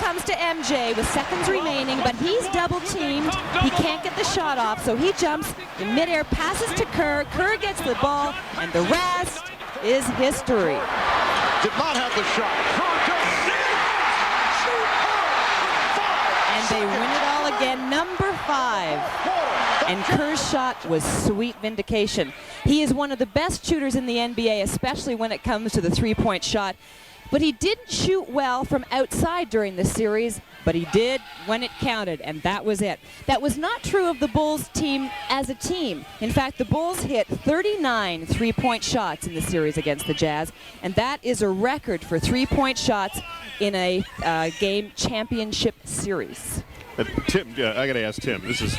comes to MJ with seconds remaining, but he's double teamed. He can't get the shot off, so he jumps in midair, passes to Kerr. Kerr gets the ball, and the rest is history. Did not have the shot. And they win it all again, number 5. And Kerr's shot was sweet vindication. He is one of the best shooters in the NBA, especially when it comes to the three-point shot. But he didn't shoot well from outside during the series, but he did when it counted, and that was it. That was not true of the Bulls team as a team. In fact, the Bulls hit 39 three-point shots in the series against the Jazz, and that is a record for three-point shots in a game championship series. Tim, I got to ask Tim. This is,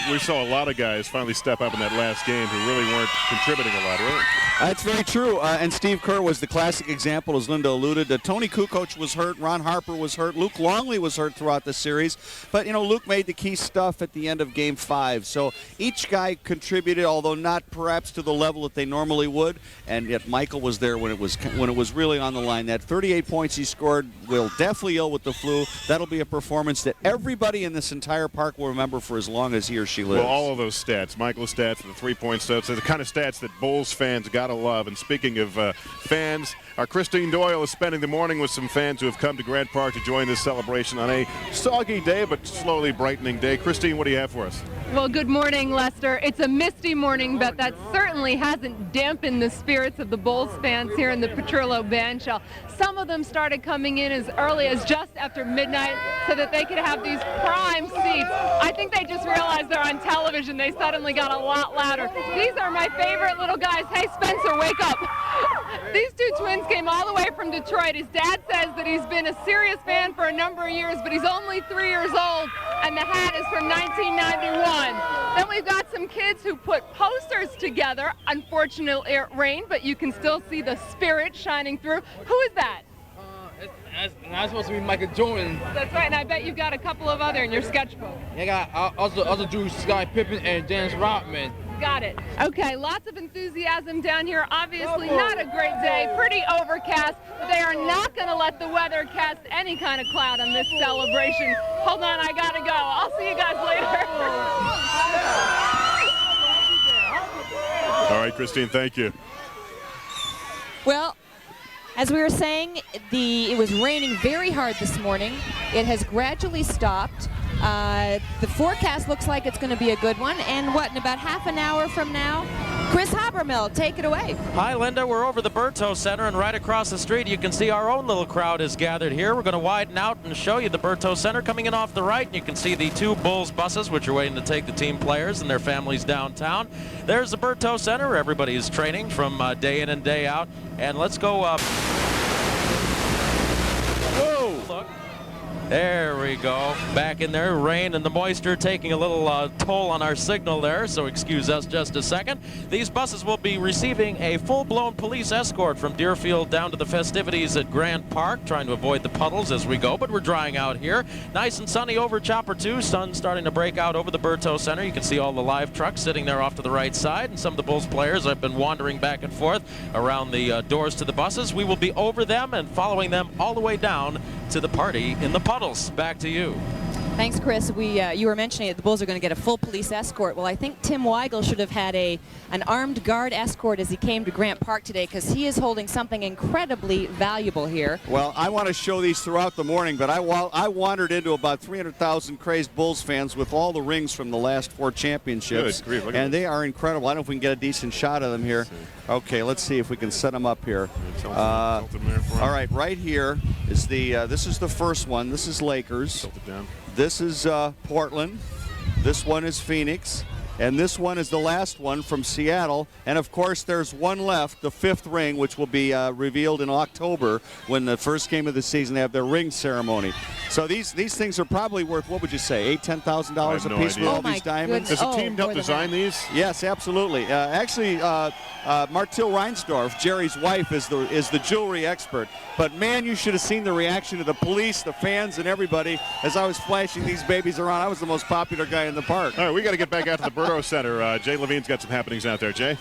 we saw a lot of guys finally step up in that last game who really weren't contributing a lot, really. That's very true. And Steve Kerr was the classic example, as Linda alluded. Tony Kukoc was hurt. Ron Harper was hurt. Luke Longley was hurt throughout the series. But, Luke made the key stuff at the end of Game 5. So each guy contributed, although not perhaps to the level that they normally would. And yet Michael was there when it was really on the line. That 38 points he scored will definitely ill with the flu. That'll be a performance that everybody in this entire park will remember for as long as he or she lives. Well, all of those stats, Michael's stats, the three-point stats, are the kind of stats that Bulls fans gotta love. And speaking of fans, our Christine Doyle is spending the morning with some fans who have come to Grant Park to join this celebration on a soggy day, but slowly brightening day. Christine, what do you have for us? Well, good morning, Lester. It's a misty morning, but that certainly hasn't dampened the spirits of the Bulls fans here in the Petrillo Bandshell. Some of them started coming in as early as just after midnight so that they could have these prime seats. I think they just realized they're on television. They suddenly got a lot louder. These are my favorite little guys. Hey, Spencer, wake up. These two twins came all the way from Detroit. His dad says that he's been a serious fan for a number of years, but he's only 3 years old, and the hat is from 1991. Then we've got some kids who put posters together. Unfortunate rain, but you can still see the spirit shining through. Who is that? That's supposed to be Michael Jordan. That's right, and I bet you've got a couple of other in your sketchbook. Yeah, I got also do Scottie Pippen and Dennis Rodman. Got it. Okay, lots of enthusiasm down here. Obviously not a great day, pretty overcast, but they are not going to let the weather cast any kind of cloud on this celebration. Hold on, I got to go. I'll see you guys later. All right, Christine, thank you. Well, as we were saying, it was raining very hard this morning. It has gradually stopped. The forecast looks like it's going to be a good one. And in about half an hour from now, Chris Habermill, take it away. Hi, Linda. We're over the Berto Center, and right across the street, you can see our own little crowd is gathered here. We're going to widen out and show you the Berto Center. Coming in off the right, you can see the 2 Bulls buses, which are waiting to take the team players and their families downtown. There's the Berto Center, where everybody is training from day in and day out. And let's go up. Whoa! Look. There we go. Back in there, rain and the moisture taking a little toll on our signal there, so excuse us just a second. These buses will be receiving a full-blown police escort from Deerfield down to the festivities at Grant Park, trying to avoid the puddles as we go, but we're drying out here. Nice and sunny over Chopper 2. Sun starting to break out over the Berto Center. You can see all the live trucks sitting there off to the right side, and some of the Bulls players have been wandering back and forth around the doors to the buses. We will be over them and following them all the way down to the party in the puddles. Back to you. Thanks, Chris. You were mentioning that the Bulls are going to get a full police escort. Well, I think Tim Weigel should have had an armed guard escort as he came to Grant Park today, because he is holding something incredibly valuable here. Well, I want to show these throughout the morning, but I wandered into about 300,000 crazed Bulls fans with all the rings from the last 4 championships. Good grief, look at and they are incredible. I don't know if we can get a decent shot of them here. Okay, let's see if we can set them up here. All right, right here is this is the first one. This is Lakers. This is Portland. This one is Phoenix. And this one is the last one from Seattle. And, of course, there's one left, the 5th ring, which will be revealed in October when the first game of the season they have their ring ceremony. So these things are probably worth, what would you say, $8,000, $10,000 a piece with all these diamonds? Does the team help design these? Yes, absolutely. Actually, Martil Reinsdorf, Jerry's wife, is the jewelry expert. But, man, you should have seen the reaction of the police, the fans, and everybody as I was flashing these babies around. I was the most popular guy in the park. All right, we got to get back out to the Berto Center. Jay Levine's got some happenings out there. Jay?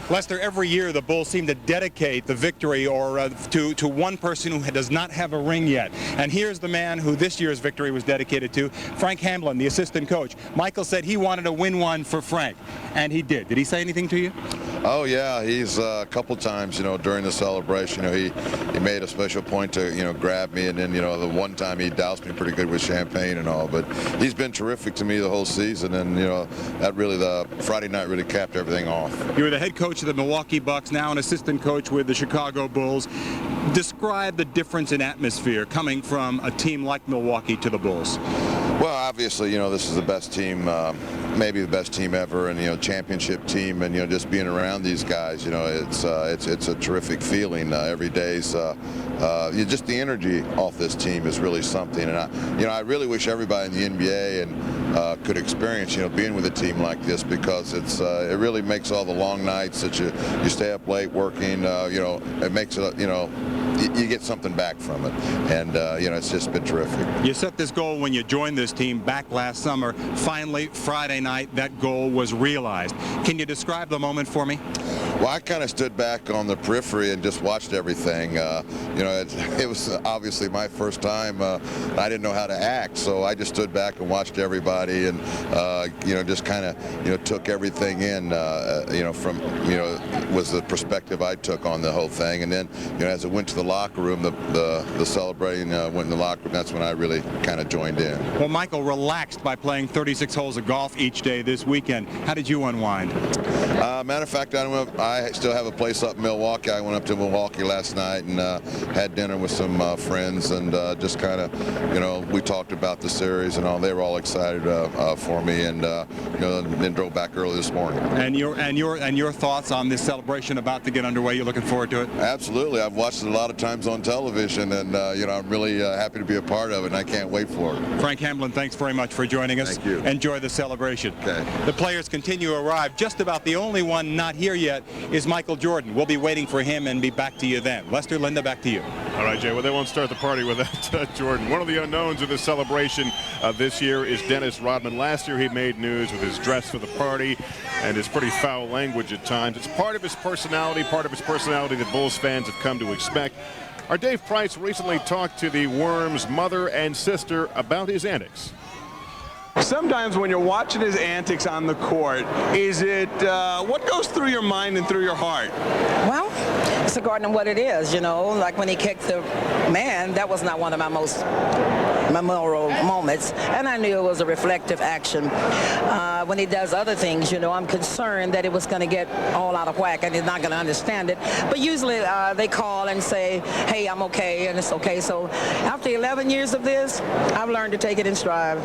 Lester, every year the Bulls seem to dedicate the victory or to one person who does not have a ring yet. And here's the man who this year's victory was dedicated to, Frank Hamblin, the assistant coach. Michael said he wanted to win one for Frank, and he did. Did he say anything to you? Oh yeah, he's a couple times, during the celebration, he made a special point to, grab me, and then, the one time he doused me pretty good with champagne and all. But he's been terrific to me the whole season, and that really, the Friday night really capped everything off. You were the head coach of the Milwaukee Bucks, now an assistant coach with the Chicago Bulls. Describe the difference in atmosphere coming from a team like Milwaukee to the Bulls. Well, obviously, this is the best team, maybe the best team ever, and championship team, and just being around these guys, it's a terrific feeling. Every day's just the energy off this team is really something, and I really wish everybody in the NBA and could experience, being with a team like this, because it really makes all the long nights that you stay up late working, it makes it, you get something back from it, and it's just been terrific. You set this goal when you joined this team back last summer. Finally, Friday night, that goal was realized. Can you describe the moment for me? Well, I kind of stood back on the periphery and just watched everything. It was obviously my first time. I didn't know how to act, so I just stood back and watched everybody, and just kind of took everything in. Was the perspective I took on the whole thing, and then as it went to the locker room, the celebrating went in the locker room. That's when I really kind of joined in. Well, Michael relaxed by playing 36 holes of golf each day this weekend. How did you unwind? Matter of fact, I still have a place up in Milwaukee. I went up to Milwaukee last night and had dinner with some friends, and just kind of, we talked about the series and all. They were all excited for me, and then drove back early this morning. And your thoughts on this celebration about to get underway? You're looking forward to it? Absolutely. I've watched it a lot of times on television, and I'm really happy to be a part of it, and I can't wait for it. Frank Hamblin, thanks very much for joining us. Thank you. Enjoy the celebration. Okay. The players continue to arrive. Just about the only one not here yet is Michael Jordan. We'll be waiting for him and be back to you then. Lester, Linda, back to you. All right, Jay. Well, they won't start the party without Jordan. One of the unknowns of this celebration this year is Dennis Rodman. Last year he made news with his dress for the party and his pretty foul language at times. It's part of his personality that Bulls fans have come to expect. Our Dave Price recently talked to the Worm's mother and sister about his antics. Sometimes when you're watching his antics on the court, is it what goes through your mind and through your heart? Well, it's according to what it is, like when he kicked the man, that was not one of my most memorable moments, and I knew it was a reflective action. When he does other things, I'm concerned that it was going to get all out of whack and he's not going to understand it. But usually they call and say, hey, I'm okay, and it's okay. So after 11 years of this, I've learned to take it in stride.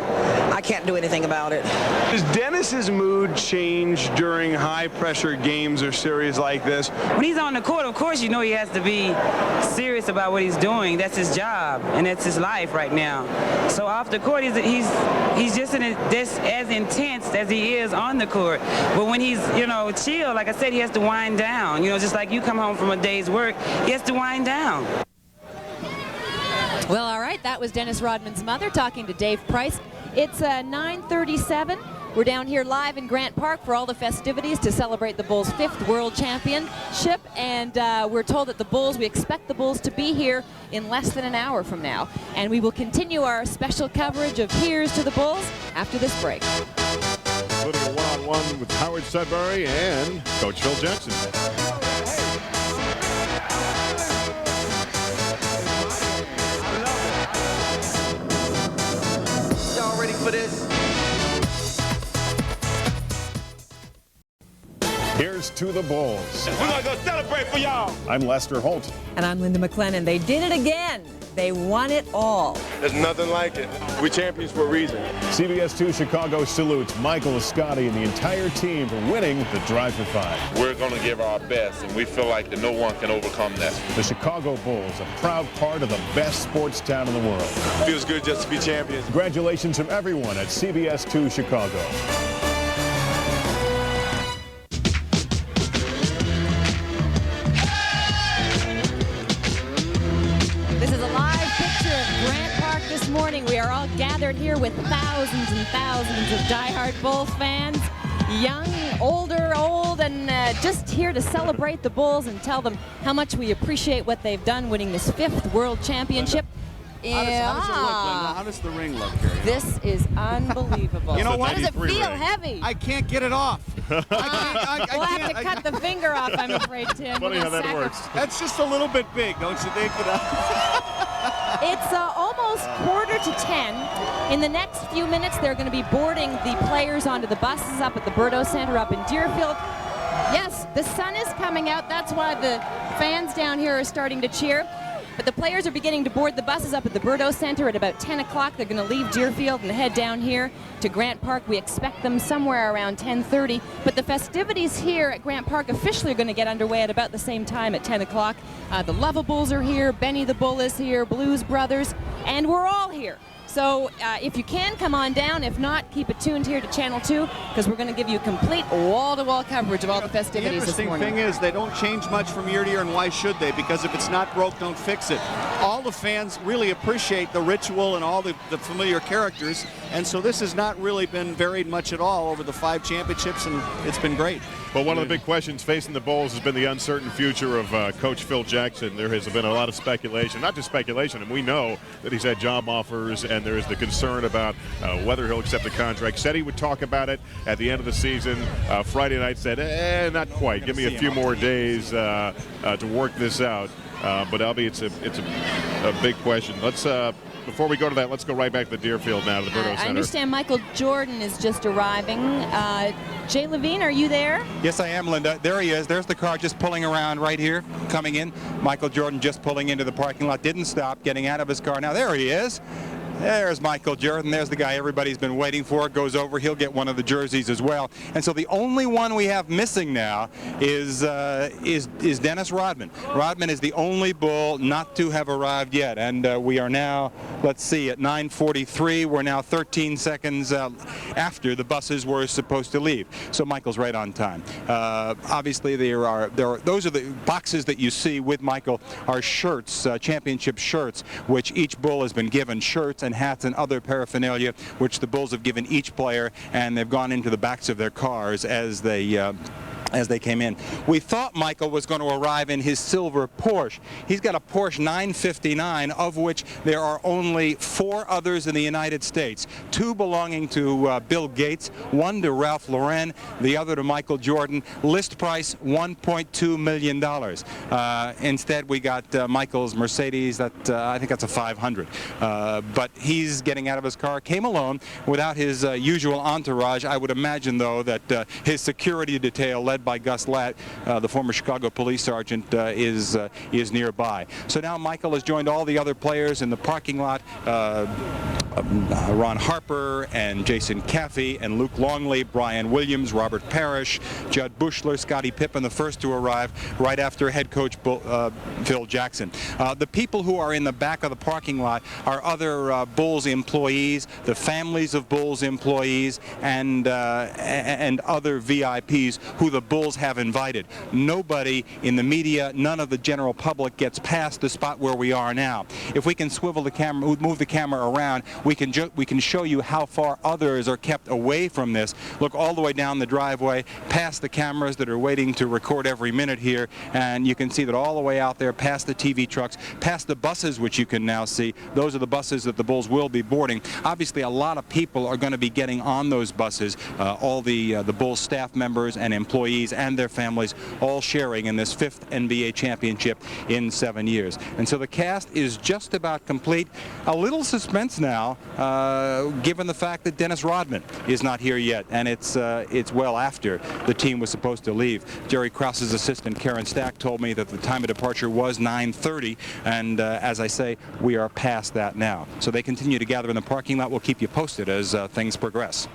I can't do anything about it. Does Dennis's mood change during high-pressure games or series like this? When he's on the court, of course, he has to be serious about what he's doing. That's his job, and that's his life right now. So off the court, he's just as intense as he is on the court. But when he's, chill, like I said, he has to wind down. Just like you come home from a day's work, he has to wind down. Well, all right, that was Dennis Rodman's mother talking to Dave Price. It's 9:37. We're down here live in Grant Park for all the festivities to celebrate the Bulls' 5th World Championship, and we're told that we expect the Bulls to be here in less than an hour from now. And we will continue our special coverage of Here's to the Bulls after this break. Including a one-on-one with Howard Sudbury and Coach Phil Jackson. Y'all ready for this? Here's to the Bulls. We're going to go celebrate for y'all. I'm Lester Holt. And I'm Linda McLennan. They did it again. They won it all. There's nothing like it. We're champions for a reason. CBS 2 Chicago salutes Michael Escotti and the entire team for winning the Drive for Five. We're going to give our best, and we feel like that no one can overcome that. The Chicago Bulls, a proud part of the best sports town in the world. Feels good just to be champions. Congratulations from everyone at CBS 2 Chicago. Morning, we are all gathered here with thousands and thousands of diehard Bulls fans. young, older, old, and just here to celebrate the Bulls and tell them how much we appreciate what they've done, winning this 5th World Championship. How does it look, Linda? How does the ring look here? This is unbelievable. You know what? How does it feel? Heavy. I can't get it off. We'll have to cut the finger off, I'm afraid, Tim. Funny how that works. That's just a little bit big, don't you think? It's almost 9:45. In the next few minutes, they're going to be boarding the players onto the buses up at the Berto Center up in Deerfield. Yes, the sun is coming out. That's why the fans down here are starting to cheer. But the players are beginning to board the buses up at the Berto Center at about 10 o'clock. They're going to leave Deerfield and head down here to Grant Park. We expect them somewhere around 10:30. But the festivities here at Grant Park officially are going to get underway at about the same time at 10 o'clock. The Lovables are here, Benny the Bull is here, Blues Brothers, and we're all here. So if you can, come on down. If not, keep it tuned here to Channel 2, because we're going to give you complete wall-to-wall coverage of all the festivities this morning. The interesting thing is they don't change much from year to year, and why should they? Because if it's not broke, don't fix it. All the fans really appreciate the ritual and all the familiar characters, and so this has not really been varied much at all over the 5 championships, and it's been great. Well, one of the big questions facing the Bulls has been the uncertain future of Coach Phil Jackson. There has been a lot of speculation, not just speculation, and we know that he's had job offers, and there is the concern about whether he'll accept the contract. Said he would talk about it at the end of the season. Friday night said, not quite. Give me a few more days to work this out. But Albie, it's a big question. Let's before we go to that, let's go right back to the Deerfield now, to the Berto Center. I understand Michael Jordan is just arriving. Jay Levine, are you there? Yes, I am, Linda. There he is. There's the car just pulling around right here, coming in. Michael Jordan just pulling into the parking lot. Didn't stop, getting out of his car. Now, there he is. There's Michael Jordan. There's the guy everybody's been waiting for. Goes over. He'll get one of the jerseys as well. And so the only one we have missing now is Dennis Rodman. Rodman is the only Bull not to have arrived yet. And we are now, let's see, at 9:43. We're now 13 seconds after the buses were supposed to leave. So Michael's right on time. Obviously, there are those are the boxes that you see with Michael are shirts, championship shirts, which each Bull has been given, shirts and hats and other paraphernalia, which the Bulls have given each player, and they've gone into the backs of their cars as they came in. We thought Michael was going to arrive in his silver Porsche. He's got a Porsche 959, of which there are only 4 others in the United States. 2 belonging to Bill Gates, 1 to Ralph Lauren, the other to Michael Jordan. List price $1.2 million. Instead, we got Michael's Mercedes. That I think that's a 500. But he's getting out of his car, came alone without his usual entourage. I would imagine, though, that his security detail, led by Gus Latt, the former Chicago police sergeant, is nearby. So now Michael has joined all the other players in the parking lot. Ron Harper and Jason Caffey and Luke Longley, Brian Williams, Robert Parrish, Judd Bushler, Scottie Pippen, the first to arrive right after head coach Phil Jackson. The people who are in the back of the parking lot are other Bulls employees, the families of Bulls employees, and other VIPs who the Bulls have invited. Nobody in the media, none of the general public gets past the spot where we are now. If we can swivel the camera, move the camera around, we can show you how far others are kept away from this. Look all the way down the driveway, past the cameras that are waiting to record every minute here, and you can see that all the way out there, past the TV trucks, past the buses, which you can now see. Those are the buses that the Bulls will be boarding. Obviously, a lot of people are going to be getting on those buses. All the Bulls staff members and employees and their families all sharing in this 5th NBA championship in 7 years. And so the cast is just about complete. A little suspense now, given the fact that Dennis Rodman is not here yet, and it's well after the team was supposed to leave. Jerry Krause's assistant Karen Stack told me that the time of departure was 9:30, and as I say, we are past that now. So they continue to gather in the parking lot. We'll keep you posted as things progress.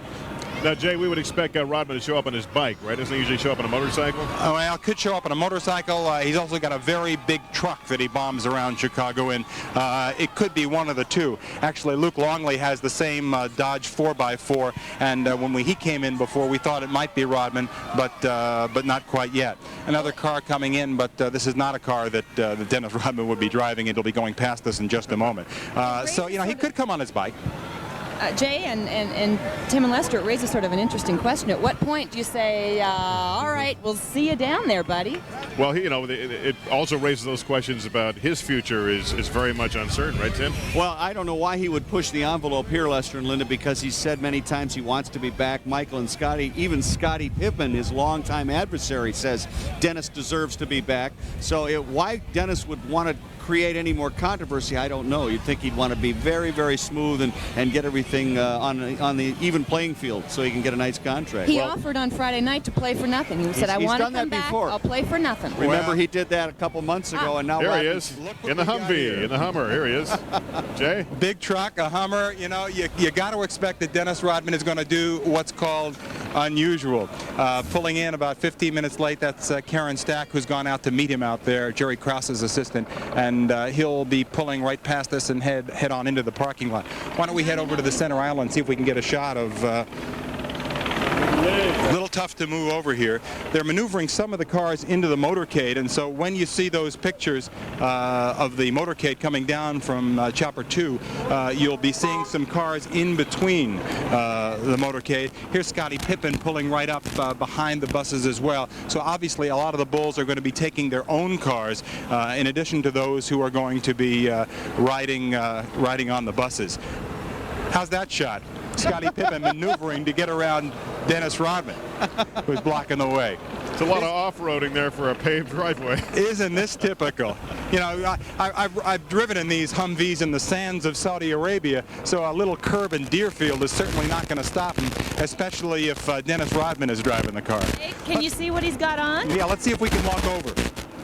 Now, Jay, we would expect Rodman to show up on his bike, right? Doesn't he usually show up on a motorcycle? Oh, well, could show up on a motorcycle. He's also got a very big truck that he bombs around Chicago in. It could be one of the two. Actually, Luke Longley has the same Dodge 4x4, and when he came in before, we thought it might be Rodman, but not quite yet. Another car coming in, but this is not a car that Dennis Rodman would be driving. It'll be going past us in just a moment. So, you know, he could come on his bike. Jay and Tim and Lester, it raises sort of an interesting question. At what point do you say, all right, we'll see you down there, buddy? Well, it also raises those questions about his future is very much uncertain, right, Tim? Well, I don't know why he would push the envelope here, Lester and Linda, because he said many times he wants to be back. Michael and Scotty, even Scottie Pippen, his longtime adversary, says Dennis deserves to be back. So why Dennis would want to create any more controversy, I don't know. You'd think he'd want to be very, very smooth and get everything on the even playing field so he can get a nice contract. He offered on Friday night to play for nothing. He said, I want to come back, I'll play for nothing. Remember, he did that a couple months ago, and now there he is, in the Humvee, in the Hummer. Here he is. Jay? Big truck, a Hummer. You know, you got to expect that Dennis Rodman is going to do what's called unusual. Pulling in about 15 minutes late, that's Karen Stack, who's gone out to meet him out there, Jerry Krause's assistant, and he'll be pulling right past us and head on into the parking lot. Why don't we head over to the center aisle and see if we can get a shot of a little tough to move over here. They're maneuvering some of the cars into the motorcade, and so when you see those pictures of the motorcade coming down from Chopper 2, you'll be seeing some cars in between the motorcade. Here's Scottie Pippen pulling right up behind the buses as well. So obviously a lot of the Bulls are going to be taking their own cars in addition to those who are going to be riding on the buses. How's that shot? Scottie Pippen maneuvering to get around Dennis Rodman, who's blocking the way. It's a lot of off-roading there for a paved driveway. Isn't this typical? You know, I've driven in these Humvees in the sands of Saudi Arabia, so a little curb in Deerfield is certainly not going to stop him, especially if Dennis Rodman is driving the car. Hey, can you see what he's got on? Yeah, let's see if we can walk over.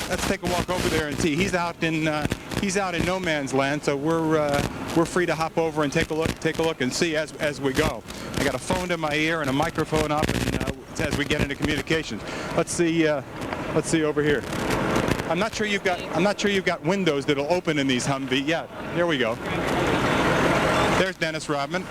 Let's take a walk over there and see. He's out in no man's land, so we're free to hop over and take a look and see as we go. I got a phone to my ear and a microphone up, and as we get into communications. Let's see over here. I'm not sure you've got windows that'll open in these Humvee. Yeah, there we go. There's Dennis Rodman.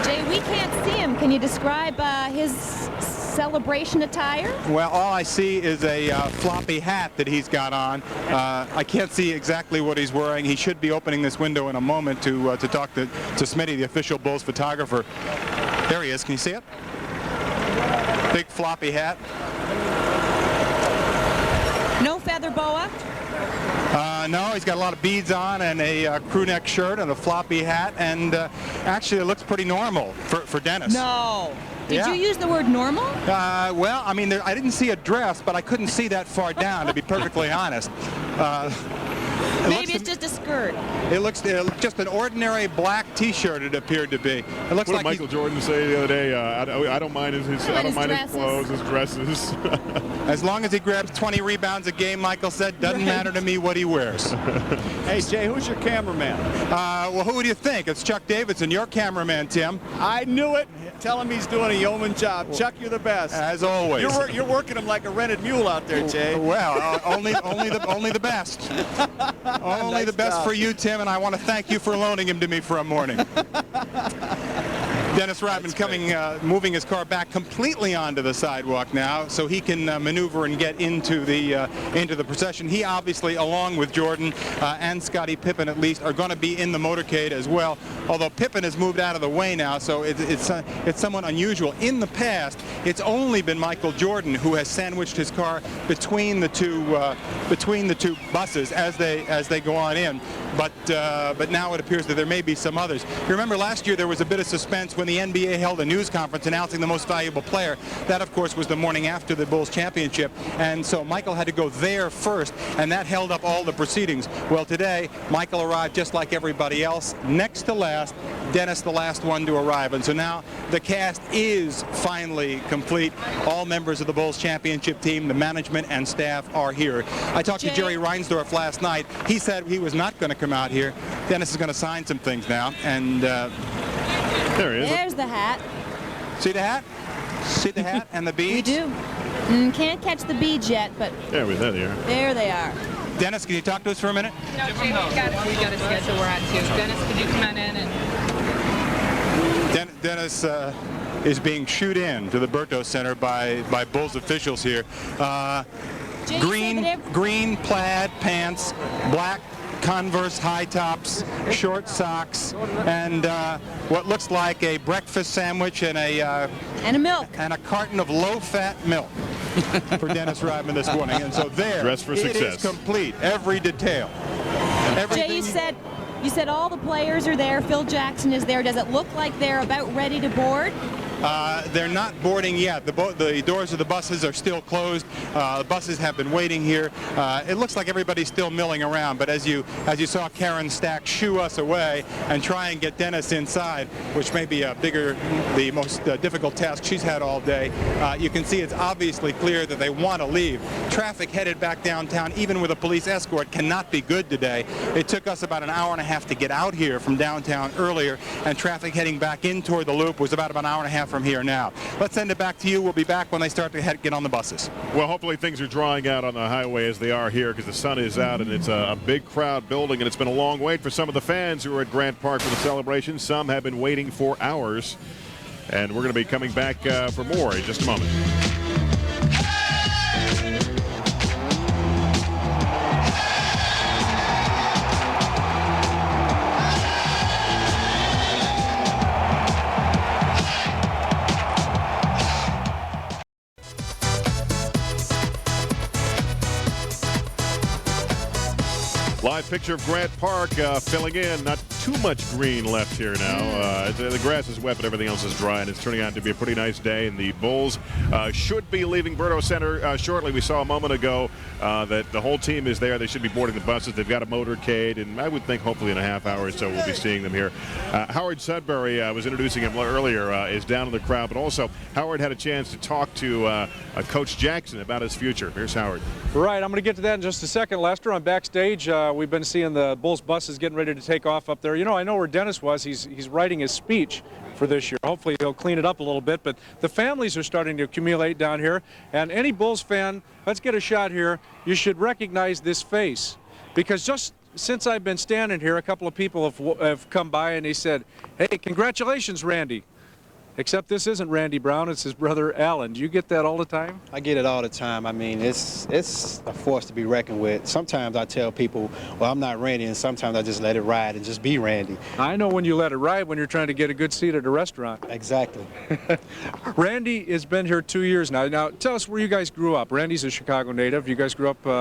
Jay, we can't see him. Can you describe his celebration attire? Well, all I see is a floppy hat that he's got on. I can't see exactly what he's wearing. He should be opening this window in a moment to talk to Smitty, the official Bulls photographer. There he is. Can you see it? Big floppy hat. No feather boa? No, he's got a lot of beads on and a crew neck shirt and a floppy hat, and actually it looks pretty normal for Dennis. No. Did you use the word normal? Well, I mean, I didn't see a dress, but I couldn't see that far down, to be perfectly honest. Maybe it's just a skirt. It looks just an ordinary black T-shirt. It appeared to be. It looks what like did Michael Jordan say the other day? I don't mind his clothes, his dresses. As long as he grabs 20 rebounds a game, Michael said, doesn't matter to me what he wears. Hey, Jay, who's your cameraman? Well, who do you think? It's Chuck Davidson, your cameraman, Tim. I knew it. Tell him he's doing a yeoman job. Chuck, you're the best. As always. You're working him like a rented mule out there, Jay. Well, only the best. Only nice the best job. for you, Tim, and I want to thank you for loaning him to me for a morning. Dennis Rodman moving his car back completely onto the sidewalk now, so he can maneuver and get into the procession. He obviously, along with Jordan and Scottie Pippen at least, are going to be in the motorcade as well. Although Pippen has moved out of the way now, so it's somewhat unusual. In the past, it's only been Michael Jordan who has sandwiched his car between the two buses as they go on in. But now it appears that there may be some others. You remember last year there was a bit of suspense when the NBA held a news conference announcing the most valuable player. That, of course, was the morning after the Bulls championship, and so Michael had to go there first, and that held up all the proceedings. Well, today, Michael arrived just like everybody else, next to last, Dennis the last one to arrive, and so now the cast is finally complete. All members of the Bulls championship team, the management and staff are here. I talked to Jerry Reinsdorf last night. He said he was not going to come out here. Dennis is going to sign some things now, and there he is. There's the hat. See the hat? See the hat and the beads? We do. Can't catch the beads yet, but there they are. There they are. Dennis, can you talk to us for a minute? No, Jay, we got a schedule we're at too. Dennis, could you come on in and... Dennis is being shooed in to the Berto Center by Bulls officials here. Green plaid pants, black Converse high tops, short socks, and what looks like a breakfast sandwich and a milk and a carton of low-fat milk for Dennis Rodman this morning. And so there, Dress for it success. is complete, every detail. Jay, you said all the players are there. Phil Jackson is there. Does it look like they're about ready to board? They're not boarding yet. The doors of the buses are still closed. The buses have been waiting here. It looks like everybody's still milling around, but as you saw Karen Stack shoo us away and try and get Dennis inside, which may be the most difficult task she's had all day, you can see it's obviously clear that they want to leave. Traffic headed back downtown, even with a police escort, cannot be good today. It took us about an hour and a half to get out here from downtown earlier, and traffic heading back in toward the loop was about an hour and a half from here now. Let's send it back to you. We'll be back when they start to get on the buses. Well, hopefully things are drying out on the highway as they are here, because the sun is out and it's a big crowd building, and it's been a long wait for some of the fans who are at Grant Park for the celebration. Some have been waiting for hours, and we're going to be coming back for more in just a moment. Live picture of Grant Park filling in. Not too much green left here now. The grass is wet, but everything else is dry, and it's turning out to be a pretty nice day. And the Bulls should be leaving Berto Center shortly. We saw a moment ago that the whole team is there. They should be boarding the buses. They've got a motorcade, and I would think hopefully in a half hour or so we'll be seeing them here. Howard Sudbury, was introducing him earlier, is down in the crowd, but also Howard had a chance to talk to Coach Jackson about his future. Here's Howard. Right, I'm going to get to that in just a second, Lester. I'm backstage. We've been seeing the Bulls buses getting ready to take off up there. You know, I know where Dennis was. He's writing his speech for this year. Hopefully he'll clean it up a little bit, but the families are starting to accumulate down here. And any Bulls fan, let's get a shot here. You should recognize this face, because just since I've been standing here, a couple of people have come by and they said, "Hey, congratulations, Randy." Except this isn't Randy Brown, it's his brother Alan. Do you get that all the time? I get it all the time. I mean, it's a force to be reckoned with. Sometimes I tell people, well, I'm not Randy, and sometimes I just let it ride and just be Randy. I know when you let it ride when you're trying to get a good seat at a restaurant. Exactly. Randy has been here 2 years now. Now, tell us where you guys grew up. Randy's a Chicago native. You guys grew up in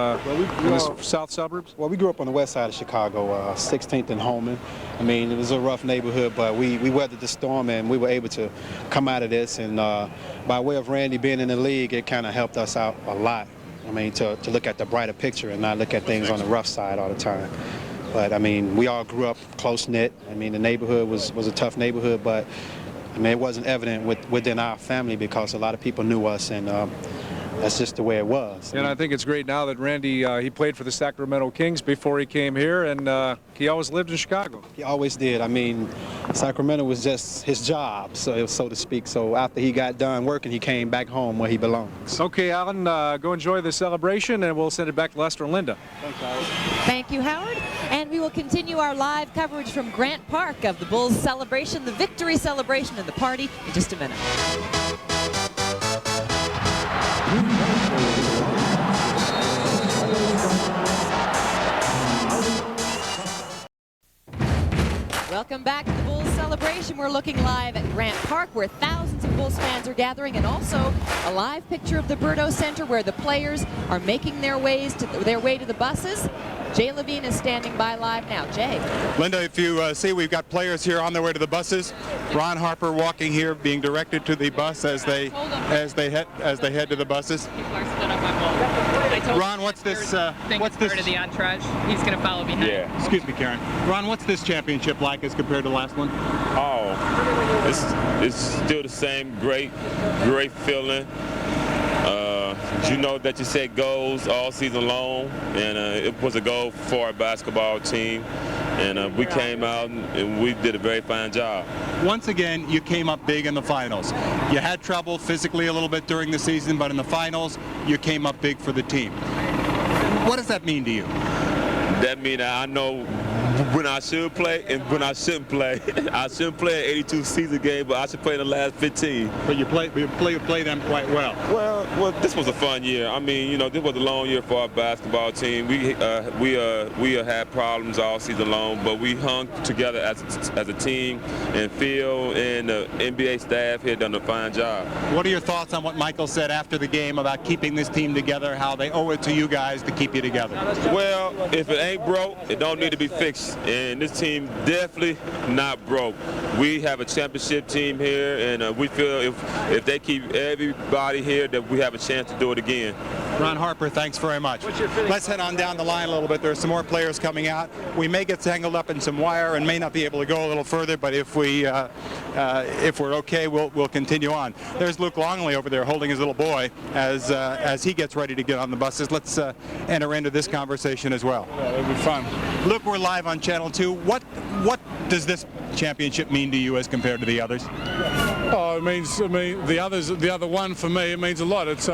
the south suburbs? Well, we grew up on the west side of Chicago, 16th and Holman. I mean, it was a rough neighborhood, but we weathered the storm, and we were able to come out of this, and by way of Randy being in the league, it kind of helped us out a lot. I mean, to look at the brighter picture and not look at things on the rough side all the time. But I mean, we all grew up close-knit. I mean, the neighborhood was a tough neighborhood, but I mean, it wasn't evident within our family because a lot of people knew us, and that's just the way it was. And I think it's great now that Randy, he played for the Sacramento Kings before he came here, and he always lived in Chicago. He always did. I mean, Sacramento was just his job, so to speak. So after he got done working, he came back home where he belongs. Okay, Alan, go enjoy the celebration, and we'll send it back to Lester and Linda. Thanks, Howard. Thank you, Howard. And we will continue our live coverage from Grant Park of the Bulls celebration, the victory celebration, and the party in just a minute. Welcome back to the Bulls celebration. We're looking live at Grant Park, where thousands of Bulls fans are gathering, and also a live picture of the Berto Center, where the players are making their way to the buses. Jay Levine is standing by live now. Jay. Linda, if you see, we've got players here on their way to the buses. Ron Harper walking here, being directed to the bus as they head to the buses. Ron, what's this? What's this? Part of the entourage. He's going to follow behind. Yeah. Excuse me, Karen. Ron, what's this championship like as compared to the last one? Oh, it's still the same great feeling. You know that you set goals all season long, and it was a goal for our basketball team, and we came out and we did a very fine job. Once again, you came up big in the finals. You had trouble physically a little bit during the season, but in the finals, you came up big for the team. What does that mean to you? That means I know when I should play and when I shouldn't play. I shouldn't play an 82 season game, but I should play in the last 15. But you play them quite well. Well, this was a fun year. I mean, you know, this was a long year for our basketball team. We had problems all season long, but we hung together as a team, and Phil and the NBA staff here done a fine job. What are your thoughts on what Michael said after the game about keeping this team together, how they owe it to you guys to keep you together? Well, if it ain't broke, it don't need to be fixed, and this team definitely not broke. We have a championship team here, and we feel if they keep everybody here that we have a chance to do it again. Ron Harper, thanks very much. Let's head on down the line a little bit. There are some more players coming out. We may get tangled up in some wire and may not be able to go a little further, but if we're okay, we'll continue on. There's Luke Longley over there holding his little boy as he gets ready to get on the buses. Let's enter into this conversation as well. Yeah, it'll be fun. Luke, we're live on Channel 2. What does this championship mean to you as compared to the others? Oh, it means the other one for me. It means a lot. It's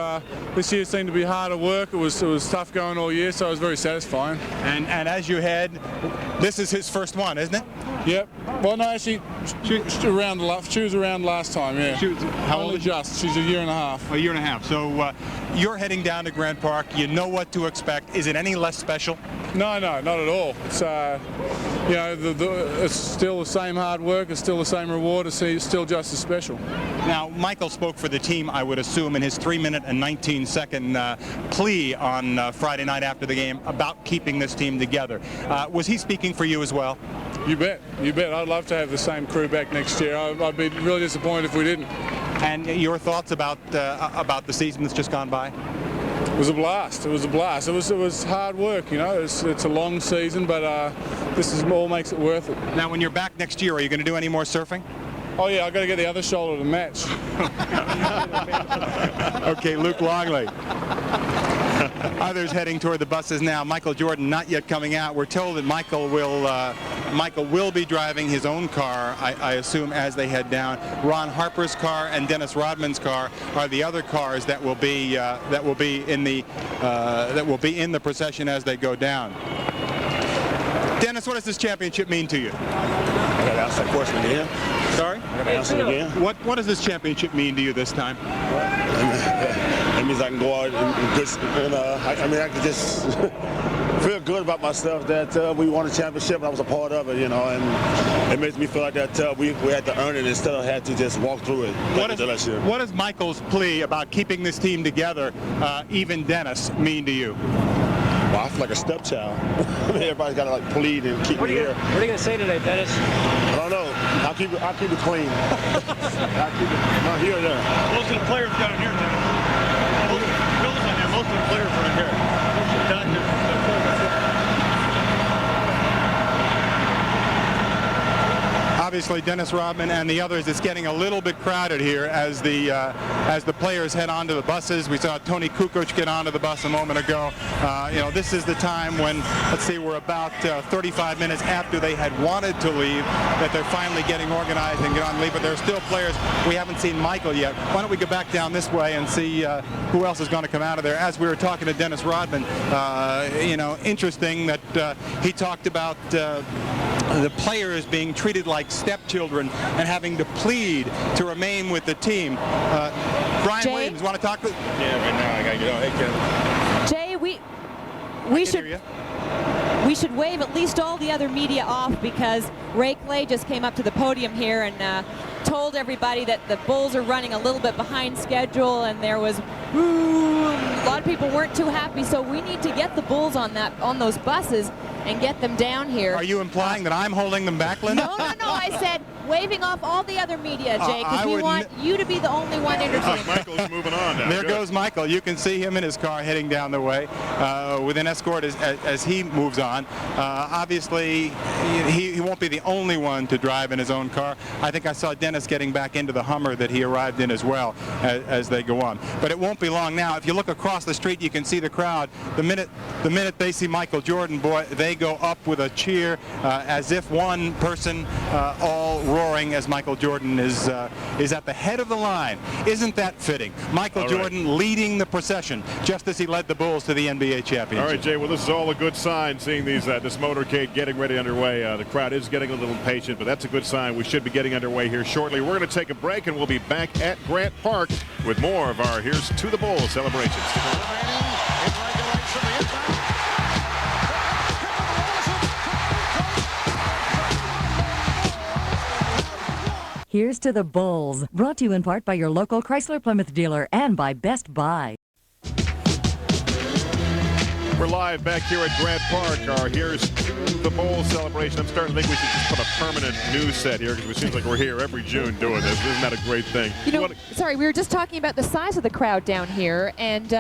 this year seemed to be harder work. It was tough going all year, so it was very satisfying. And as you head, this is his first one, isn't it? Yep. Well, no, actually, she was around last time. Yeah. How old is she? She's a year and a half. A year and a half. So you're heading down to Grant Park. You know what to expect. Is it any less special? No, not at all. It's you know, it's still the same hard work. It's still the same reward. It's still just as special. Now, Michael spoke for the team, I would assume, in his 3-minute and 19-second plea on Friday night after the game about keeping this team together. Was he speaking for you as well? You bet. I'd love to have the same crew back next year. I'd be really disappointed if we didn't. And your thoughts about the season that's just gone by? It was a blast. It was hard work, you know. It's a long season, but this is all makes it worth it. Now, when you're back next year, are you going to do any more surfing? Oh yeah, I've got to get the other shoulder to match. Okay, Luke Longley. Others heading toward the buses now. Michael Jordan not yet coming out. We're told that Michael will be driving his own car, I assume, as they head down. Ron Harper's car and Dennis Rodman's car are the other cars that will be in the procession as they go down. Dennis, what does this championship mean to you? I got to ask that question again. Sorry? I got to ask it again. What does this championship mean to you this time? It means I can go out and I can just feel good about myself that we won a championship and I was a part of it, you know, and it makes me feel like that we had to earn it instead of had to just walk through it. What does Michael's plea about keeping this team together, even Dennis, mean to you? Well, I feel like a stepchild. Everybody's got to like plead and keep me here. What are you going to say today, Dennis? I don't know. I'll keep it clean. I'll keep it not here or there. Most of the players down here, most of the players right here. Obviously, Dennis Rodman and the others, it's getting a little bit crowded here as the players head onto the buses. We saw Tony Kukoc get onto the bus a moment ago. You know, this is the time when, let's see, we're about 35 minutes after they had wanted to leave, that they're finally getting organized and get on leave. But there are still players. We haven't seen Michael yet. Why don't we go back down this way and see who else is going to come out of there? As we were talking to Dennis Rodman, you know, interesting that he talked about the players being treated like stepchildren and having to plead to remain with the team. Brian Jay? Williams, want to talk? Yeah, right now I got to get on. Hey, Kevin. Jay, we should wave at least all the other media off because Ray Clay just came up to the podium here and told everybody that the Bulls are running a little bit behind schedule, and there was a lot of people weren't too happy. So we need to get the Bulls on those buses and get them down here. Are you implying that I'm holding them back, Linda? No. I said waving off all the other media, Jay, because we want you to be the only one entertaining. Michael's moving on now. There goes Michael. You can see him in his car heading down the way with an escort as he moves on. Obviously, he won't be the only one to drive in his own car. I think I saw Dennis getting back into the Hummer that he arrived in as well as they go on. But it won't be long now. If you look across the street, you can see the crowd. The minute they see Michael Jordan, boy, they they go up with a cheer as if one person all roaring as Michael Jordan is at the head of the line. Isn't that fitting? Michael Jordan leading the procession just as he led the Bulls to the NBA championship. All right, Jay, well, this is all a good sign, seeing these this motorcade getting ready underway. The crowd is getting a little impatient, but that's a good sign. We should be getting underway here shortly. We're going to take a break, and we'll be back at Grant Park with more of our Here's to the Bulls celebrations. Here's to the Bulls, brought to you in part by your local Chrysler Plymouth dealer and by Best Buy. We're live back here at Grant Park. Our Here's to the Bulls celebration. I'm starting to think we should just put a permanent news set here, because it seems like we're here every June doing this. Isn't that a great thing? You know, sorry, we were just talking about the size of the crowd down here, and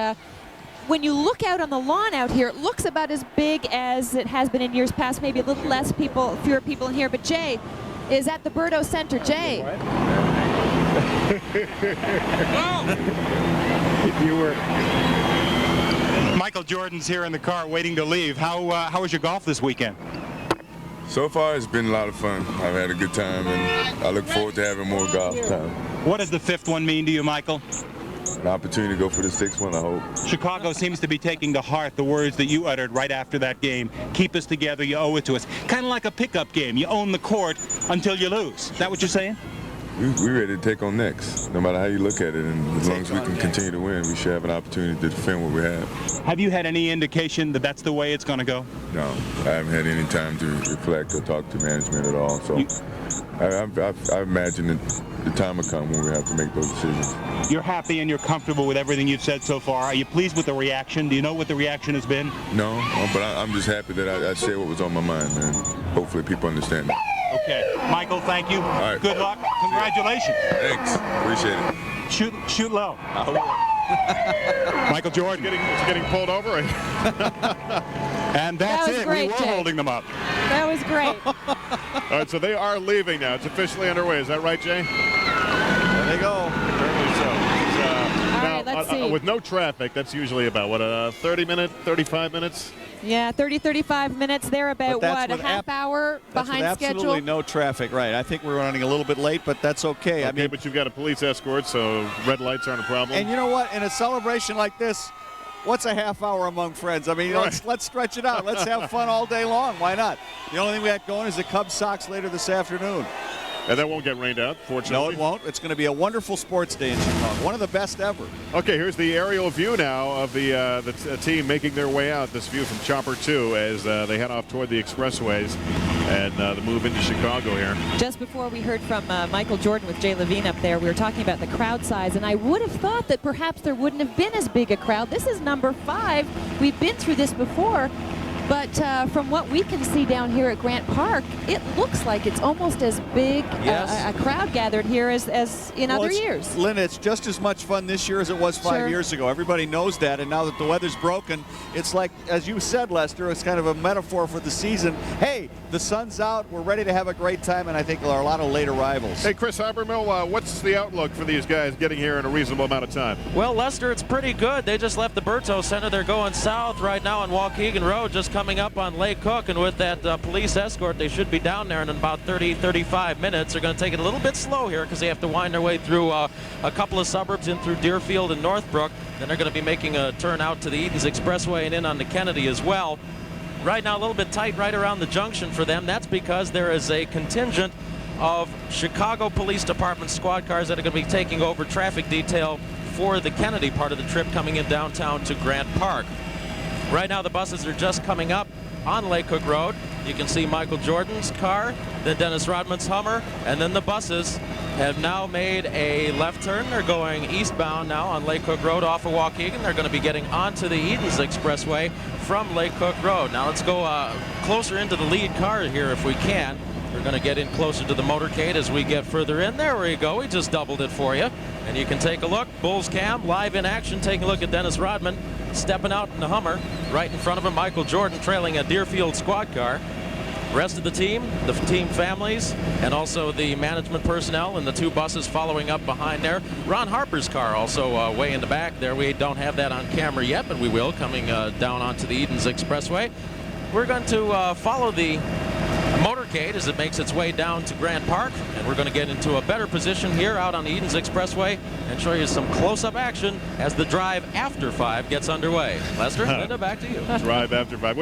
when you look out on the lawn out here, it looks about as big as it has been in years past, maybe a little less people, fewer people in here. But Jay is at the Berto Center. Jay. You were. Michael Jordan's here in the car waiting to leave. How was your golf this weekend? So far, it's been a lot of fun. I've had a good time, and I look forward to having more golf time. What does the fifth one mean to you, Michael? An opportunity to go for the sixth one, I hope. Chicago seems to be taking to heart the words that you uttered right after that game. Keep us together, you owe it to us. Kind of like a pickup game. You own the court until you lose. Is that what you're saying? We're ready to take on next, no matter how you look at it. And as long as we can continue to win, we should have an opportunity to defend what we have. Have you had any indication that that's the way it's going to go? No, I haven't had any time to reflect or talk to management at all. So I imagine that the time will come when we have to make those decisions. You're happy and you're comfortable with everything you've said so far. Are you pleased with the reaction? Do you know what the reaction has been? No, but I'm just happy that I said what was on my mind, man. Hopefully people understand that. Okay. Michael, thank you. All right. Good luck. Congratulations. Thanks. Appreciate it. Shoot low. Michael Jordan. It's getting pulled over. And that's it. Great, we were Jay. holding them up. That was great. All right, so they are leaving now. It's officially underway. Is that right, Jay? There they go. Apparently so. All right, let's see. With no traffic, that's usually about, what, 35 minutes? Yeah, 35 minutes. They're about, But what, a half hour behind absolutely schedule? no traffic, right. I think we're running a little bit late, but that's okay. I mean, but you've got a police escort, so red lights aren't a problem. and you know what? In a celebration like this, what's a half hour among friends? I mean, let's stretch it out. Let's have fun all day long. Why not? The only thing we got going is the Cubs Sox later this afternoon. And that won't get rained out, fortunately. No, it won't. It's going to be a wonderful sports day in Chicago. One of the best ever. Okay, here's the aerial view now of the team making their way out. This view from Chopper 2 as they head off toward the expressways and the move into Chicago here. Just before we heard from Michael Jordan with Jay Levine up there, we were talking about the crowd size, and I would have thought that perhaps there wouldn't have been as big a crowd. This is number 5. We've been through this before. But from what we can see down here at Grant Park, it looks like it's almost as big a crowd gathered here as in other years. Lynn, it's just as much fun this year as it was 5 years ago. Everybody knows that, and now that the weather's broken, it's like, as you said, Lester, it's kind of a metaphor for the season. Hey, the sun's out, we're ready to have a great time, and I think there are a lot of late arrivals. Hey, Chris Habermill, what's the outlook for these guys getting here in a reasonable amount of time? Well, Lester, it's pretty good. They just left the Berto Center. They're going south right now on Waukegan Road, just coming up on Lake Cook, and with that police escort, they should be down there in about 30-35 minutes. They're going to take it a little bit slow here because they have to wind their way through a couple of suburbs in through Deerfield and Northbrook. Then they're going to be making a turn out to the Edens Expressway and in on the Kennedy as well. Right now, a little bit tight right around the junction for them. That's because there is a contingent of Chicago Police Department squad cars that are going to be taking over traffic detail for the Kennedy part of the trip coming in downtown to Grant Park. Right now, the buses are just coming up on Lake Cook Road. You can see Michael Jordan's car, then Dennis Rodman's Hummer, and then the buses have now made a left turn. They're going eastbound now on Lake Cook Road off of Waukegan. They're going to be getting onto the Edens Expressway from Lake Cook Road. Now let's go closer into the lead car here if we can. We're going to get in closer to the motorcade as we get further in. There we go. We just doubled it for you. And you can take a look. Bulls Cam live in action. Taking a look at Dennis Rodman stepping out in the Hummer. Right in front of him, Michael Jordan trailing a Deerfield squad car. Rest of the team families, and also the management personnel and the 2 buses following up behind there. Ron Harper's car also way in the back there. We don't have that on camera yet, but we will, coming down onto the Edens Expressway. we're going to follow the motorcade as it makes its way down to Grant Park, and we're going to get into a better position here out on the Edens Expressway and show you some close-up action as the drive after 5 gets underway. Lester, Linda, back to you. Drive after 5.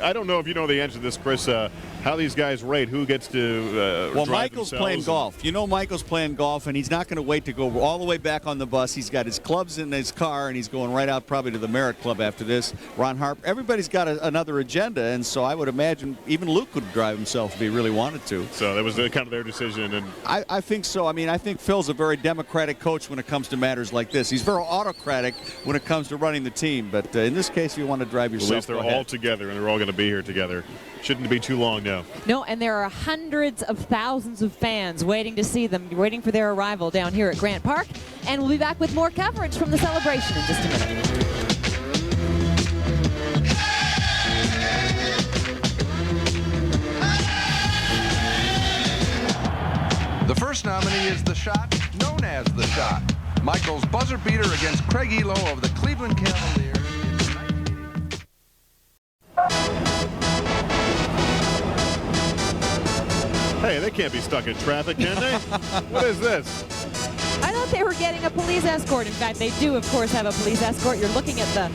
I don't know if you know the answer to this, Chris, how these guys rate, who gets to well, drive Michael's playing golf. You know Michael's playing golf, and he's not going to wait to go all the way back on the bus. He's got his clubs in his car, and he's going right out probably to the Merritt Club after this. Ron Harper, everybody's got another agenda, and so I would imagine even Luke could drive himself if he really wanted to. So that was kind of their decision. And I think so. I mean, I think Phil's a very democratic coach when it comes to matters like this. He's very autocratic when it comes to running the team, but in this case, if you want to drive yourself, at least they're all together, and they're all going to be here together. Shouldn't be too long now. No, and there are hundreds of thousands of fans waiting to see them, waiting for their arrival down here at Grant Park. And we'll be back with more coverage from the celebration in just a minute. The first nominee is The Shot, known as The Shot. Michael's buzzer beater against Craig Elo of the Cleveland Cavaliers. Hey, they can't be stuck in traffic, can they? What is this? I thought they were getting a police escort. In fact, they do, of course, have a police escort. You're looking at the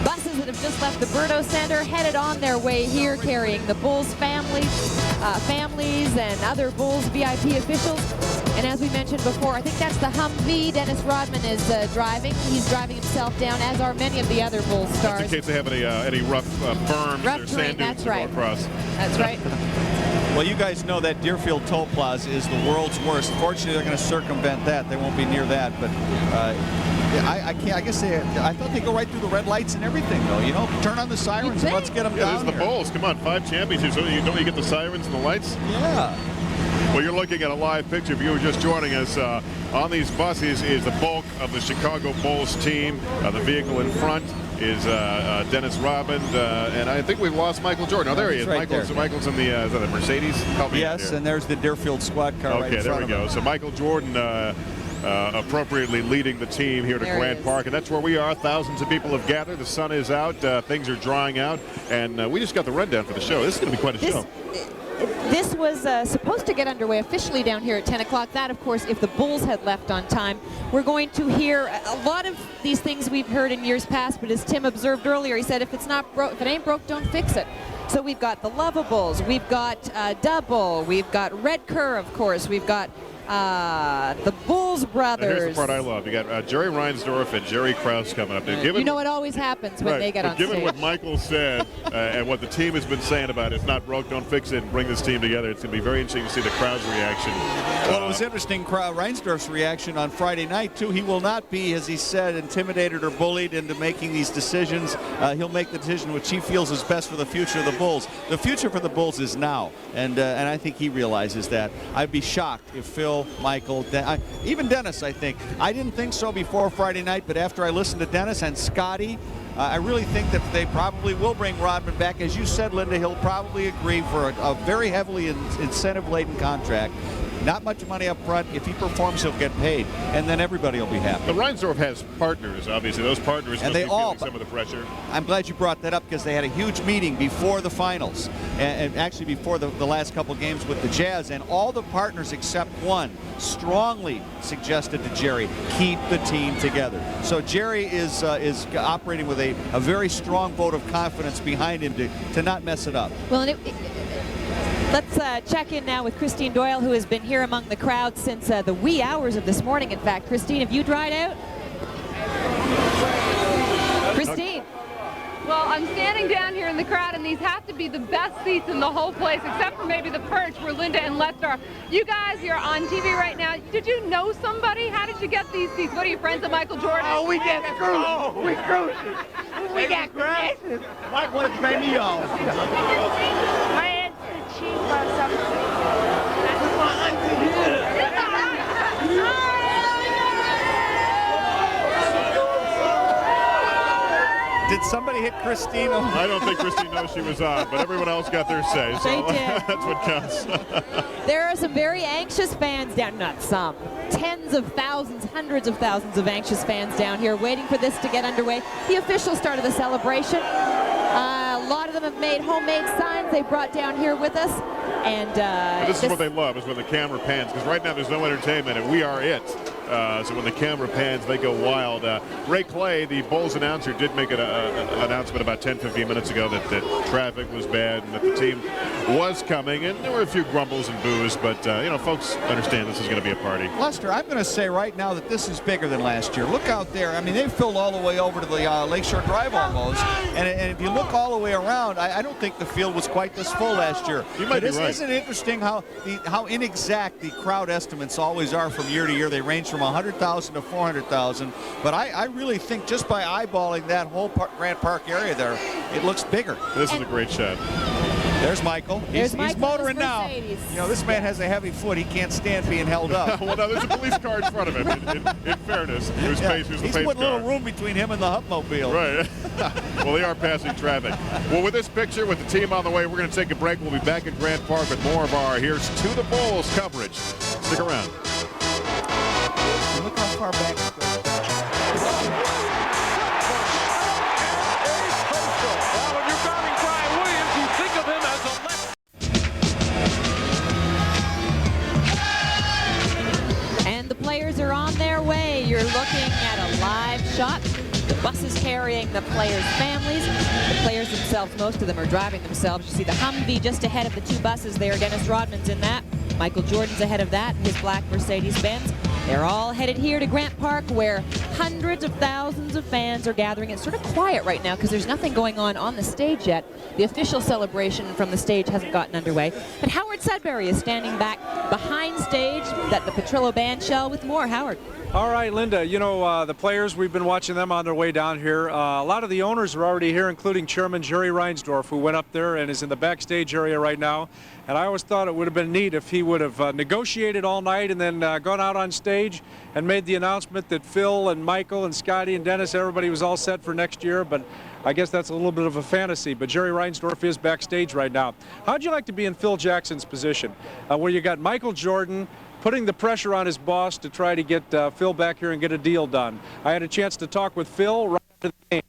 buses that have just left the Berto Center, headed on their way here, carrying the Bulls families and other Bulls VIP officials. And as we mentioned before, I think that's the Humvee Dennis Rodman is driving. He's driving himself down, as are many of the other Bulls stars. That's in case they have any rough berms or sand dunes to go across. That's right. Well, you guys know that Deerfield Toll Plaza is the world's worst. Fortunately, they're going to circumvent that. They won't be near that. But I thought they go right through the red lights and everything, though. You know, turn on the sirens and let's get them down. This is the Bulls. Come on, 5 championships. Don't you get the sirens and the lights? Yeah. Well, you're looking at a live picture. If you were just joining us, on these buses is the bulk of the Chicago Bulls team. The vehicle in front is Dennis Rodman, and I think we've lost Michael Jordan. Oh, there he is. Right Michael's in the Mercedes. Yes, and there's the Deerfield squad car right in front of him. Okay, there we go. So Michael Jordan appropriately leading the team here to Grant Park, and that's where we are. Thousands of people have gathered. The sun is out. Things are drying out, and we just got the rundown for the show. This is going to be quite a show. This was supposed to get underway officially down here at 10 o'clock. That, of course, if the Bulls had left on time. We're going to hear a lot of these things we've heard in years past, but as Tim observed earlier, he said, if it ain't broke, don't fix it. So we've got the Lovables, we've got Double, we've got Red Kerr, of course, we've got the Bulls brothers. And here's the part I love. You got Jerry Reinsdorf and Jerry Krause coming up there. You know what always happens when they get on stage. Given what Michael said and what the team has been saying about it's not broke, don't fix it, and bring this team together, it's going to be very interesting to see the crowd's reaction. Well, it was interesting, Reinsdorf's reaction on Friday night, too. He will not be, as he said, intimidated or bullied into making these decisions. He'll make the decision which he feels is best for the future of the Bulls. The future for the Bulls is now, and I think he realizes that. I'd be shocked if Phil, Michael, even Dennis, I think. I didn't think so before Friday night, but after I listened to Dennis and Scotty, I really think that they probably will bring Rodman back. As you said, Linda, he'll probably agree for a very heavily incentive-laden contract. Not much money up front. If he performs, he'll get paid, and then everybody will be happy. But Reinsdorf has partners, obviously. Those partners must be feeling some of the pressure. I'm glad you brought that up because they had a huge meeting before the finals, and actually before the last couple games with the Jazz, and all the partners except one strongly suggested to Jerry, keep the team together. So Jerry is operating with a very strong vote of confidence behind him to not mess it up. Well, let's check in now with Christine Doyle, who has been here among the crowd since the wee hours of this morning. In fact, Christine, have you dried out? Christine. Well, I'm standing down here in the crowd, and these have to be the best seats in the whole place, except for maybe the perch where Linda and Lester are. You guys, you're on TV right now. Did you know somebody? How did you get these seats? What are you, friends of Michael Jordan? Oh, we get cruises. We cruises. We got cruises. Mike wanted to pay me off. My aunt's the chief or something. Did somebody hit Christine? I don't think Christine knows she was on, but everyone else got their say, so that's what counts. There are some very anxious fans down, not some, tens of thousands, hundreds of thousands of anxious fans down here waiting for this to get underway. The official start of the celebration. lot of them have made homemade signs they brought down here with us. And this is what they love, is when the camera pans, because right now there's no entertainment, and we are it. So when the camera pans, they go wild. Ray Clay, the Bulls announcer, did make an announcement about 10-15 minutes ago that traffic was bad and that the team was coming, and there were a few grumbles and boos, but you know, folks understand this is going to be a party. Lester, I'm going to say right now that this is bigger than last year. Look out there. I mean, they've filled all the way over to the Lakeshore Drive almost, and if you look all the way around, I don't think the field was quite this full last year. You might be right. Isn't it interesting how inexact the crowd estimates always are from year to year? They range from 100,000 to 400,000, but I really think just by eyeballing that whole Grant Park area there, it looks bigger. This is a great shot. There's Michael. He's motoring now. Mercedes. You know, this man has a heavy foot. He can't stand being held up. Well, no, there's a police car in front of him. In fairness, who's the pace He's put a little room between him and the Hupmobile. Right. Well, they are passing traffic. Well, with this picture, with the team on the way, we're going to take a break. We'll be back at Grant Park with more of our Here's to the Bulls coverage. Stick around. Look how far back it goes. Well, when you're guarding Brian Williams, you think of him as a left. And the players are on their way. You're looking at a live shot. The buses carrying the players' families. The players themselves, most of them are driving themselves. You see the Humvee just ahead of the two buses there. Dennis Rodman's in that. Michael Jordan's ahead of that, his black Mercedes-Benz. They're all headed here to Grant Park, where hundreds of thousands of fans are gathering. It's sort of quiet right now because there's nothing going on the stage yet. The official celebration from the stage hasn't gotten underway. But Howard Sudbury is standing back behind stage at the Petrillo Bandshell with more. Howard. All right, Linda, you know, the players, we've been watching them on their way down here. A lot of the owners are already here, including Chairman Jerry Reinsdorf, who went up there and is in the backstage area right now. And I always thought it would have been neat if he would have negotiated all night and then gone out on stage and made the announcement that Phil and Michael and Scotty and Dennis, everybody was all set for next year. But I guess that's a little bit of a fantasy. But Jerry Reinsdorf is backstage right now. How'd you like to be in Phil Jackson's position, where you got Michael Jordan putting the pressure on his boss to try to get Phil back here and get a deal done? I had a chance to talk with Phil right after the game.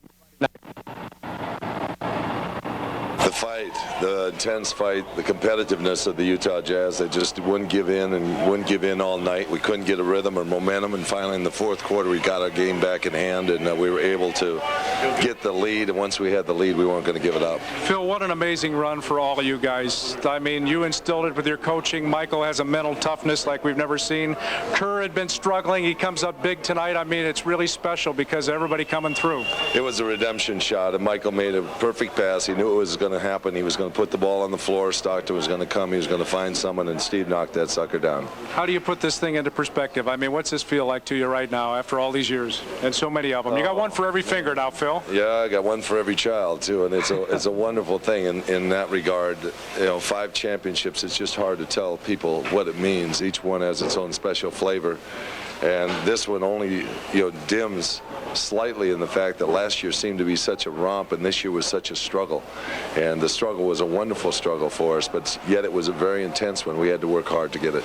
The fight, the intense fight, the competitiveness of the Utah Jazz, they just wouldn't give in and wouldn't give in all night. We couldn't get a rhythm or momentum, and finally in the fourth quarter we got our game back in hand, and we were able to get the lead, and once we had the lead we weren't going to give it up. Phil, what an amazing run for all of you guys. I mean, you instilled it with your coaching. Michael has a mental toughness like we've never seen. Kerr had been struggling. He comes up big tonight. I mean, it's really special because everybody coming through. It was a redemption shot, and Michael made a perfect pass. He knew it was going to happen. He was going to put the ball on the floor. Stockton was going to come. He was going to find someone, and Steve knocked that sucker down. How do you put this thing into perspective? I mean, what's this feel like to you right now after all these years and so many of them? You got one for every finger now, Phil. Yeah, I got one for every child, too, and it's a wonderful thing in that regard. You know, 5 championships, it's just hard to tell people what it means. Each one has its own special flavor. And this one only, dims slightly in the fact that last year seemed to be such a romp and this year was such a struggle. And the struggle was a wonderful struggle for us, but yet it was a very intense one. We had to work hard to get it.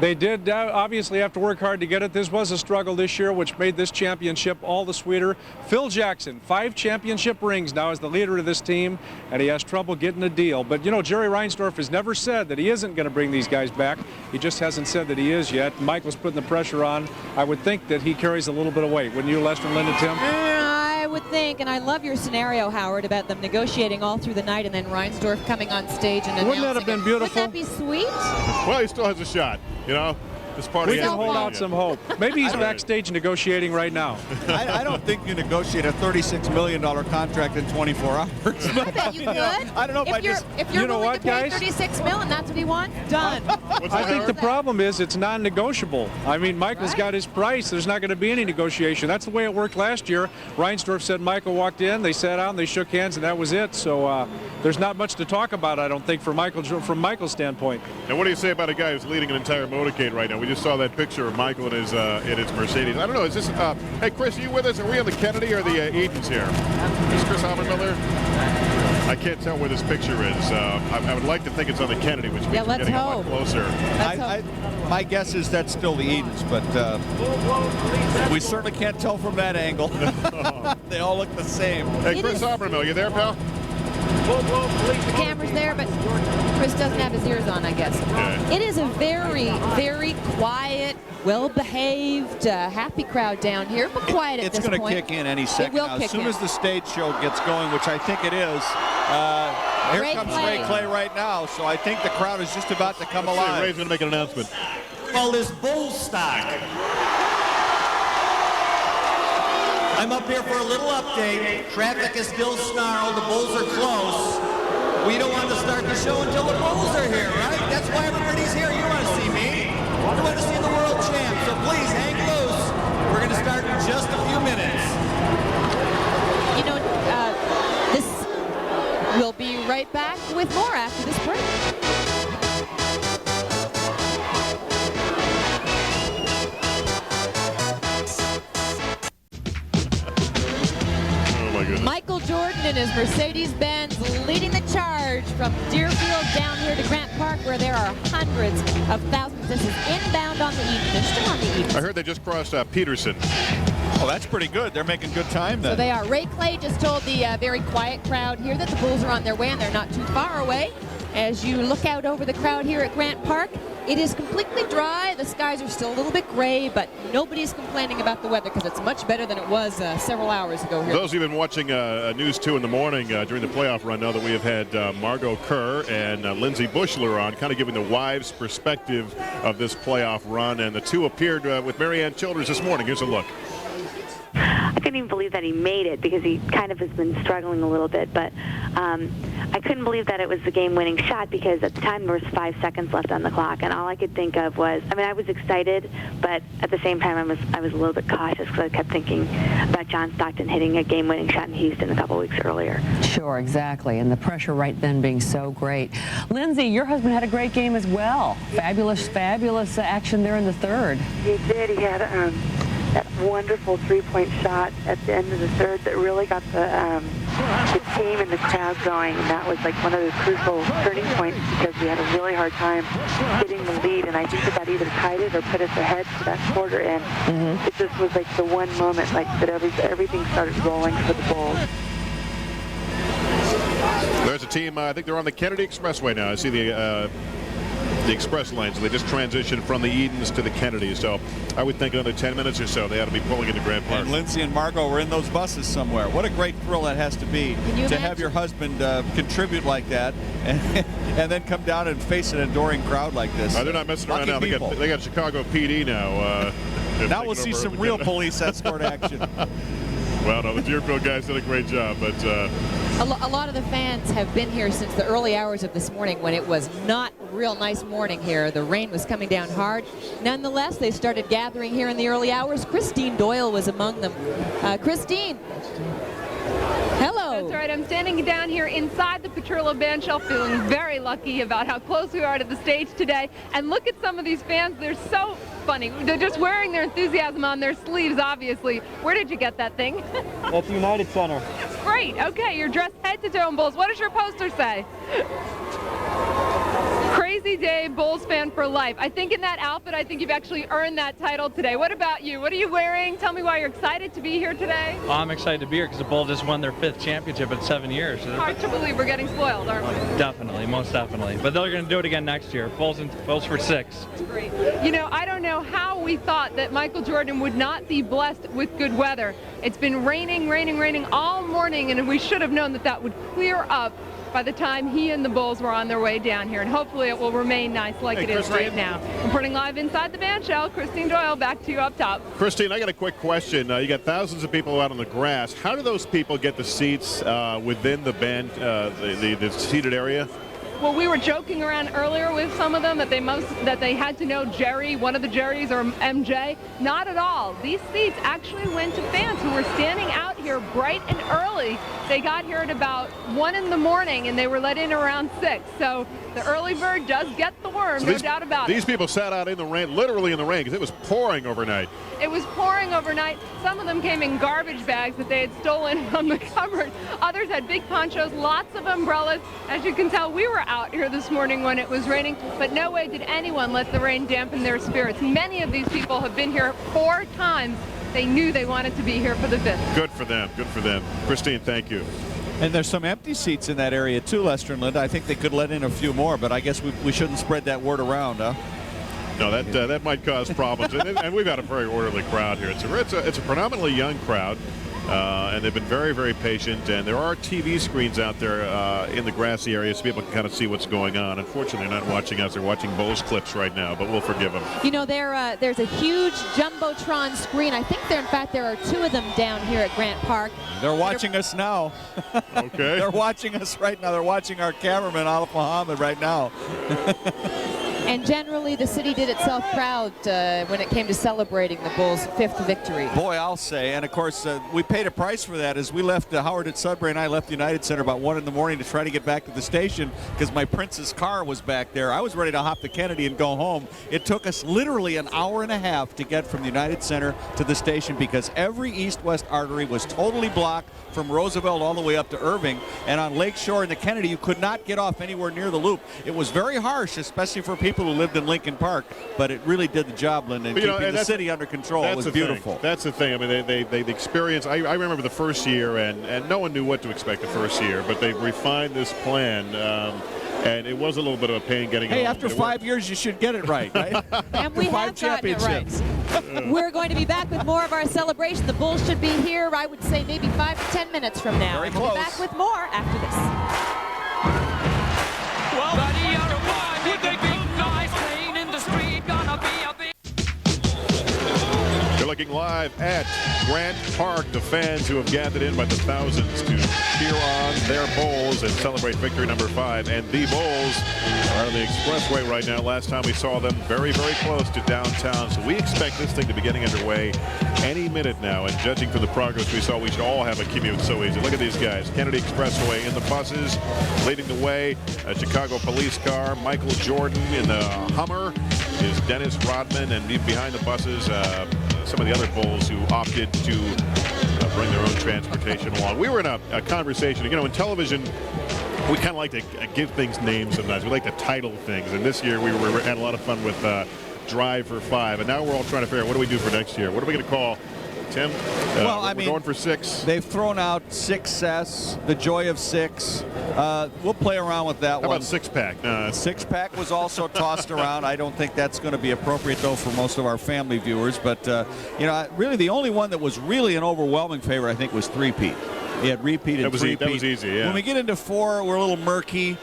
They did obviously have to work hard to get it. This was a struggle this year, which made this championship all the sweeter. Phil Jackson, 5 championship rings now as the leader of this team, and he has trouble getting a deal. But, Jerry Reinsdorf has never said that he isn't going to bring these guys back. He just hasn't said that he is yet. Michael's putting the pressure on. I would think that he carries a little bit of weight. Wouldn't you, Lester and Linda, Tim? I would think, and I love your scenario, Howard, about them negotiating all through the night and then Reinsdorf coming on stage and announcing. Wouldn't that have been beautiful? Wouldn't that be sweet? Well, he still has a shot, This party we can hold out some hope. Maybe he's backstage negotiating right now. I don't think you negotiate a $36 million contract in 24 hours. I bet you could. I don't know if you're willing to pay $36 million, that's what he wants, done. I think the problem is it's non-negotiable. I mean, Michael's got his price. There's not going to be any negotiation. That's the way it worked last year. Reinsdorf said Michael walked in, they sat down, they shook hands, and that was it. So there's not much to talk about, I don't think, from Michael's standpoint. And what do you say about a guy who's leading an entire motorcade right now? We just saw that picture of Michael in his Mercedes. I don't know. Is this? Hey, Chris, are you with us? Are we on the Kennedy or the Edens here? Is Chris Habermiller? I can't tell where this picture is. I would like to think it's on the Kennedy, which means we're getting a lot closer. My guess is that's still the Edens, but we certainly can't tell from that angle. They all look the same. Hey, Chris Habermiller, you there, pal? The camera's there, but Chris doesn't have his ears on, I guess. Okay. It is a very, very quiet, well-behaved, happy crowd down here, but quiet at this point. It's going to kick in any second. It will now, kick as soon in. as the stage show gets going, which I think it is, here Ray comes Clay. Ray Clay right now. So I think the crowd is just about to come Let's see, alive. Ray's going to make an announcement. Well, this bull stock. I'm up here for a little update. Traffic is still snarled. The bulls are close. We don't want to start the show until the bulls are here, right? That's why everybody's here. You don't want to see me. You want to see the world champ. So please hang loose. We're going to start in just a few minutes. You know, this we'll be right back with more after this break. Michael Jordan and his Mercedes-Benz leading the charge from Deerfield down here to Grant Park, where there are hundreds of thousands. This is inbound on the Eden. They're still on the Eden. I heard they just crossed Peterson. Oh, that's pretty good. They're making good time then. So they are. Ray Clay just told the very quiet crowd here that the Bulls are on their way, and they're not too far away. As you look out over the crowd here at Grant Park, it is completely dry. The skies are still a little bit gray, but nobody's complaining about the weather because it's much better than it was several hours ago here. Those who've been watching News 2 in the morning during the playoff run know that we have had Margot Kerr and Lindsay Bushler on, kind of giving the wives' perspective of this playoff run, and the two appeared with Marianne Childers this morning. Here's a look. I couldn't even believe that he made it because he kind of has been struggling a little bit, but I couldn't believe that it was the game-winning shot because at the time there was 5 seconds left on the clock, and all I could think of was, I mean, I was excited, but at the same time I was a little bit cautious because I kept thinking about John Stockton hitting a game-winning shot in Houston a couple weeks earlier. Sure, exactly, and the pressure right then being so great. Lindsay, your husband had a great game as well. Fabulous, fabulous action there in the third. He did. He had that wonderful three-point shot at the end of the third that really got the team and the crowd going, and that was like one of the crucial turning points because we had a really hard time getting the lead, and I think that either tied it or put us ahead for that quarter, and it just was like the one moment like that everything started rolling for the Bulls. There's a team, I think they're on the Kennedy Expressway now. I see the express lanes. They just transitioned from the Edens to the Kennedy. So I would think another 10 minutes or so they ought to be pulling into Grant Park. And Lindsay and Margot were in those buses somewhere. What a great thrill that has to be to have your husband contribute like that and then come down and face an adoring crowd like this. They're not messing around now. They got Chicago PD now. Now we'll see some real police escort action. Well, no, the Deerfield guys did a great job, but a lot of the fans have been here since the early hours of this morning when it was not a real nice morning here. The rain was coming down hard. Nonetheless, they started gathering here in the early hours. Christine Doyle was among them. Christine. Hello. That's right. I'm standing down here inside the Petrillo Bandshell, feeling very lucky about how close we are to the stage today. And look at some of these fans. They're so funny. They're just wearing their enthusiasm on their sleeves, obviously. Where did you get that thing? That's United Center. Great. Okay, you're dressed head to toe in Bulls. What does your poster say? Crazy day, Bulls fan for life. I think in that outfit, I think you've actually earned that title today. What about you? What are you wearing? Tell me why you're excited to be here today. Well, I'm excited to be here because the Bulls just won their 5th championship in 7 years. Hard to believe we're getting spoiled, aren't we? Definitely, most definitely. But they're going to do it again next year. Bulls for 6. Great. You know, I don't know how we thought that Michael Jordan would not be blessed with good weather. It's been raining all morning, and we should have known that that would clear up by the time he and the Bulls were on their way down here, and hopefully it will remain nice like it is right now. Reporting live inside the Bandshell, Christine Doyle, back to you up top. Christine, I got a quick question. You got thousands of people out on the grass. How do those people get the seats within the the seated area? Well, we were joking around earlier with some of them that they had to know Jerry, one of the Jerrys, or MJ. Not at all. These seats actually went to fans who were standing out here bright and early. They got here at about 1 in the morning, and they were let in around 6. So the early bird does get the worm, So no doubt about it. These people sat out in the rain, literally in the rain, because it was pouring overnight. It was pouring overnight. Some of them came in garbage bags that they had stolen from the cupboard. Others had big ponchos, lots of umbrellas. As you can tell, we were out here this morning when it was raining, but no way did anyone let the rain dampen their spirits. Many of these people have been here 4 times. They knew they wanted to be here for the 5th. Good for them. Good for them. Christine, thank you. And there's some empty seats in that area too, Lester and Linda. I think they could let in a few more, but I guess we shouldn't spread that word around, huh? No, that might cause problems. and we've got a very orderly crowd here. It's a predominantly young crowd. And they've been very, very patient. And there are TV screens out there in the grassy area so people can kind of see what's going on. Unfortunately, they're not watching us. They're watching Bulls clips right now, but we'll forgive them. You know, there's a huge Jumbotron screen. I think in fact, there are 2 of them down here at Grant Park. They're watching us now. Okay. They're watching us right now. They're watching our cameraman, Alif Muhammad, right now. And generally, the city did itself proud when it came to celebrating the Bulls' 5th victory. Boy, I'll say. And, of course, we paid a price for that as we left. Howard at Sudbury and I left the United Center about 1 in the morning to try to get back to the station because my Prince's car was back there. I was ready to hop the Kennedy and go home. It took us literally an hour and a half to get from the United Center to the station because every east-west artery was totally blocked from Roosevelt all the way up to Irving. And on Lakeshore and the Kennedy, you could not get off anywhere near the loop. It was very harsh, especially for people who lived in Lincoln Park, but it really did the job, Linda, in keeping the city under control. It was beautiful. That's the thing. I mean, they experienced. I remember the first year, and no one knew what to expect the first year, but they refined this plan. And it was a little bit of a pain getting it. Hey, after 5 years, you should get it right, right? And we have gotten it right. We're going to be back with more of our celebration. The Bulls should be here, I would say, maybe 5 to 10 minutes from now. Very and we'll be back with more after this. Well, buddy, you're a boy with the big guys playing in the street. Gonna be a big... You're looking live at Grant Park. The fans who have gathered in by the thousands to cheer on their Bulls and celebrate victory number 5. And the Bulls are on the expressway right now. Last time we saw them very, very close to downtown. So we expect this thing to be getting underway any minute now. And judging from the progress we saw, we should all have a commute so easy. Look at these guys. Kennedy Expressway in the buses, leading the way. A Chicago police car. Michael Jordan in the Hummer is Dennis Rodman. And behind the buses, some of the other Bulls who opted to bring their own transportation along. We were in a conversation. You know, in television, we kind of like to give things names sometimes. We like to title things. And this year, we had a lot of fun with Drive for 5. And now we're all trying to figure out what do we do for next year. What are we going to call Tim? Well, I mean, we're going for 6. They've thrown out 6S, the joy of 6. We'll play around with that How one. about 6-pack? 6-pack was also tossed around. I don't think that's going to be appropriate, though, for most of our family viewers. But, you know, really the only one that was really an overwhelming favorite, I think, was 3-peat. He had repeat and three-peat. That was easy, yeah. When we get into 4, we're a little murky.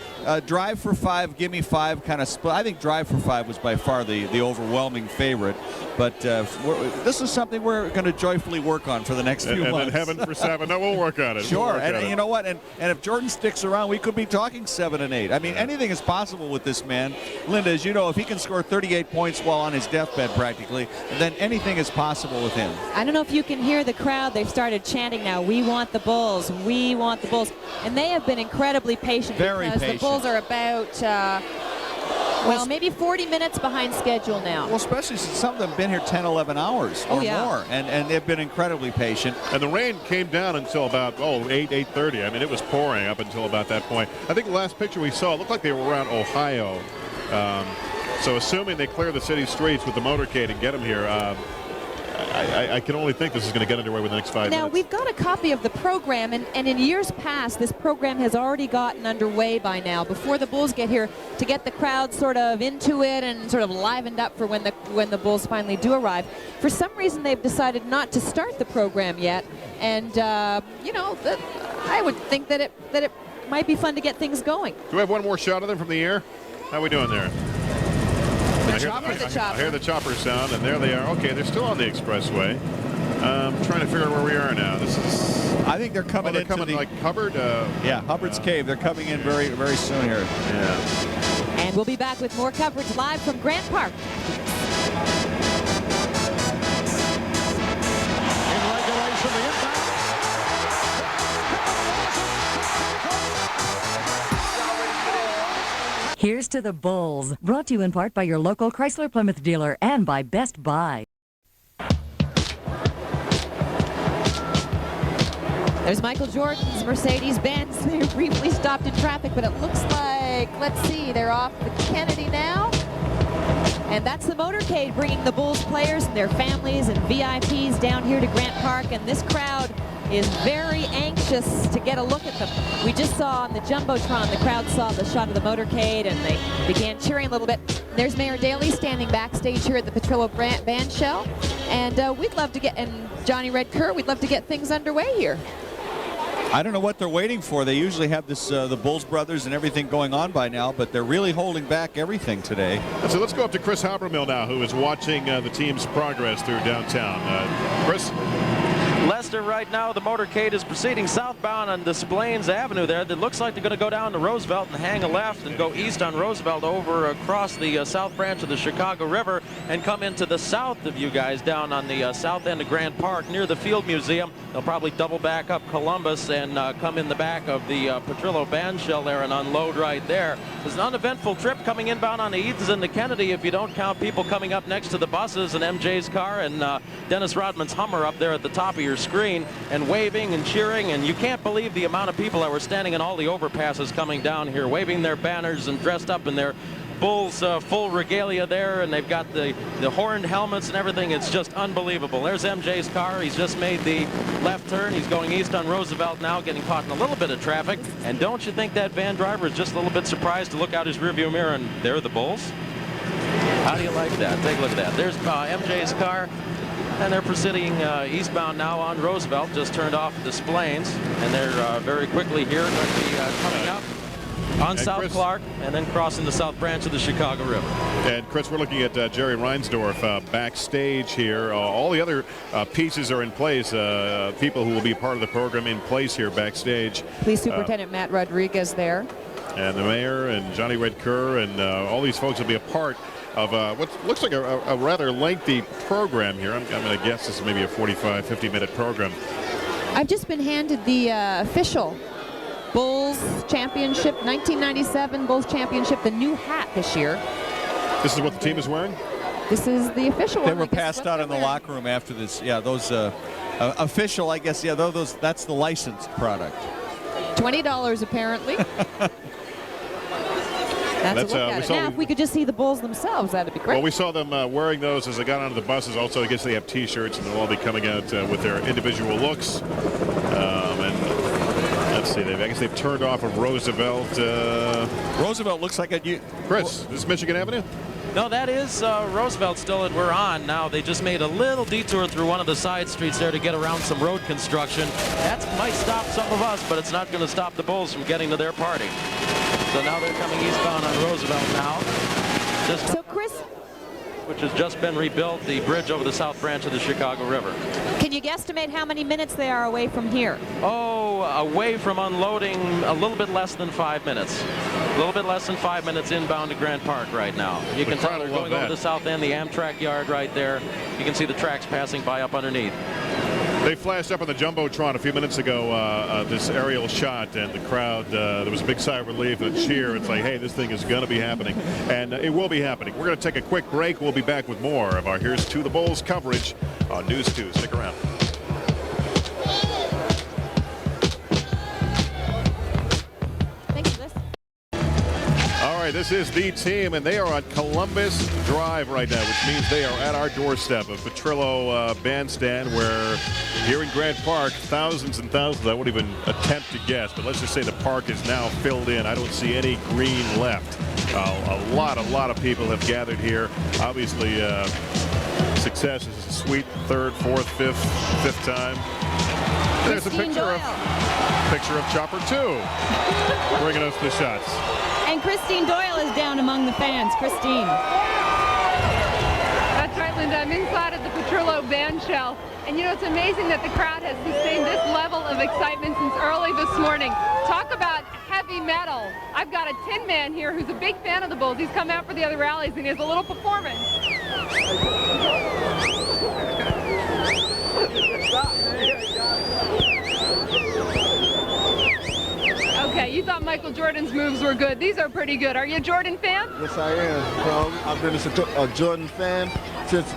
Drive for 5, Give Me 5 kind of split. I think Drive for 5 was by far the overwhelming favorite. But this is something we're going to joyfully work on for the next few months. And then Heaven for 7. No, we'll work on it. Sure, and you know what? And if Jordan sticks around, we could be talking 7 and 8. I mean, anything is possible with this man. Linda, as you know, if he can score 38 points while on his deathbed practically, then anything is possible with him. I don't know if you can hear the crowd. They've started chanting now, "We want the Bulls, we want the Bulls." And they have been incredibly patient because the Bulls are about, well, maybe 40 minutes behind schedule now. Well, especially since some of them have been here 10, 11 hours or more, and they've been incredibly patient. And the rain came down until about, 8:30. I mean, it was pouring up until about that point. I think the last picture we saw, it looked like they were around Ohio. So assuming they clear the city streets with the motorcade and get them here, I can only think this is going to get underway within the next 5 minutes. Now, we've got a copy of the program, and in years past, this program has already gotten underway by now, before the Bulls get here, to get the crowd sort of into it and sort of livened up for when the Bulls finally do arrive. For some reason, they've decided not to start the program yet, and, you know, I would think that it might be fun to get things going. Do we have one more shot of them from the air? How are we doing there? I hear the chopper sound, and there they are. Okay, they're still on the expressway. Trying to figure out where we are now. This is. I think they're coming into like Hubbard. Yeah, Hubbard's Cave. They're coming in very, very soon here. Yeah. And we'll be back with more coverage live from Grant Park. In regulation, the impact. Here's to the Bulls, brought to you in part by your local Chrysler Plymouth dealer and by Best Buy. There's Michael Jordan's Mercedes-Benz. They briefly stopped in traffic, but it looks like, let's see, they're off the Kennedy now. And that's the motorcade bringing the Bulls players and their families and VIPs down here to Grant Park. And this crowd is very anxious to get a look at them. We just saw on the Jumbotron, the crowd saw the shot of the motorcade and they began cheering a little bit. There's Mayor Daley standing backstage here at the Petrillo Band Shell. And we'd love to get, and Johnny Red Kerr, we'd love to get things underway here. I don't know what they're waiting for. They usually have this, the Bulls brothers and everything going on by now, but they're really holding back everything today. So let's go up to Chris Habermill now, who is watching the team's progress through downtown. Chris? Lester, right now the motorcade is proceeding southbound on Des Plaines Avenue there. It looks like they're going to go down to Roosevelt and hang a left and go east on Roosevelt over across the south branch of the Chicago River and come into the south of you guys down on the south end of Grant Park near the Field Museum. They'll probably double back up Columbus and come in the back of the Petrillo Band Shell there and unload right there. It's an uneventful trip coming inbound on the Edens and the Kennedy if you don't count people coming up next to the buses and MJ's car and Dennis Rodman's Hummer up there at the top of your screen and waving and cheering, and you can't believe the amount of people that were standing in all the overpasses coming down here waving their banners and dressed up in their Bulls full regalia there, and they've got the horned helmets and everything. It's just unbelievable. There's MJ's car. He's just made the left turn. He's going east on Roosevelt now, getting caught in a little bit of traffic. And don't you think that van driver is just a little bit surprised to look out his rearview mirror and there are the Bulls? How do you like that? Take a look at that. There's MJ's car. And they're proceeding eastbound now on Roosevelt, just turned off Des Plaines, and they're very quickly here going to be coming up on South Chris, Clark and then crossing the south branch of the Chicago River. And Chris, we're looking at Jerry Reinsdorf backstage here. All the other pieces are in place. People who will be part of the program in place here backstage. Police Superintendent Matt Rodriguez there. And the mayor and Johnny Red Kerr and all these folks will be a part of what looks like a rather lengthy program here. I'm going to guess this is maybe a 45, 50-minute program. I've just been handed the official Bulls Championship, 1997 Bulls Championship, the new hat this year. This is what the team is wearing? This is the official one. They were passed out in the locker room after this. Yeah, those official, I guess, yeah, those that's the licensed product. $20 apparently. That's a look at it. Now, if we could just see the Bulls themselves, that'd be great. Well, we saw them wearing those as they got onto the buses. Also, I guess they have T-shirts, and they'll all be coming out with their individual looks. And let's see, I guess they've turned off of Roosevelt. Roosevelt looks like a... Chris, this is Michigan Avenue? No, that is Roosevelt still that we're on now. They just made a little detour through one of the side streets there to get around some road construction. That might stop some of us, but it's not going to stop the Bulls from getting to their party. So now they're coming eastbound on Roosevelt now. So Chris, which has just been rebuilt, the bridge over the south branch of the Chicago River. Can you guesstimate how many minutes they are away from here? Oh, away from unloading, a little bit less than 5 minutes. A little bit less than 5 minutes inbound to Grant Park right now. You can tell they're going over the south end, the Amtrak yard right there. You can see the tracks passing by up underneath. They flashed up on the Jumbotron a few minutes ago, this aerial shot, and the crowd, there was a big sigh of relief and a cheer. It's like, hey, this thing is going to be happening. And it will be happening. We're going to take a quick break. We'll be back with more of our Here's to the Bulls coverage on News 2. Stick around. This is the team, and they are on Columbus Drive right now, which means they are at our doorstep of Petrillo Bandstand, where here in Grant Park, thousands and thousands, I won't even attempt to guess, but let's just say the park is now filled in. I don't see any green left. A lot of people have gathered here. Obviously, success is a sweet third, fourth, fifth time. And there's a picture of Chopper 2 bringing us the shots. And Christine Doyle is down among the fans. Christine. That's right, Linda. I'm inside of the Petrillo Band Shell. And you know, it's amazing that the crowd has sustained this level of excitement since early this morning. Talk about heavy metal. I've got a Tin Man here who's a big fan of the Bulls. He's come out for the other rallies and he has a little performance. Okay, you thought Michael Jordan's moves were good. These are pretty good. Are you a Jordan fan? Yes, I am. I've been a Jordan fan since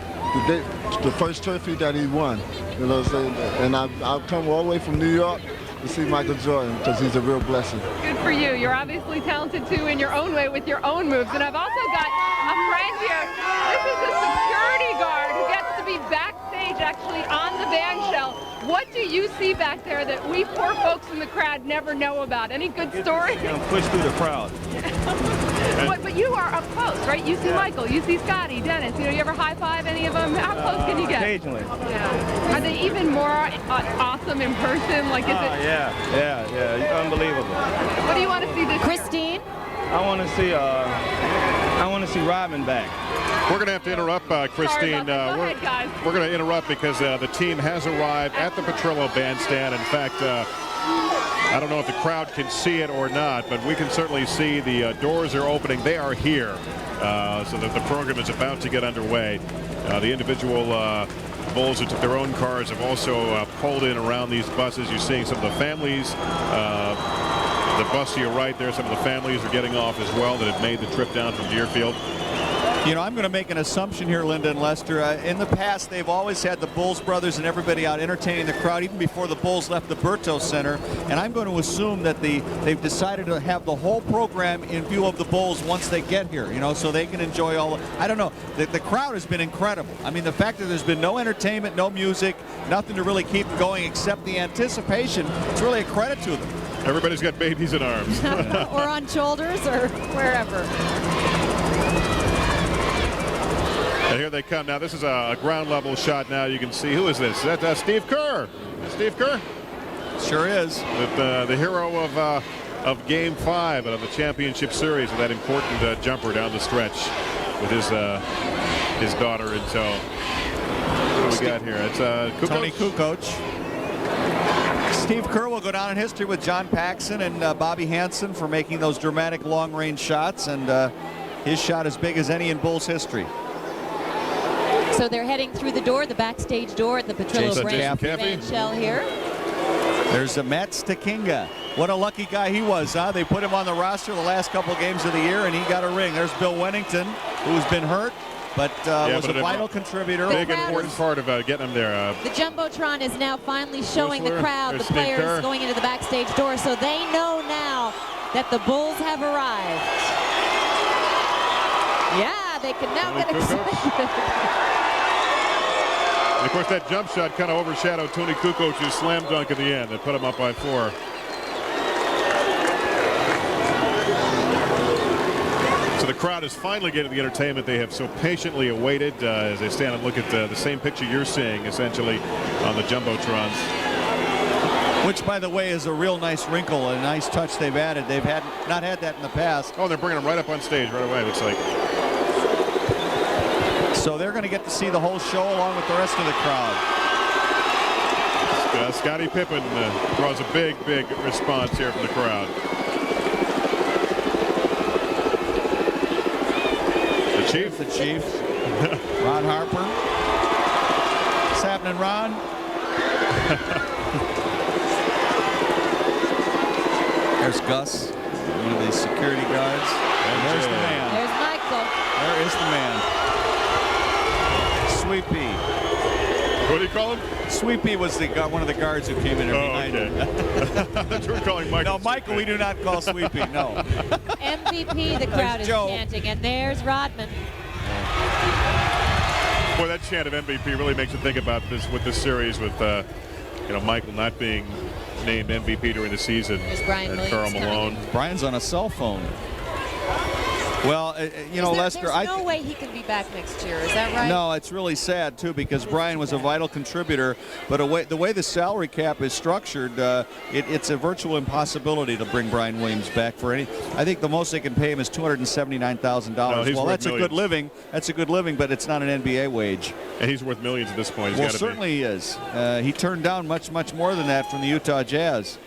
the first trophy that he won. You know what I'm saying? And I've come all the way from New York to see Michael Jordan because he's a real blessing. Good for you. You're obviously talented too in your own way with your own moves. And I've also got a friend here. This is a security guard who gets to be backstage actually on the band shell What do you see back there that we poor folks in the crowd never know about? Any good stories? Push through the crowd. But you are up close, right? You see Michael, you see Scotty, Dennis. You ever high five any of them? How close can you get? Occasionally. Yeah. Are they even more awesome in person? Like, is it? Yeah. It's unbelievable. What do you want to see this Christine? I want to see Robin back. We're going to have to interrupt, Christine. We're going to interrupt because the team has arrived at the Petrillo Bandstand. In fact, I don't know if the crowd can see it or not, but we can certainly see the doors are opening. They are here, so that the program is about to get underway. The individual Bulls who took their own cars have also pulled in around these buses. You're seeing some of the families. The bus to your right there, some of the families are getting off as well that have made the trip down from Deerfield. You know, I'm going to make an assumption here, Linda and Lester. In the past, they've always had the Bulls brothers and everybody out entertaining the crowd, even before the Bulls left the Berto Center. And I'm going to assume that they've decided to have the whole program in view of the Bulls once they get here, you know, so they can enjoy all. I don't know. The crowd has been incredible. I mean, the fact that there's been no entertainment, no music, nothing to really keep going except the anticipation, it's really a credit to them. Everybody's got babies in arms. Or on shoulders or wherever. And here they come. Now, this is a ground level shot now. You can see, who is this? Is that Steve Kerr? Steve Kerr? Sure is. The hero of Game 5 of the championship series with that important jumper down the stretch with his daughter in tow. What do we got here? It's Kukoc. Tony Kukoc. Steve Kerr will go down in history with John Paxson and Bobby Hansen for making those dramatic long-range shots, and his shot as big as any in Bulls history. So they're heading through the door, the backstage door at the Petrillo Branch Shell here. There's Matt Stakinga. What a lucky guy he was, huh? They put him on the roster the last couple games of the year, and he got a ring. There's Bill Wennington, who's been hurt, but was a vital contributor. Big important part of getting him there. The Jumbotron is now finally showing the crowd, the Steve players Kerr going into the backstage door, so they know now that the Bulls have arrived. Yeah, they can now get excited. And of course, that jump shot kind of overshadowed Tony Kukoc's slam dunk at the end that put him up by 4. So the crowd is finally getting the entertainment they have so patiently awaited as they stand and look at the same picture you're seeing, essentially, on the Jumbotrons. Which, by the way, is a real nice wrinkle, a nice touch they've added. They've not had that in the past. Oh, they're bringing them right up on stage right away, it looks like. So they're going to get to see the whole show along with the rest of the crowd. Scottie Pippen draws a big response here from the crowd. The Chief. The Chief. Ron Harper. What's happening, Ron? There's Gus, one of the security guards. And there's the man. There's Michael. There is the man. Sweepy. What do you call him? Sweepy was one of the guards who came in there behind him. I thought you were calling Michael. No, Michael, we do not call Sweepy, no. MVP, the crowd is chanting, and there's Rodman. Boy, that chant of MVP really makes you think about this with this series with Michael not being named MVP during the season. Brian and Karl Malone. Brian's on a cell phone. Well, Lester, there's no way he can be back next year. Is that right? No, it's really sad too because Brian was a vital contributor. But the way the salary cap is structured, it's a virtual impossibility to bring Brian Williams back for any. I think the most they can pay him is $279,000. Well, that's a good living. That's a good living, but it's not an NBA wage. And he's worth millions at this point. Well, certainly he is. He turned down much more than that from the Utah Jazz.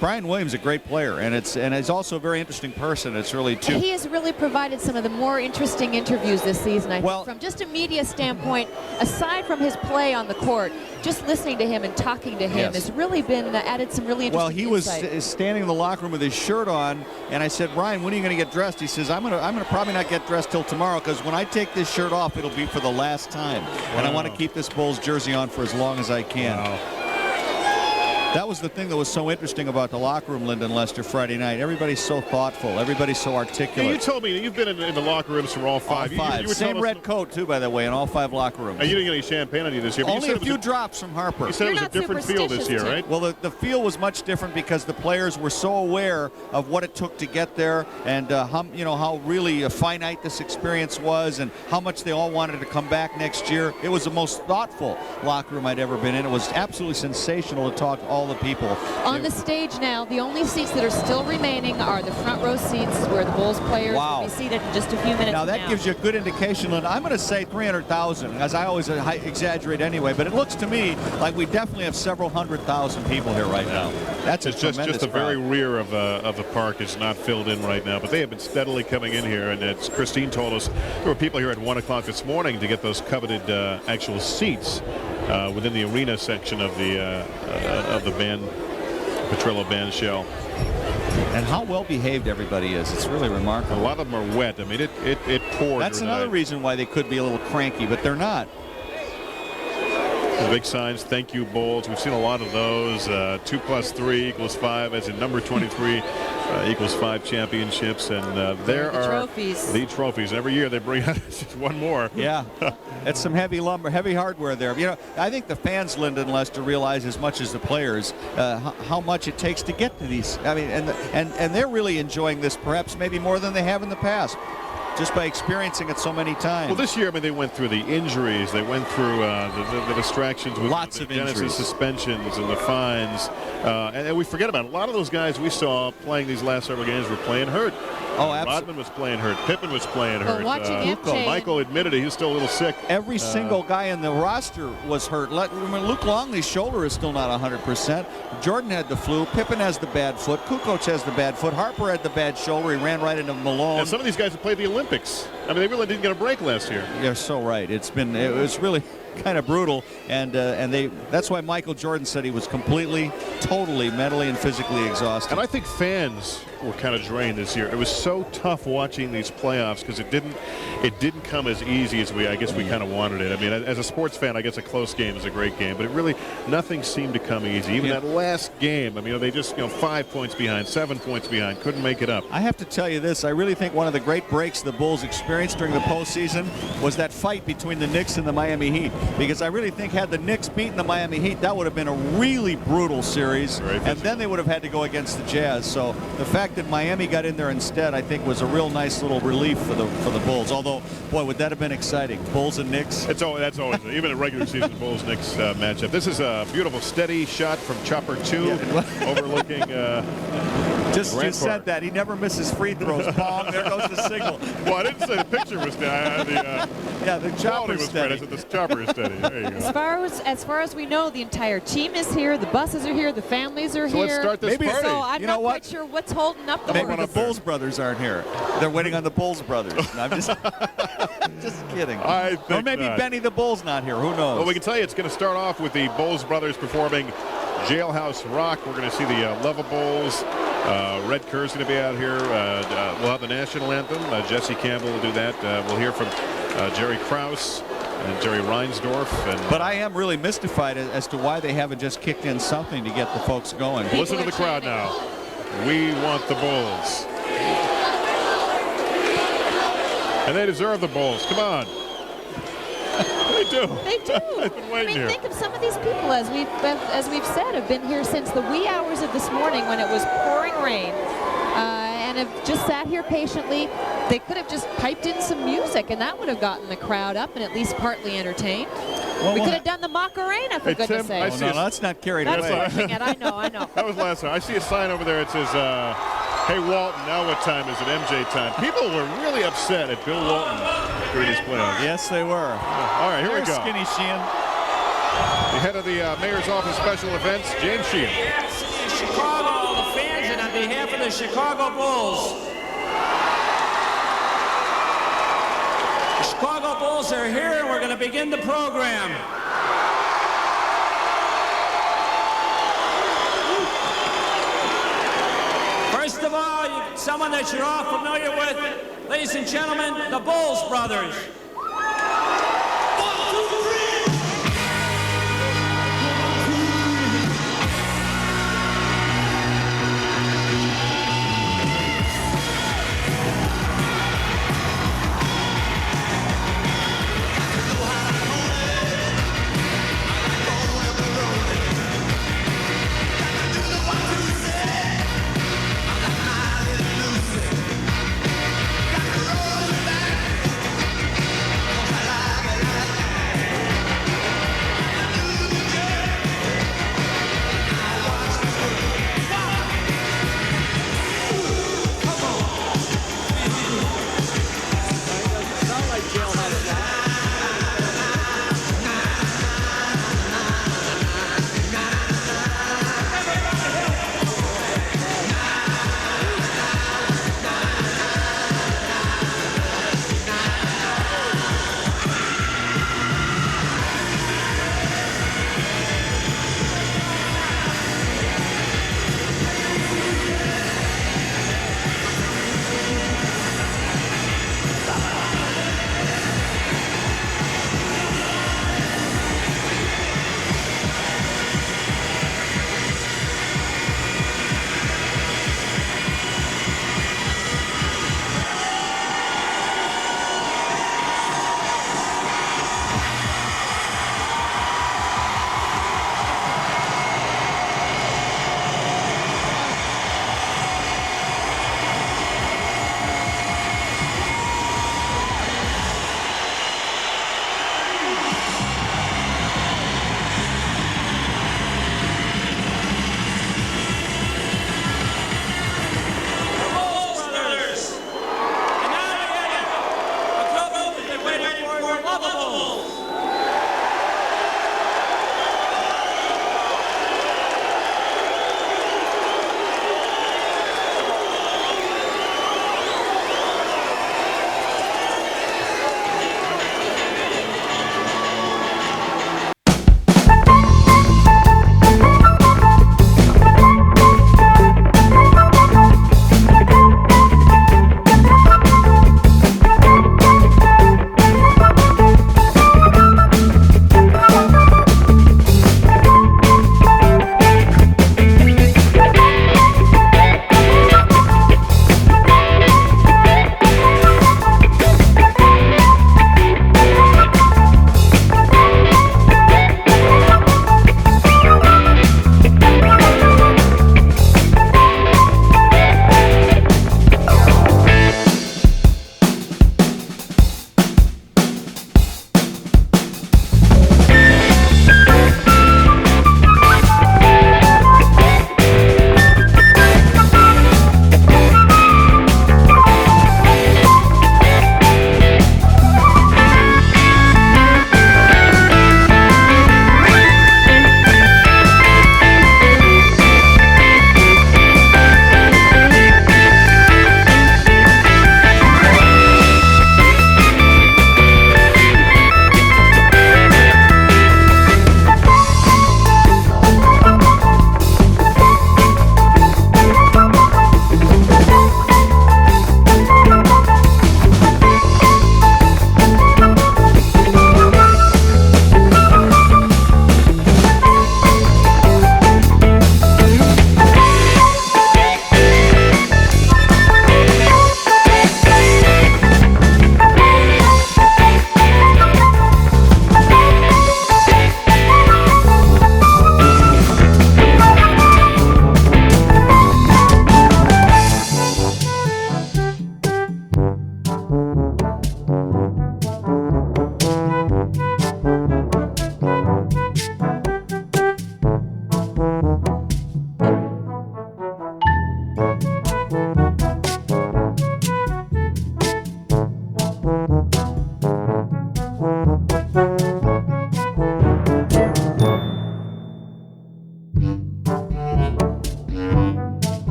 Brian Williams is a great player, and he's also a very interesting person. It's really too. He has really provided some of the more interesting interviews this season. I think from just a media standpoint, aside from his play on the court, just listening to him and talking to him has really been added some really interesting insight. Well, he was standing in the locker room with his shirt on, and I said, Brian, when are you going to get dressed? He says, I'm gonna probably not get dressed till tomorrow because when I take this shirt off, it'll be for the last time, and I want to keep this Bulls jersey on for as long as I can. Wow. That was the thing that was so interesting about the locker room, Lyndon Lester, Friday night. Everybody's so thoughtful. Everybody's so articulate. Yeah, you told me you've been in the locker rooms for all 5. All 5. You were Same red coat, too, by the way, in all 5 locker rooms. You didn't get any champagne on you this year. Only a few drops from Harper. You said it was a different field this year, right? Well, the field was much different because the players were so aware of what it took to get there, and how really finite this experience was, and how much they all wanted to come back next year. It was the most thoughtful locker room I'd ever been in. It was absolutely sensational to talk to all the people. On the stage now, the only seats that are still remaining are the front row seats where the Bulls players will be seated in just a few minutes. Now that gives you a good indication, Linda. I'm going to say 300,000, as I always exaggerate anyway, but it looks to me like we definitely have several 100,000 people here right now. That's just the very rear of the park is not filled in right now, but they have been steadily coming in here, and as Christine told us, there were people here at 1 o'clock this morning to get those coveted actual seats within the arena section of the band, Petrillo band shell. And how well behaved everybody is. It's really remarkable. A lot of them are wet. I mean, it poured. That's another reason why they could be a little cranky, but they're not. The big signs, thank you, Bulls. We've seen a lot of those. 2 + 3 = 5, as in number 23 equals 5 championships. And there are trophies. The trophies. Every year they bring out just one more. Yeah, it's some heavy lumber, heavy hardware there. You know, I think the fans, Lyndon Lester, realize as much as the players how much it takes to get to these. I mean, and they're really enjoying this, perhaps maybe more than they have in the past, just by experiencing it so many times. Well, this year, I mean, they went through the injuries. They went through the distractions with lots of Genesis injuries, suspensions, and the fines. And we forget about it. A lot of those guys we saw playing these last several games were playing hurt. Oh, absolutely. Rodman was playing hurt. Pippen was playing hurt. Watching Michael admitted he was still a little sick. Every single guy in the roster was hurt. Luke Longley's shoulder is still not 100%. Jordan had the flu. Pippen has the bad foot. Kukoc has the bad foot. Harper had the bad shoulder. He ran right into Malone. And some of these guys have played the Olympics. I mean, they really didn't get a break last year. You're so right. It was really kind of brutal, and that's why Michael Jordan said he was completely, totally, mentally and physically exhausted. And I think fans were kind of drained this year. It was so tough watching these playoffs because it didn't come as easy as I guess we kind of wanted it. I mean, as a sports fan, I guess a close game is a great game, but nothing seemed to come easy. Even that last game, I mean, they just 5 points behind, 7 points behind, couldn't make it up. I have to tell you this, I really think one of the great breaks the Bulls experienced during the postseason was that fight between the Knicks and the Miami Heat, because I really think had the Knicks beaten the Miami Heat, that would have been a really brutal series, and then they would have had to go against the Jazz. So the fact that Miami got in there instead, I think, was a real nice little relief for the Bulls. Although, boy, would that have been exciting. Bulls and Knicks. That's always even a regular season Bulls-Knicks matchup. This is a beautiful steady shot from Chopper 2 overlooking Just said that. He never misses free throws. Pong, there goes the signal. Well, I didn't say the picture was steady. The chopper was steady. I said the chopper is steady. There you go. As far as we know, the entire team is here. The buses are here. The families are here. Let's start this party. So I'm not quite sure what's holding up the Maybe the Bulls brothers aren't here. They're waiting on the Bulls brothers. I'm just kidding. I think or maybe not. Benny the Bull's not here. Who knows? Well, we can tell you it's going to start off with the Bulls brothers performing Jailhouse Rock. We're going to see the Level-Bulls. Red Kerr's going to be out here. We'll have the national anthem. Jesse Campbell will do that. We'll hear from Jerry Krause and Jerry Reinsdorf. But I am really mystified as to why they haven't just kicked in something to get the folks going. Listen to the crowd now. We want the Bulls. And they deserve the Bulls. Come on. They do. They do. I've been waiting here. Think of some of these people, as we've said, have been here since the wee hours of this morning when it was pouring rain, and have just sat here patiently. They could have just piped in some music, and that would have gotten the crowd up and at least partly entertained. We could have done the Macarena, for goodness sake. No, let's not carry it away. That's pushing it. I know. That was last time. I see a sign over there. It says, hey, Walton, now what time is it? MJ time. People were really upset at Bill Walton during these playoffs. Yes, they were. All right, here we go. Skinny Sheehan. The head of the Mayor's Office Special Events, James Sheehan. Chicago, the fans, and on behalf of the Chicago Bulls. The Chicago Bulls are here, and we're going to begin the program. First of all, someone that you're all familiar with, ladies and gentlemen, the Bulls brothers.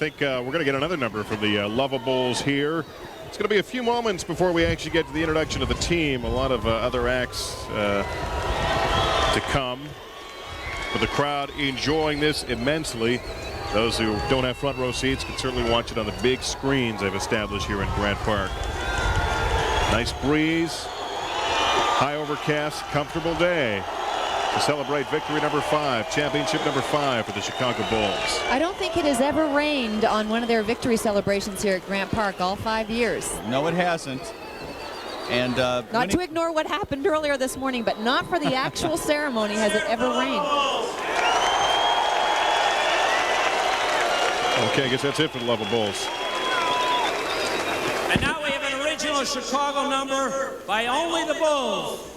think we're going to get another number from the Lovables here. It's going to be a few moments before we actually get to the introduction of the team. A lot of other acts to come. But the crowd enjoying this immensely. Those who don't have front row seats can certainly watch it on the big screens they've established here in Grant Park. Nice breeze, high overcast, comfortable day to celebrate victory number 5, championship number 5 for the Chicago Bulls. I don't think it has ever rained on one of their victory celebrations here at Grant Park all 5 years. No, it hasn't. And not to ignore what happened earlier this morning, but not for the actual ceremony has it ever rained. Okay, I guess that's it for the Lovables. And now we have an original Chicago number by only the Bulls.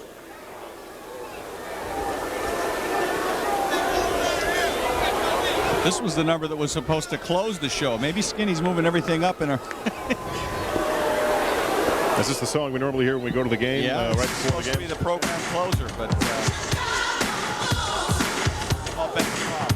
This was the number that was supposed to close the show. Maybe Skinny's moving everything up in our... Is this the song we normally hear when we go to the game? Yeah, right before the game? To be the program closer, but... I'll bet it's off.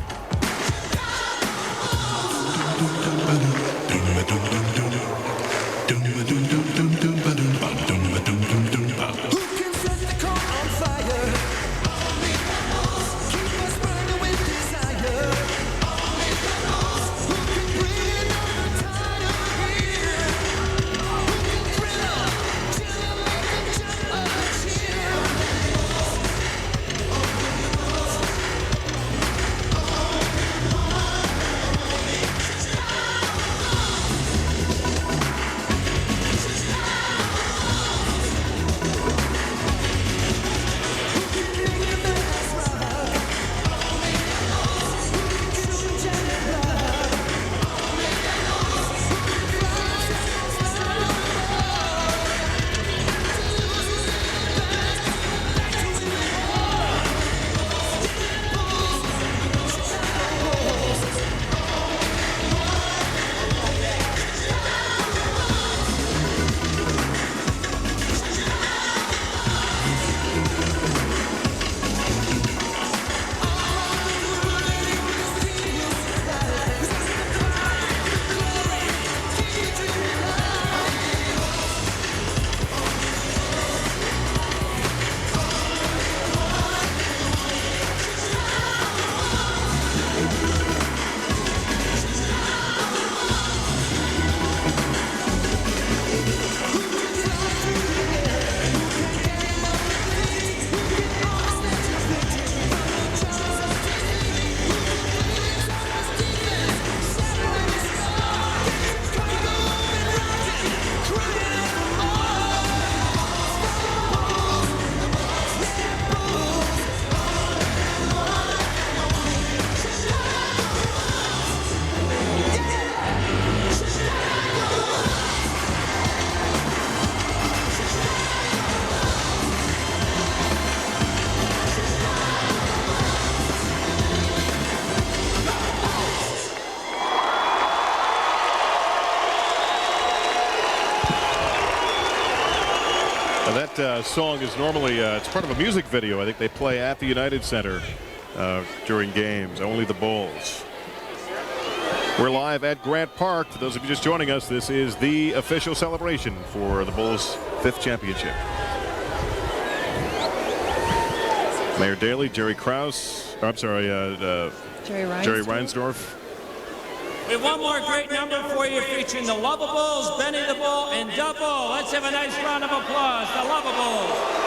That song is normally it's part of a music video I think they play at the United Center during games. Only the Bulls. We're live at Grant Park. For those of you just joining us, this is the official celebration for the Bulls' 5th championship. Mayor Daley, Jerry Krause, I'm sorry, Jerry Reinsdorf. We have one more great number for you featuring the Lovables, Benny the Bull, and Double. Let's have a nice round of applause. The Lovables.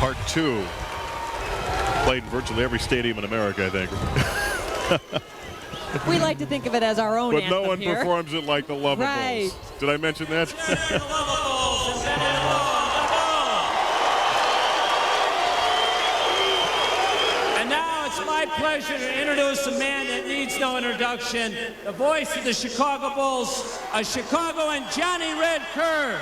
Part 2. Played in virtually every stadium in America, I think. We like to think of it as our own But anthem no one here. performs it like the Lovables. Right. Did I mention that? And now it's my pleasure to introduce a man that needs no introduction, the voice of the Chicago Bulls, a Chicagoan, Johnny Red Kerr.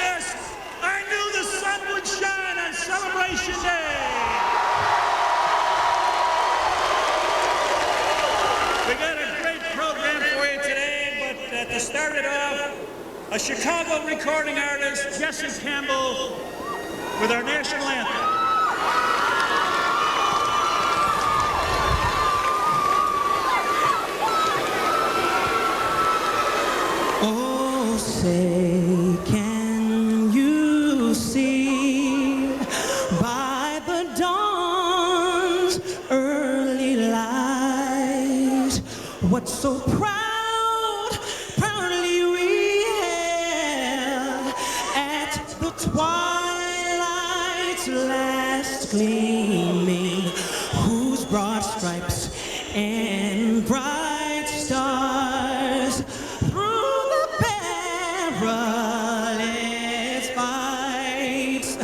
Yes, I knew the sun would shine on Celebration Day. We got a great program for you today, but to start it off, a Chicago recording artist, Jesse Campbell, with our national anthem. Oh, say, can you see by the dawn's early light what so proudly we hailed at the twilight's last gleaming, whose broad stripes and bright stars through the perilous fights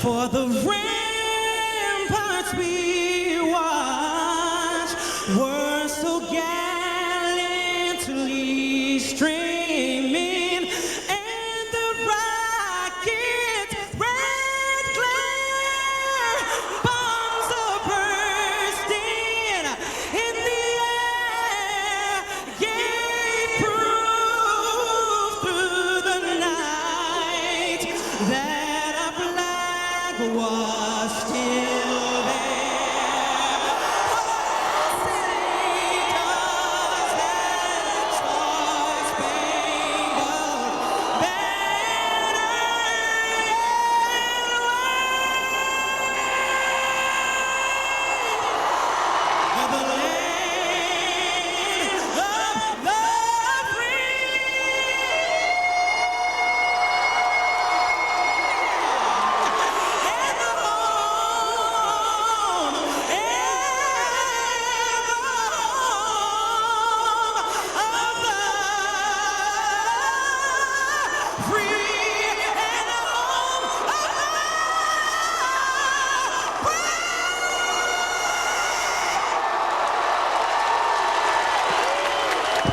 for the ramparts we watched were so gallantly streaming, and the rocket red glare bombs are bursting in the air, gave proof through the night that our flag was still there.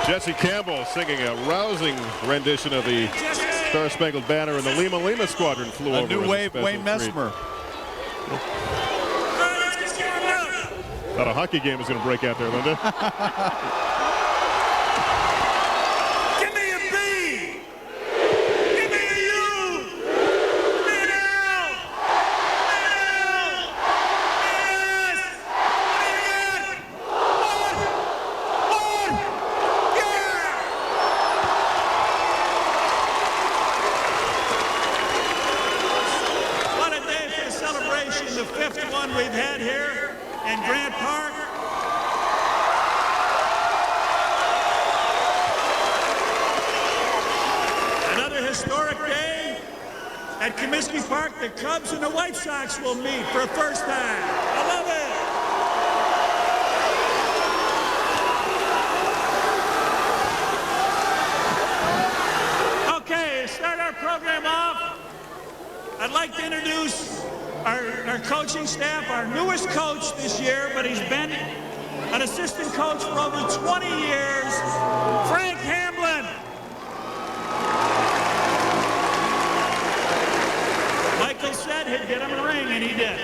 Jesse Campbell singing a rousing rendition of the Star Spangled Banner, and the Lima Lima Squadron flew A over. new as wave, special Wayne treat. Messmer. Thought a hockey game was going to break out there, Linda. Give me a B. Give me a U. Give me an L. Yes. One. Yeah. What a day for a celebration, the 5th one we've had here in Grant Park. Another historic day at Comiskey Park. The Cubs and the White Sox will meet for the first time. I love it. Okay, to start our program off, I'd like to introduce our coaching staff, our newest coach this year, but he's been an assistant coach for over 20 years, Frank Hamblin. Michael said he'd get him a ring, and he did.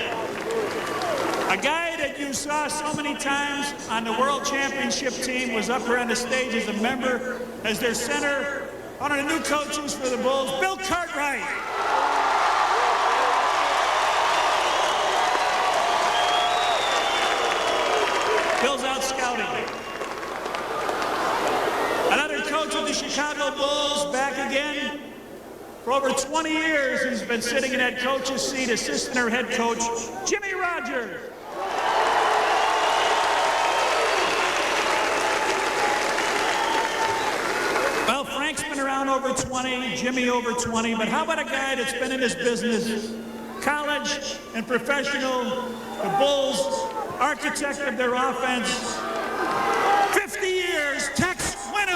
A guy that you saw so many times on the World Championship team was up here on the stage as a member, as their center. One of the new coaches for the Bulls, Bill Cartwright. Bill's out scouting. Another coach of the Chicago Bulls, back again. For over 20 years, he's been sitting in that coach's seat, assistant or head coach, Jimmy Rogers. over 20, Jimmy over 20, but how about a guy that's been in this business, college and professional, the Bulls, architect of their offense, 50 years, Tex Winter.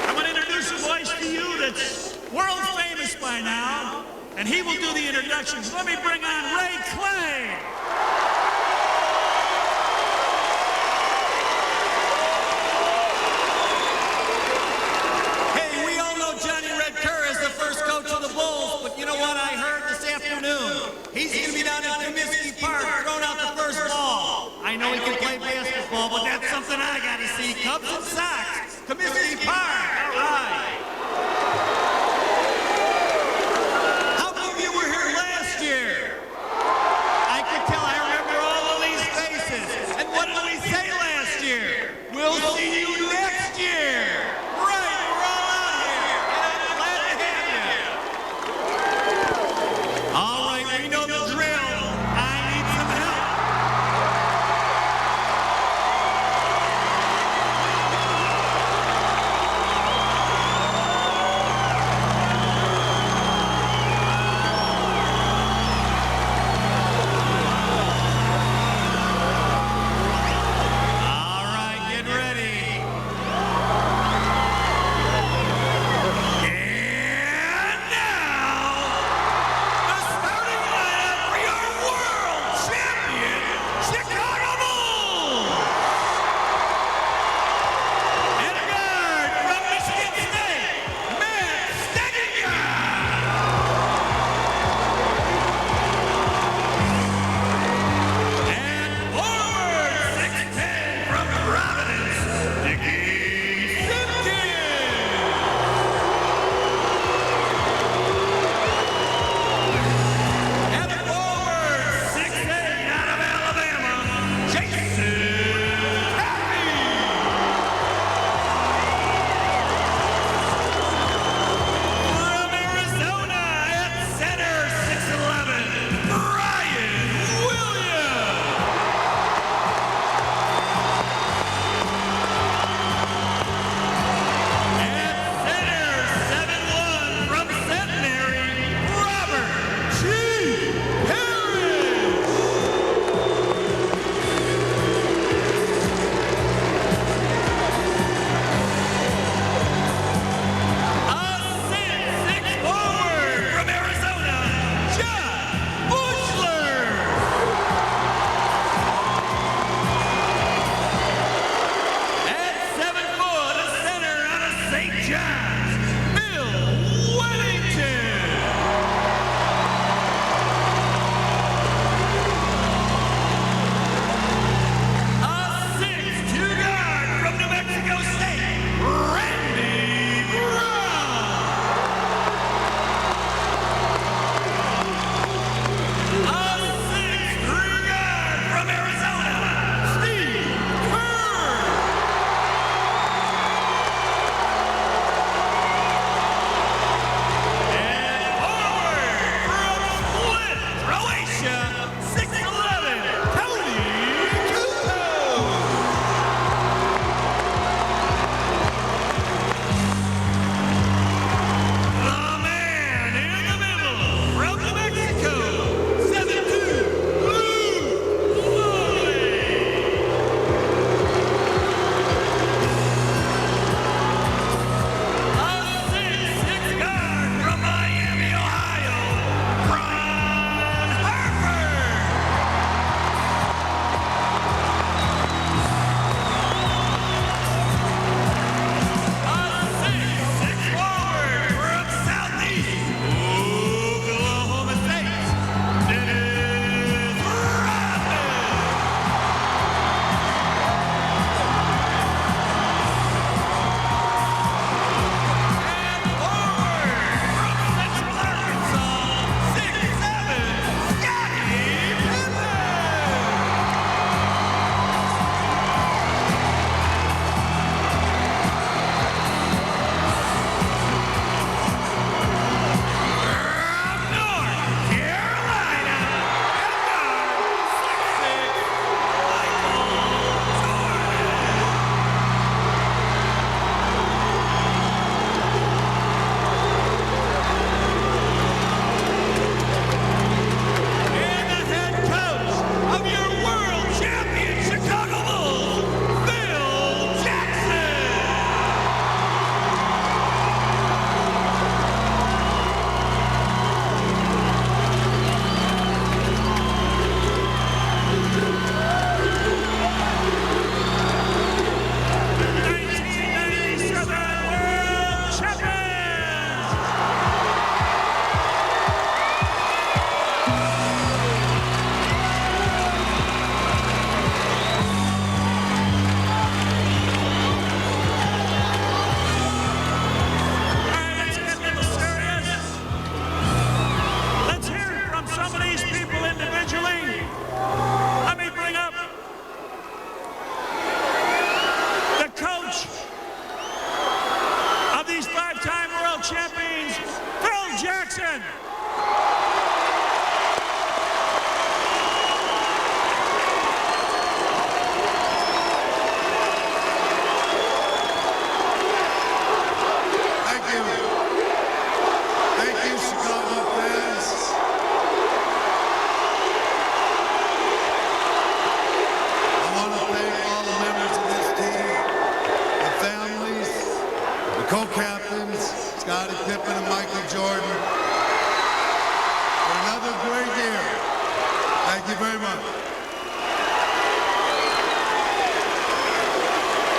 I'm going to introduce a voice to you that's world famous by now, and he will do the introductions. Let me bring on Ray Clay. Hey, we all know Johnny Red Kerr is the first coach of the Bulls, but you know what I heard this afternoon? He's going to be down at Comiskey Park throwing out the first ball. I know he can play basketball, but that's something I got to see. Cubs and Sox, Comiskey Park. All right. How many of you were here last year? I can tell. I remember all of these faces. And what did we say last year? We'll see you next year. Right, we're all out here. And I'm glad to have you. All right, we know the drill. I need some help.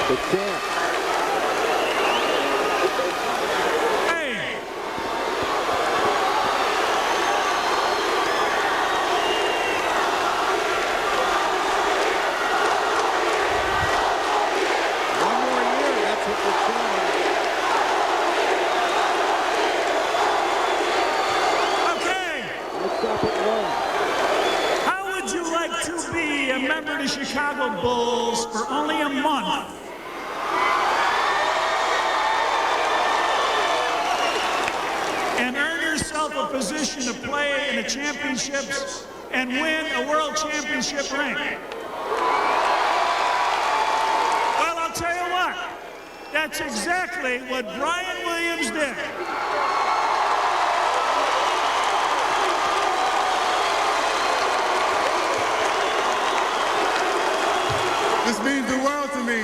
The champ. Chicago Bulls for only a month. And earn yourself a position to play in the championships and win a world championship ring. Well, I'll tell you what, that's exactly what Brian Williams did. This means the world to me.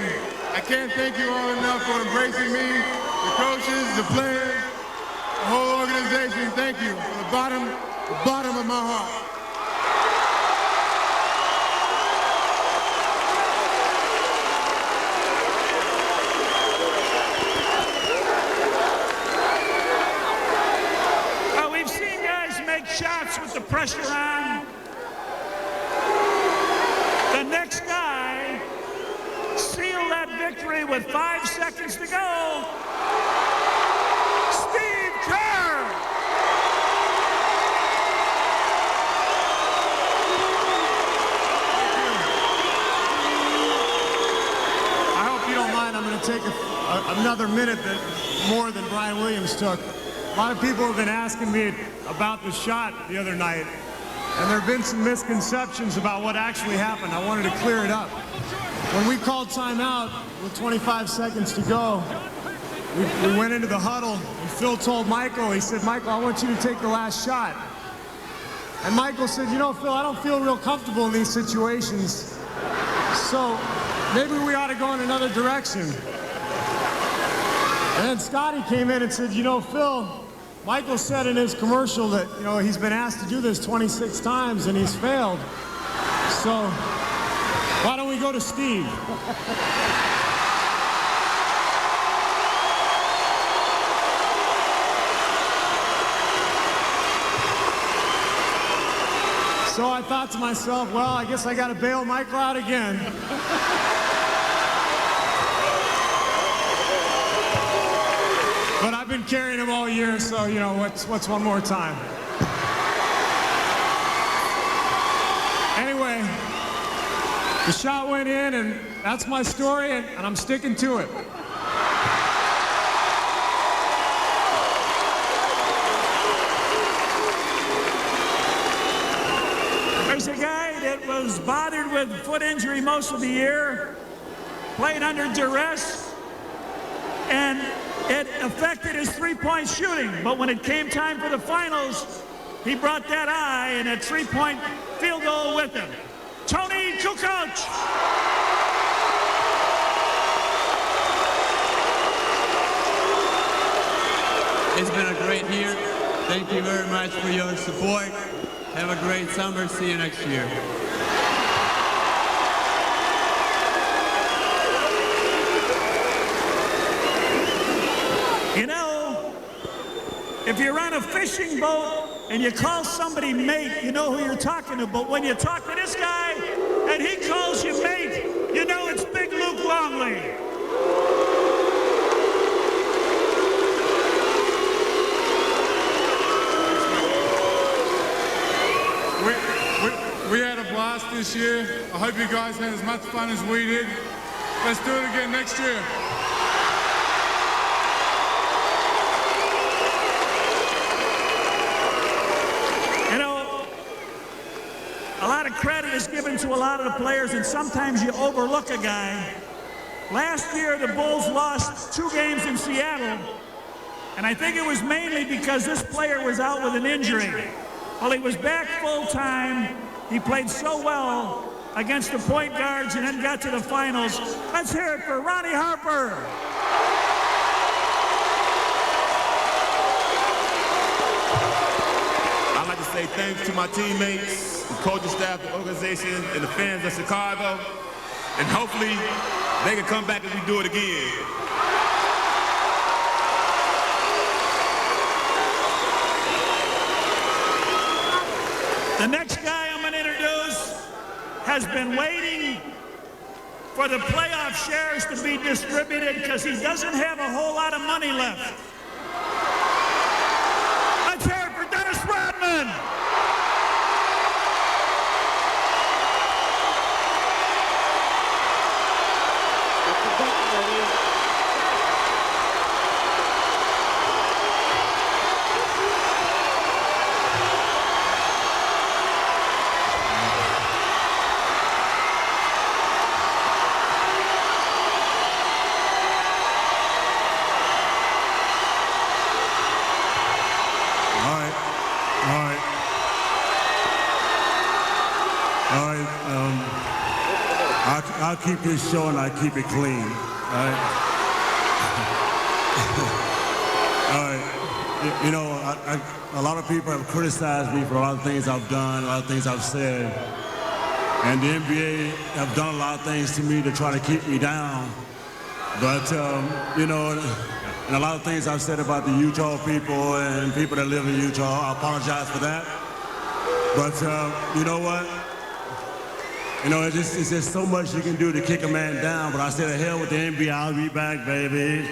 I can't thank you all enough for embracing me, the coaches, the players, the whole organization. Thank you from the bottom of my heart. Well, we've seen guys make shots with the pressure on. The next guy sealed that victory with 5 seconds to go. Steve Kerr. I hope you don't mind. I'm going to take another minute more than Brian Williams took. A lot of people have been asking me about the shot the other night, and there have been some misconceptions about what actually happened. I wanted to clear it up. When we called timeout with 25 seconds to go, we went into the huddle, and Phil told Michael, he said, Michael, I want you to take the last shot. And Michael said, you know, Phil, I don't feel real comfortable in these situations, so maybe we ought to go in another direction. And then Scotty came in and said, you know, Phil, Michael said in his commercial that, you know, he's been asked to do this 26 times and he's failed. So why don't we go to Steve? So I thought to myself, well, I guess I got to bail Michael out again. But I've been carrying him all year, so, you know, what's one more time? Anyway, the shot went in, and that's my story, and I'm sticking to it. There's a guy that was bothered with foot injury most of the year, played under duress, and it affected his three-point shooting. But when it came time for the finals, he brought that eye and a three-point field goal with him. Tony Kukoc. It's been a great year. Thank you very much for your support. Have a great summer. See you next year. You know, if you're on a fishing boat and you call somebody mate, you know who you're talking to. But when you talk to this guy and he calls you mate, you know it's Big Luke Longley. We had a blast this year. I hope you guys had as much fun as we did. Let's do it again next year. You know, a lot of credit is given to a lot of the players, and sometimes you overlook a guy. Last year, the Bulls lost 2 games in Seattle, and I think it was mainly because this player was out with an injury. Well, he was back full-time. He played so well against the point guards and then got to the finals. Let's hear it for Ronnie Harper. I'd like to say thanks to my teammates, the coaching staff, the organization, and the fans of Chicago. And hopefully They can come back if we do it again. The next guy I'm going to introduce has been waiting for the playoff shares to be distributed because he doesn't have a whole lot of money left. Let's hear it for Dennis Rodman. I'll keep this show and I keep it clean. All right. All right. You know, a lot of people have criticized me for a lot of things I've done, a lot of things I've said. And the NBA have done a lot of things to me to try to keep me down. But, you know, and a lot of things I've said about the Utah people and people that live in Utah, I apologize for that. But you know what? You know, it's just so much you can do to kick a man down, but I said, the hell with the NBA, I'll be back, baby.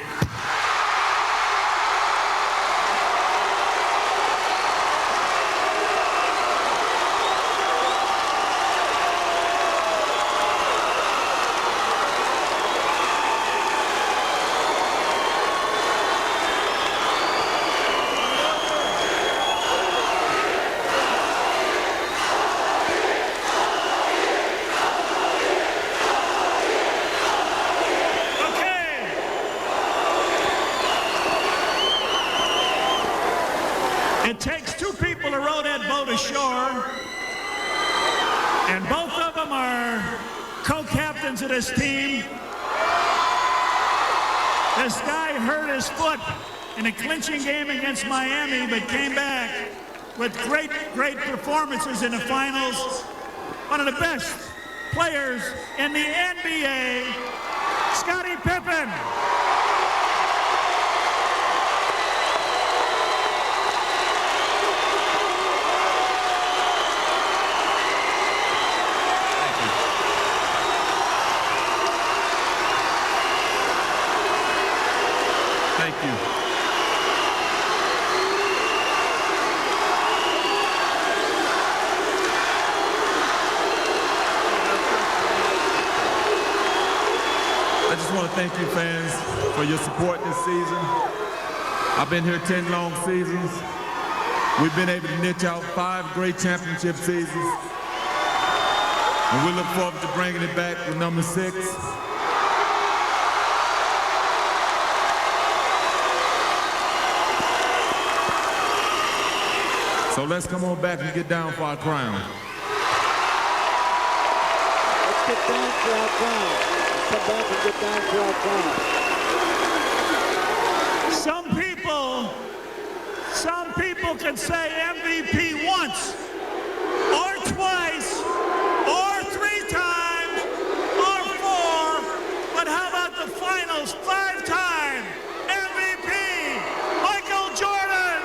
It takes two people to row that boat ashore, and both of them are co-captains of this team. This guy hurt his foot in a clinching game against Miami, but came back with great performances in the finals. One of the best players in the NBA, Scottie Pippen. Thank you. I just want to thank you fans for your support this season. I've been here 10 long seasons. We've been able to knit out 5 great championship seasons. And we look forward to bringing it back with number 6. So let's come on back and get down for our crown. Let's get down for our crown. Come back and get down for our crown. Some people can say MVP once, or twice, or 3 times, or 4, but how about the finals 5-time MVP, Michael Jordan?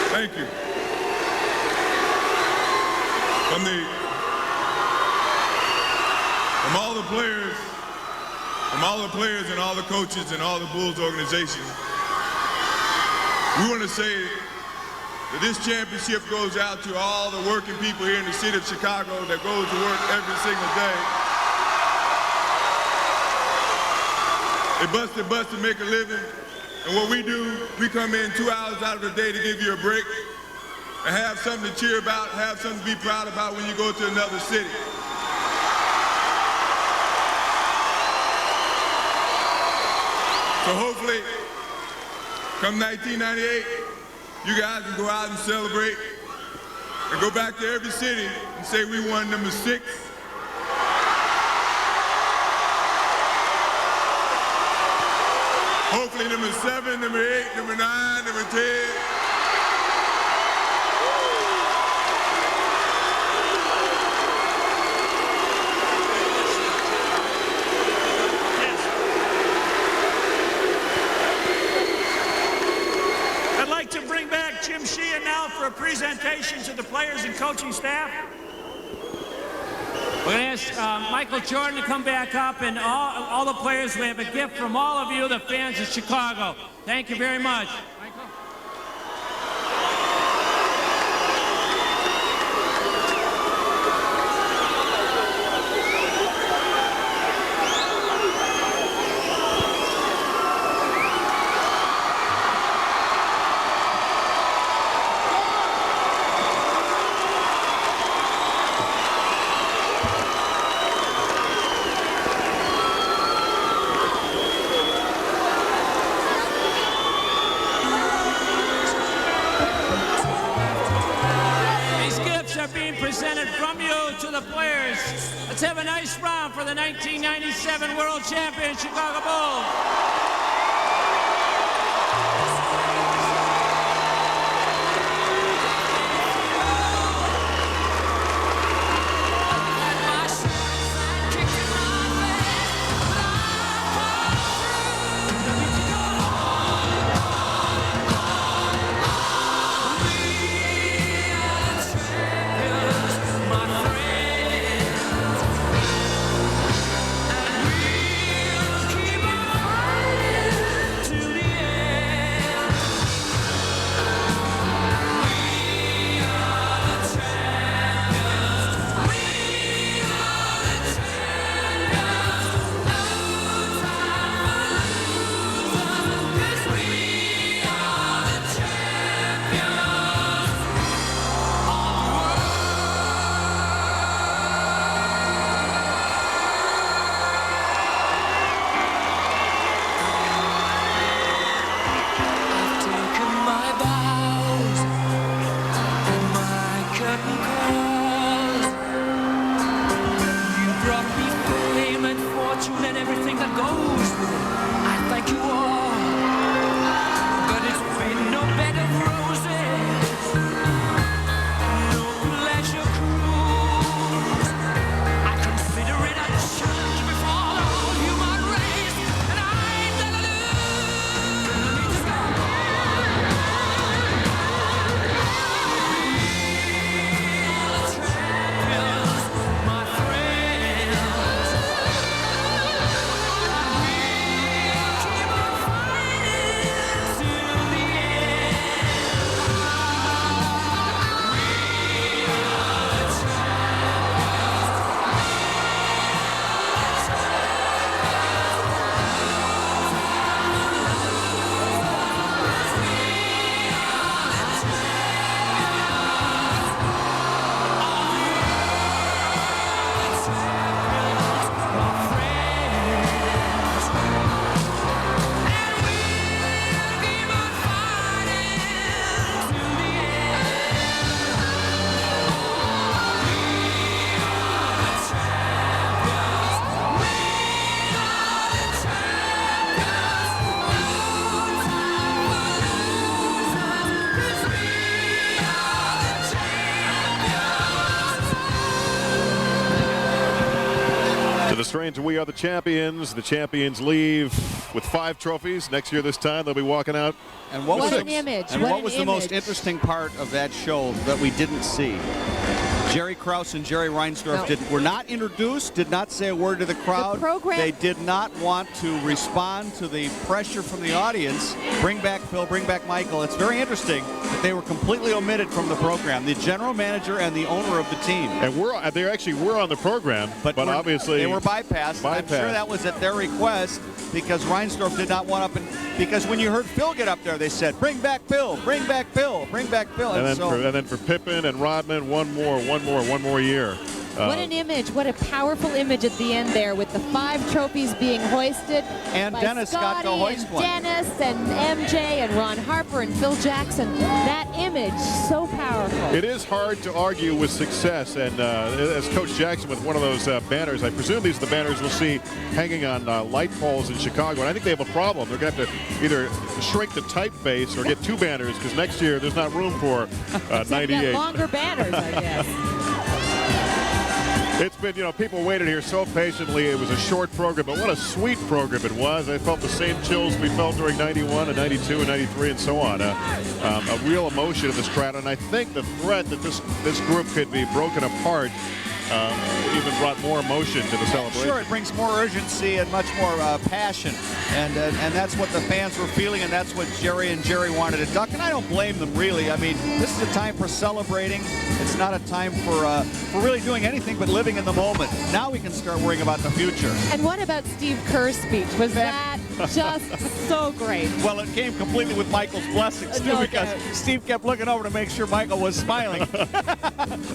Thank you. From all the players and all the coaches and all the Bulls organization, we want to say that this championship goes out to all the working people here in the city of Chicago that goes to work every single day. They bust to make a living. And what we do, we come in 2 hours out of the day to give you a break and have something to cheer about, have something to be proud about when you go to another city. So hopefully, come 1998, you guys can go out and celebrate and go back to every city and say we won number 6. Hopefully number 7, number 8, number 9, number 10. I'd like to bring back Jim Sheehan now for a presentation to the players and coaching staff. We're going to ask Michael Jordan to come back up, and all the players, we have a gift from all of you, the fans of Chicago. Thank you very much. Presented from you to the players. Let's have a nice round for the 1997 World Champion Chicago Bulls. The strains, we are the champions. The champions leave with 5 trophies. Next year, this time, they'll be walking out. And what an image. And what was the most interesting part of that show that we didn't see? Jerry Krause and Jerry Reinsdorf were not introduced, did not say a word to the crowd. They did not want to respond to the pressure from the audience. Bring back Phil, bring back Michael. It's very interesting that they were completely omitted from the program. The general manager and the owner of the team. And they actually were on the program, but obviously they were bypassed. I'm sure that was at their request because Reinsdorf did not want up because when you heard Phil get up there, they said, "Bring back Phil, bring back Phil, bring back Phil." And then for Pippen and Rodman, one more year. What an image. What a powerful image at the end there with the 5 trophies being hoisted. And by Dennis got to Scotty hoist and one. Dennis and MJ and Ron Harper and Phil Jackson. That image, so powerful. It is hard to argue with success, and as Coach Jackson with one of those banners, I presume these are the banners we'll see hanging on light poles in Chicago, and I think they have a problem. They're going to have to either shrink the typeface or get 2 banners, because next year there's not room for 98. Longer banners, I guess. It's been, people waited here so patiently. It was a short program, but what a sweet program it was. I felt the same chills we felt during 91 and 92 and 93 and so on. A real emotion in this crowd, and I think the threat that this group could be broken apart even brought more emotion to the celebration. Sure, it brings more urgency and much more passion, and that's what the fans were feeling, and that's what Jerry and Jerry wanted to duck, and I don't blame them, really. I mean, this is a time for celebrating. It's not a time for really doing anything but living in the moment. Now we can start worrying about the future. And what about Steve Kerr's speech? Was that just so great? Well, it came completely with Michael's blessings, too, because Steve kept looking over to make sure Michael was smiling.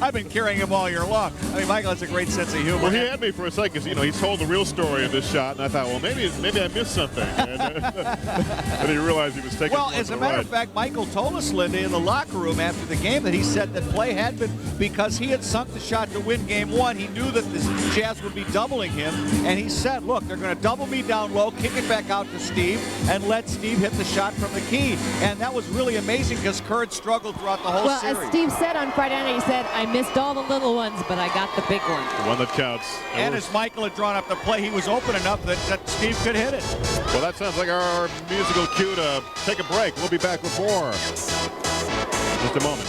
I've been carrying him all year long. I mean, Michael has a great sense of humor. Well, he had me for a second, because, he told the real story of this shot, and I thought, well, maybe I missed something. And he realized he was taking Well, as a matter of fact, Michael told us, Linda, in the locker room after the game that he said that play had been, because he had sunk the shot to win game 1, he knew that the Jazz would be doubling him, and he said, look, they're going to double me down low, kick it back out to Steve, and let Steve hit the shot from the key. And that was really amazing, because Kerr had struggled throughout the whole series. Well, as Steve said on Friday night, he said, I missed all the little ones, but I got the big one. The one that counts. And as Michael had drawn up the play, he was open enough that Steve could hit it. Well, that sounds like our musical cue to take a break. We'll be back with more in just a moment.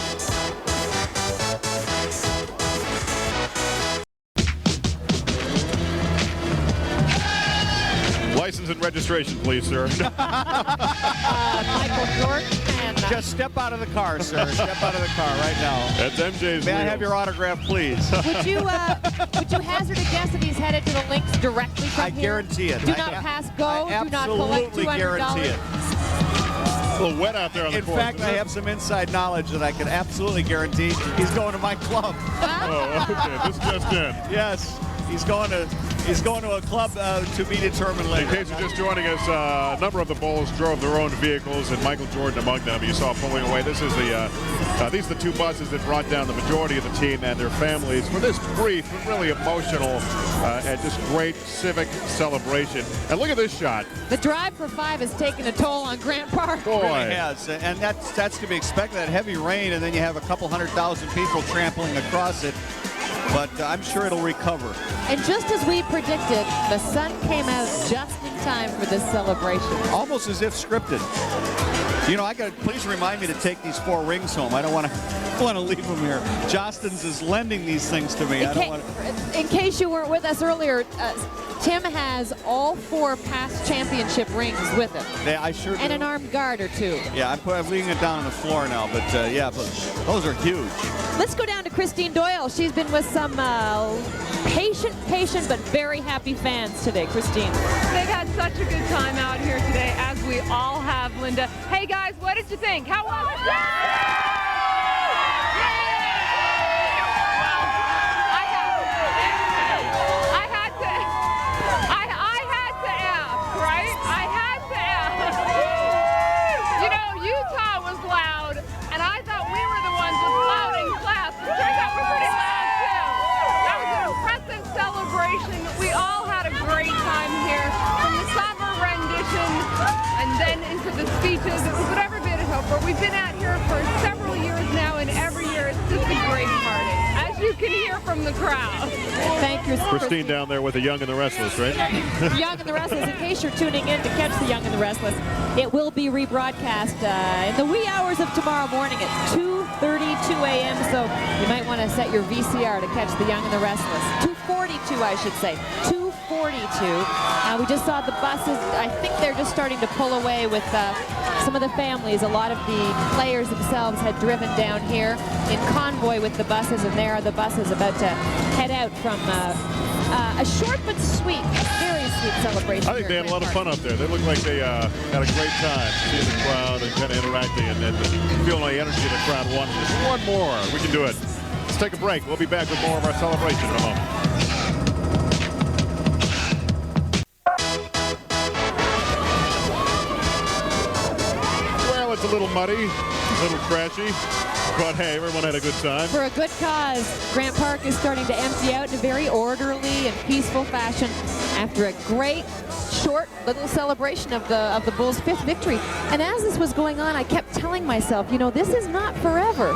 License and registration, please, sir. Michael Jordan. Just step out of the car, sir. Step out of the car right now. That's MJ's. May I have your autograph, please? Would you hazard a guess if he's headed to the links directly from here? I guarantee it. Do not pass go. I Do not collect $200. guarantee it. A little wet out there on the In court. fact, I have some inside knowledge that I can absolutely guarantee he's going to my club. Oh, okay. This just in. Yes, he's going to a club to be determined later. In case you're just joining us, a number of the Bulls drove their own vehicles, and Michael Jordan among them. You saw pulling away. This is these are the 2 buses that brought down the majority of the team and their families for this brief but really emotional and just great civic celebration. And look at this shot. The drive for 5 has taken a toll on Grant Park. It really has, and that's to be expected. That heavy rain, and then you have a couple 100,000 people trampling across it. But I'm sure it'll recover. And just as we predicted, the sun came out just in time for this celebration. Almost as if scripted. Please remind me to take these 4 rings home. I don't want to leave them here. Jostens is lending these things to me. In case you weren't with us earlier, Tim has all 4 past championship rings with him. Yeah, I sure do. And an armed guard or 2. Yeah, I'm leaving it down on the floor now, but but those are huge. Let's go down to Christine Doyle. She's been with some patient but very happy fans today. Christine. They've had such a good time out here today, as we all have, Linda. Hey guys, what did you think? How was it? We all had a great time here, from the summer rendition and then into the speeches. It was whatever bit of hope. We've been out here for several years now, and every year it's just a great party, as you can hear from the crowd. Thank you, Christine down there with the Young and the Restless, right? Young and the Restless. In case you're tuning in to catch the Young and the Restless, it will be rebroadcast in the wee hours of tomorrow morning at 2:32 a.m. So you might want to set your VCR to catch the Young and the Restless. 2:42, I should say. 2:42. We just saw the buses. I think they're just starting to pull away with some of the families. A lot of the players themselves had driven down here in convoy with the buses, and there are the buses about to head out from a short but sweet, very sweet celebration. I think they had a lot of fun up there. They looked like they had a great time seeing the crowd and kind of interacting and feeling the energy of the crowd. Just one more. We can do it. Let's take a break. We'll be back with more of our celebration in a moment. Well, it's a little muddy, a little trashy, but hey, everyone had a good time. For a good cause, Grant Park is starting to empty out in a very orderly and peaceful fashion after a great short little celebration of the Bulls' 5th victory. And as this was going on, I kept telling myself, you know, this is not forever.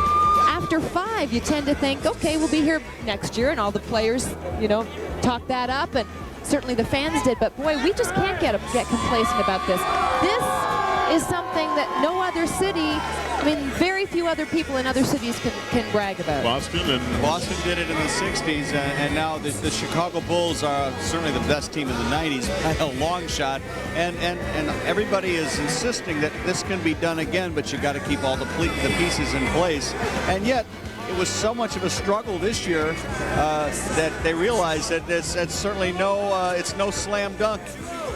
After 5, you tend to think, okay, we'll be here next year, and all the players, you know, talk that up, and certainly the fans did. But boy, we just can't get complacent about this. This is something that no other city, I mean, very few other people in other cities can brag about. Boston did it in the 60s, and now the Chicago Bulls are certainly the best team in the 90s by a long shot, and everybody is insisting that this can be done again, but you got to keep all the pieces in place, and yet it was so much of a struggle this year that they realized that it's certainly it's no slam dunk.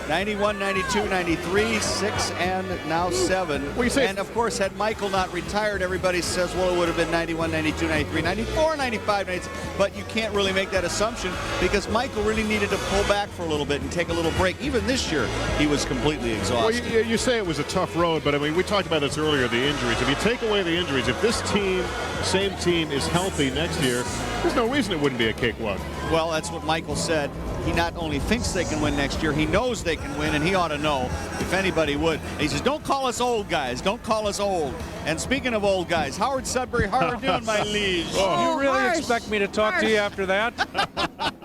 91, 92, 93, 6, and now 7. And of course, had Michael not retired, everybody says, well, it would have been 91, 92, 93, 94, 95, 96. But you can't really make that assumption because Michael really needed to pull back for a little bit and take a little break. Even this year, he was completely exhausted. Well, you say it was a tough road, but I mean, we talked about this earlier, the injuries. If you take away the injuries, if this team, same team, is healthy next year, there's no reason it wouldn't be a cakewalk. Well, that's what Michael said. He not only thinks they can win next year, he knows they can win, and he ought to know if anybody would. And he says, don't call us old, guys. Don't call us old. And speaking of old guys, Howard Sudbury, how are you doing, my liege? You really expect me to talk to you after that?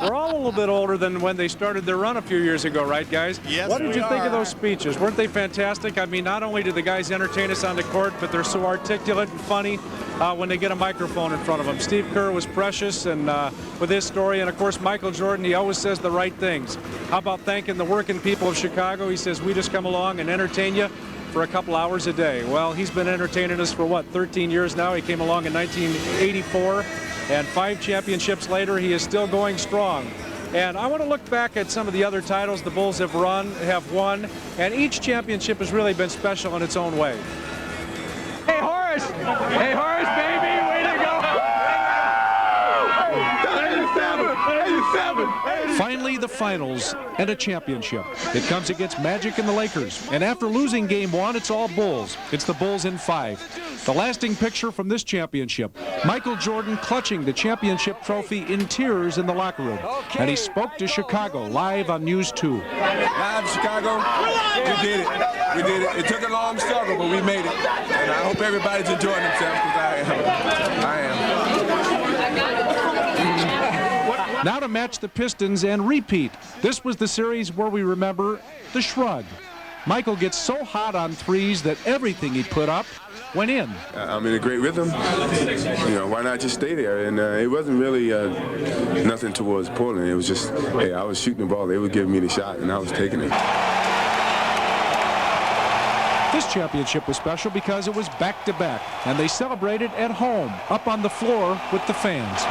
We're all a little bit older than when they started their run a few years ago, right, guys? Yes, What did you think of are. those speeches? Weren't they fantastic? I mean, not only do the guys entertain us on the court, but they're so articulate and funny when they get a microphone in front of them. Steve Kerr was precious and with his story, and of course Michael Jordan, he always says the right things. How about thanking the working people of Chicago? He says, we just come along and entertain you for a couple hours a day. Well, he's been entertaining us for what, 13 years now? He came along in 1984, and 5 championships later, he is still going strong. And I want to look back at some of the other titles the Bulls have won, and each championship has really been special in its own way. Hey, Horace! Hey, Horace, baby! Way to go! 87! Finally, the finals and a championship. It comes against Magic and the Lakers. And after losing game 1, it's all Bulls. It's the Bulls in 5. The lasting picture from this championship, Michael Jordan clutching the championship trophy in tears in the locker room. And he spoke to Chicago live on News 2. Live Chicago, we did it. We did it. It took a long struggle, but we made it. And I hope everybody's enjoying themselves because I am. Now to match the Pistons and repeat. This was the series where we remember the shrug. Michael gets so hot on threes that everything he put up went in. I'm in a great rhythm. You know, why not just stay there? And it wasn't really nothing towards Portland. It was just, hey, I was shooting the ball. They were giving me the shot, and I was taking it. This championship was special because it was back-to-back, and they celebrated at home, up on the floor with the fans.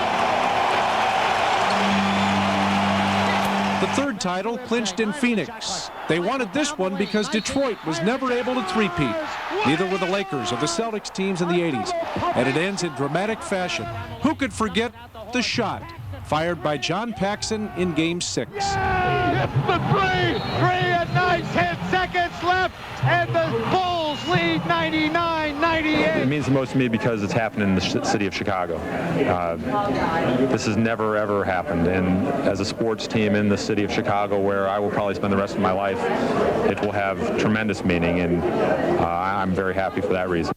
The third title clinched in Phoenix. They wanted this one because Detroit was never able to three-peat. Neither were the Lakers or the Celtics teams in the 80s. And it ends in dramatic fashion. Who could forget the shot fired by John Paxson in Game 6? Hits the three at 10 seconds left, and the Bulls lead 99-98. It means the most to me because it's happened in the city of Chicago. This has never, ever happened. And as a sports team in the city of Chicago, where I will probably spend the rest of my life, it will have tremendous meaning, and I'm very happy for that reason.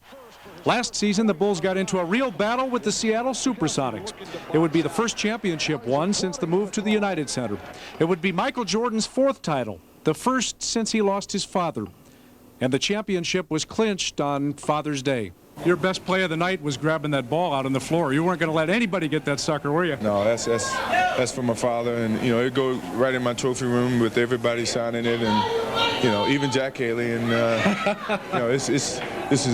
Last season, the Bulls got into a real battle with the Seattle Supersonics. It would be the first championship won since the move to the United Center. It would be Michael Jordan's 4th title, the first since he lost his father. And the championship was clinched on Father's Day. Your best play of the night was grabbing that ball out on the floor. You weren't going to let anybody get that sucker, were you? No, that's for my father, and you know it goes right in my trophy room with everybody signing it, and you know even Jack Haley, and you know this is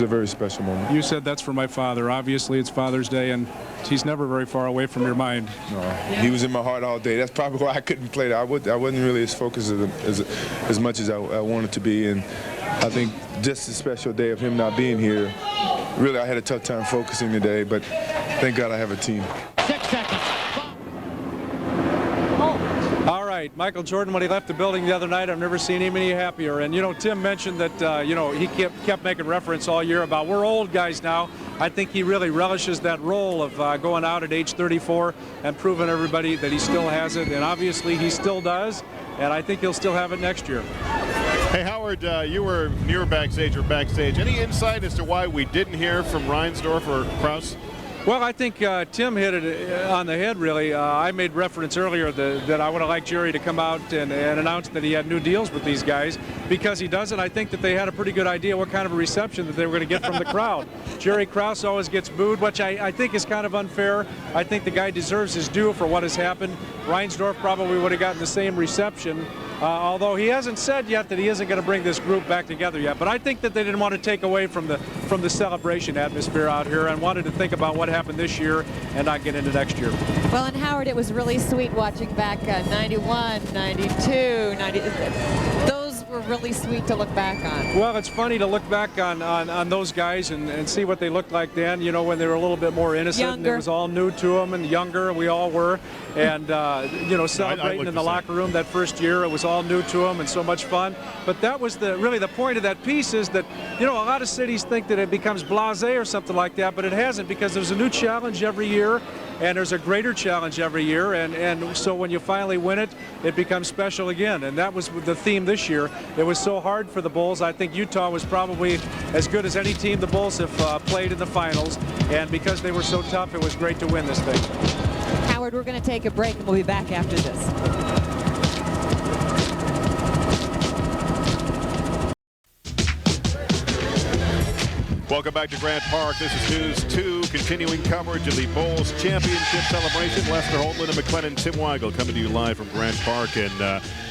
a very special moment. You said that's for my father. Obviously, it's Father's Day, and he's never very far away from your mind. No, he was in my heart all day. That's probably why I couldn't play that. I wasn't really as focused as much as I wanted to be, and I think just the special day of him not being here. Really, I had a tough time focusing today, but thank God I have a team. 6 seconds. All right, Michael Jordan, when he left the building the other night, I've never seen him any happier. And, you know, Tim mentioned that, you know, he kept making reference all year about we're old guys now. I think he really relishes that role of going out at age 34 and proving everybody that he still has it. And obviously he still does, and I think he'll still have it next year. Hey, Howard, you were near backstage or backstage. Any insight as to why we didn't hear from Reinsdorf or Krause? Well, I think Tim hit it on the head, really. I made reference earlier that I would have liked Jerry to come out and announce that he had new deals with these guys, because he doesn't. I think that they had a pretty good idea what kind of a reception that they were going to get from the crowd. Jerry Krause always gets booed, which I think is kind of unfair. I think the guy deserves his due for what has happened. Reinsdorf probably would have gotten the same reception, although he hasn't said yet that he isn't going to bring this group back together yet. But I think that they didn't want to take away from the celebration atmosphere out here and wanted to think about what happened this year and not get into next year. Well, and Howard, it was really sweet watching back 91, 92, 90. Those were really sweet to look back on. Well, it's funny to look back on those guys and see what they looked like then, you know, when they were a little bit more innocent. Younger. And it was all new to them, and younger, we all were. And, you know, celebrating in the locker room that first year, it was all new to them and so much fun. But that was really the point of that piece, is that, you know, a lot of cities think that it becomes blasé or something like that, but it hasn't, because there's a new challenge every year, and there's a greater challenge every year, and so when you finally win it, it becomes special again. And that was the theme this year. It was so hard for the Bulls. I think Utah was probably as good as any team the Bulls have played in the finals, and because they were so tough, it was great to win this thing. Howard, we're going to take a break, and we'll be back after this. Welcome back to Grant Park. This is News 2, continuing coverage of the Bulls championship celebration. Lester Holt, Linda McClennan, Tim Weigel coming to you live from Grant Park. And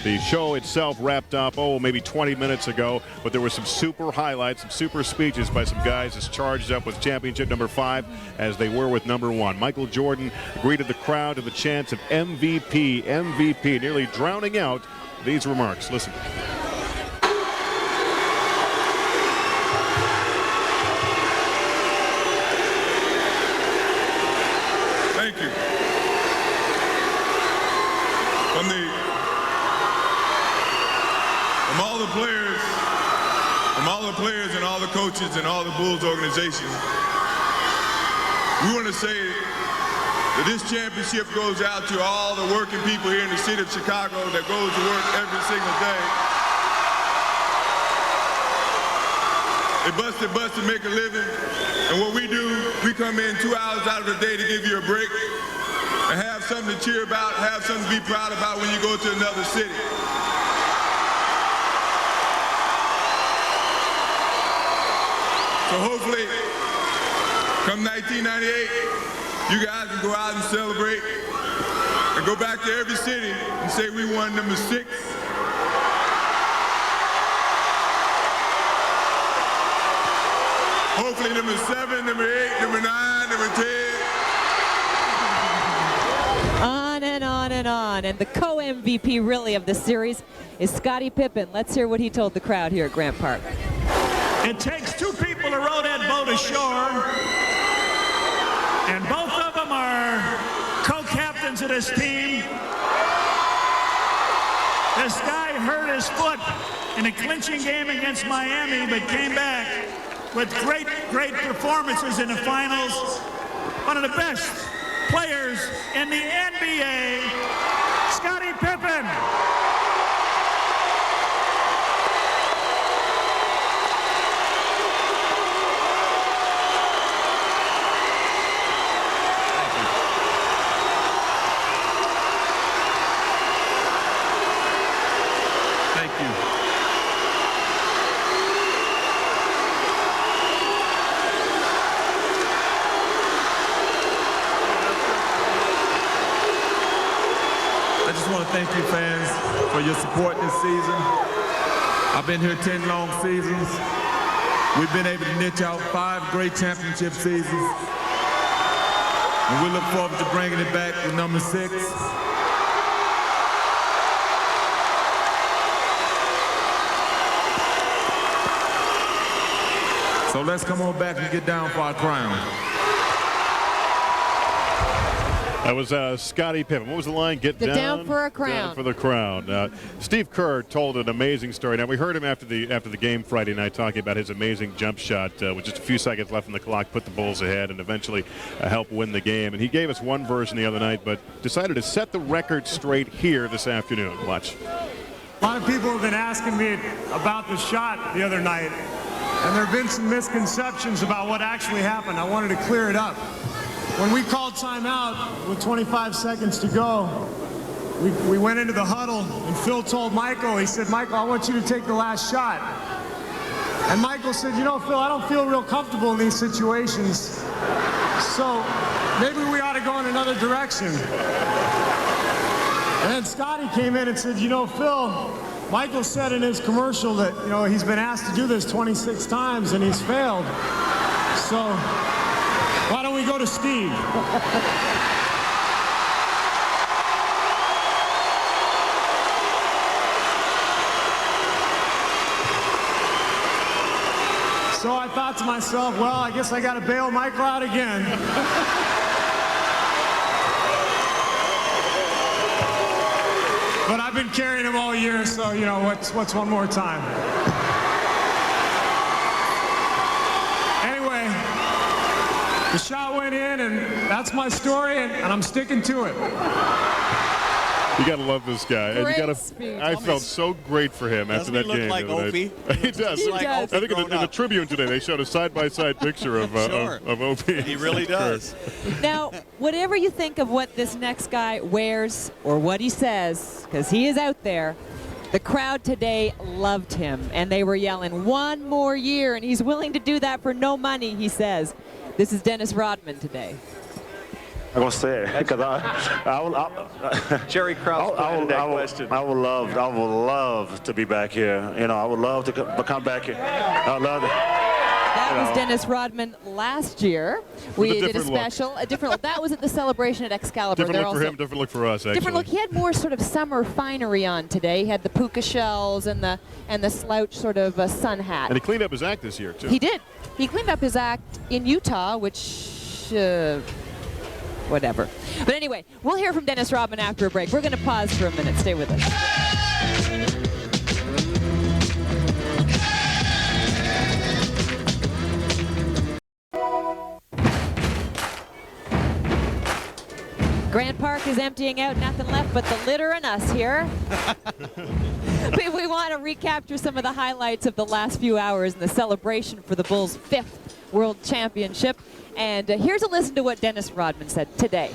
the show itself wrapped up, maybe 20 minutes ago. But there were some super highlights, some super speeches by some guys as charged up with championship number 5 as they were with number 1. Michael Jordan greeted the crowd to the chants of MVP, MVP, nearly drowning out these remarks. Listen. Thank you. From all the players and all the coaches and all the Bulls organization, we want to say that this championship goes out to all the working people here in the city of Chicago that goes to work every single day. They bust to make a living, and what we do, we come in 2 hours out of the day to give you a break and have something to cheer about, have something to be proud about when you go to another city. So hopefully, come 1998, you guys can go out and celebrate and go back to every city and say we won number 6. Hopefully number 7, number 8, number 9, number 10. On and on and on. And the co-MVP really of the series is Scottie Pippen. Let's hear what he told the crowd here at Grant Park. It takes 2 people to row that boat ashore, and both of them are co-captains of this team. This guy hurt his foot in a clinching game against Miami, but came back with great performances in the finals. One of the best players in the NBA, Scottie Pippen. Thank you. I just want to thank you fans for your support this season. I've been here 10 long seasons. We've been able to knit out 5 great championship seasons. And we look forward to bringing it back with number 6. So let's come on back and get down for our crown. That was Scottie Pippen. What was the line? Get down for a crown. Down for the crown. Steve Kerr told an amazing story. Now, we heard him after the game Friday night talking about his amazing jump shot with just a few seconds left on the clock, put the Bulls ahead, and eventually help win the game. And he gave us one version the other night, but decided to set the record straight here this afternoon. Watch. A lot of people have been asking me about the shot the other night, and there have been some misconceptions about what actually happened. I wanted to clear it up. When we called timeout with 25 seconds to go, we went into the huddle, and Phil told Michael, he said, Michael, I want you to take the last shot. And Michael said, you know, Phil, I don't feel real comfortable in these situations, so maybe we ought to go in another direction. And then Scotty came in and said, you know, Phil, Michael said in his commercial that, you know, he's been asked to do this 26 times and he's failed. So why don't we go to Steve? So I thought to myself, well, I guess I got to bail Michael out again. But I've been carrying him all year, so, you know, what's one more time? Anyway, the shot went in, and that's my story, and I'm sticking to it. You gotta love this guy. And you gotta. Speech. I felt so great for him after that game. Doesn't he look like Opie? He does. He does. I think in the Tribune today they showed a side-by-side picture of Opie. He really does. Now, whatever you think of what this next guy wears or what he says, because he is out there, the crowd today loved him, and they were yelling, one more year, and he's willing to do that for no money, he says. This is Dennis Rodman today. I'm gonna say it because Jerry Krause I would love to be back here. You know, I would love to come back here. I love it. That was Dennis Rodman last year. We did a special, a different look. That was at the celebration at Excalibur. Different look for him, different look for us, actually. Different look. He had more sort of summer finery on today. He had the puka shells and the slouch sort of sun hat. And he cleaned up his act this year, too. He did. He cleaned up his act in Utah, which... whatever. But anyway, we'll hear from Dennis Rodman after a break. We're going to pause for a minute. Stay with us. Grant Park is emptying out, nothing left but the litter and us here. We want to recapture some of the highlights of the last few hours in the celebration for the Bulls' 5th World Championship. And here's a listen to what Dennis Rodman said today.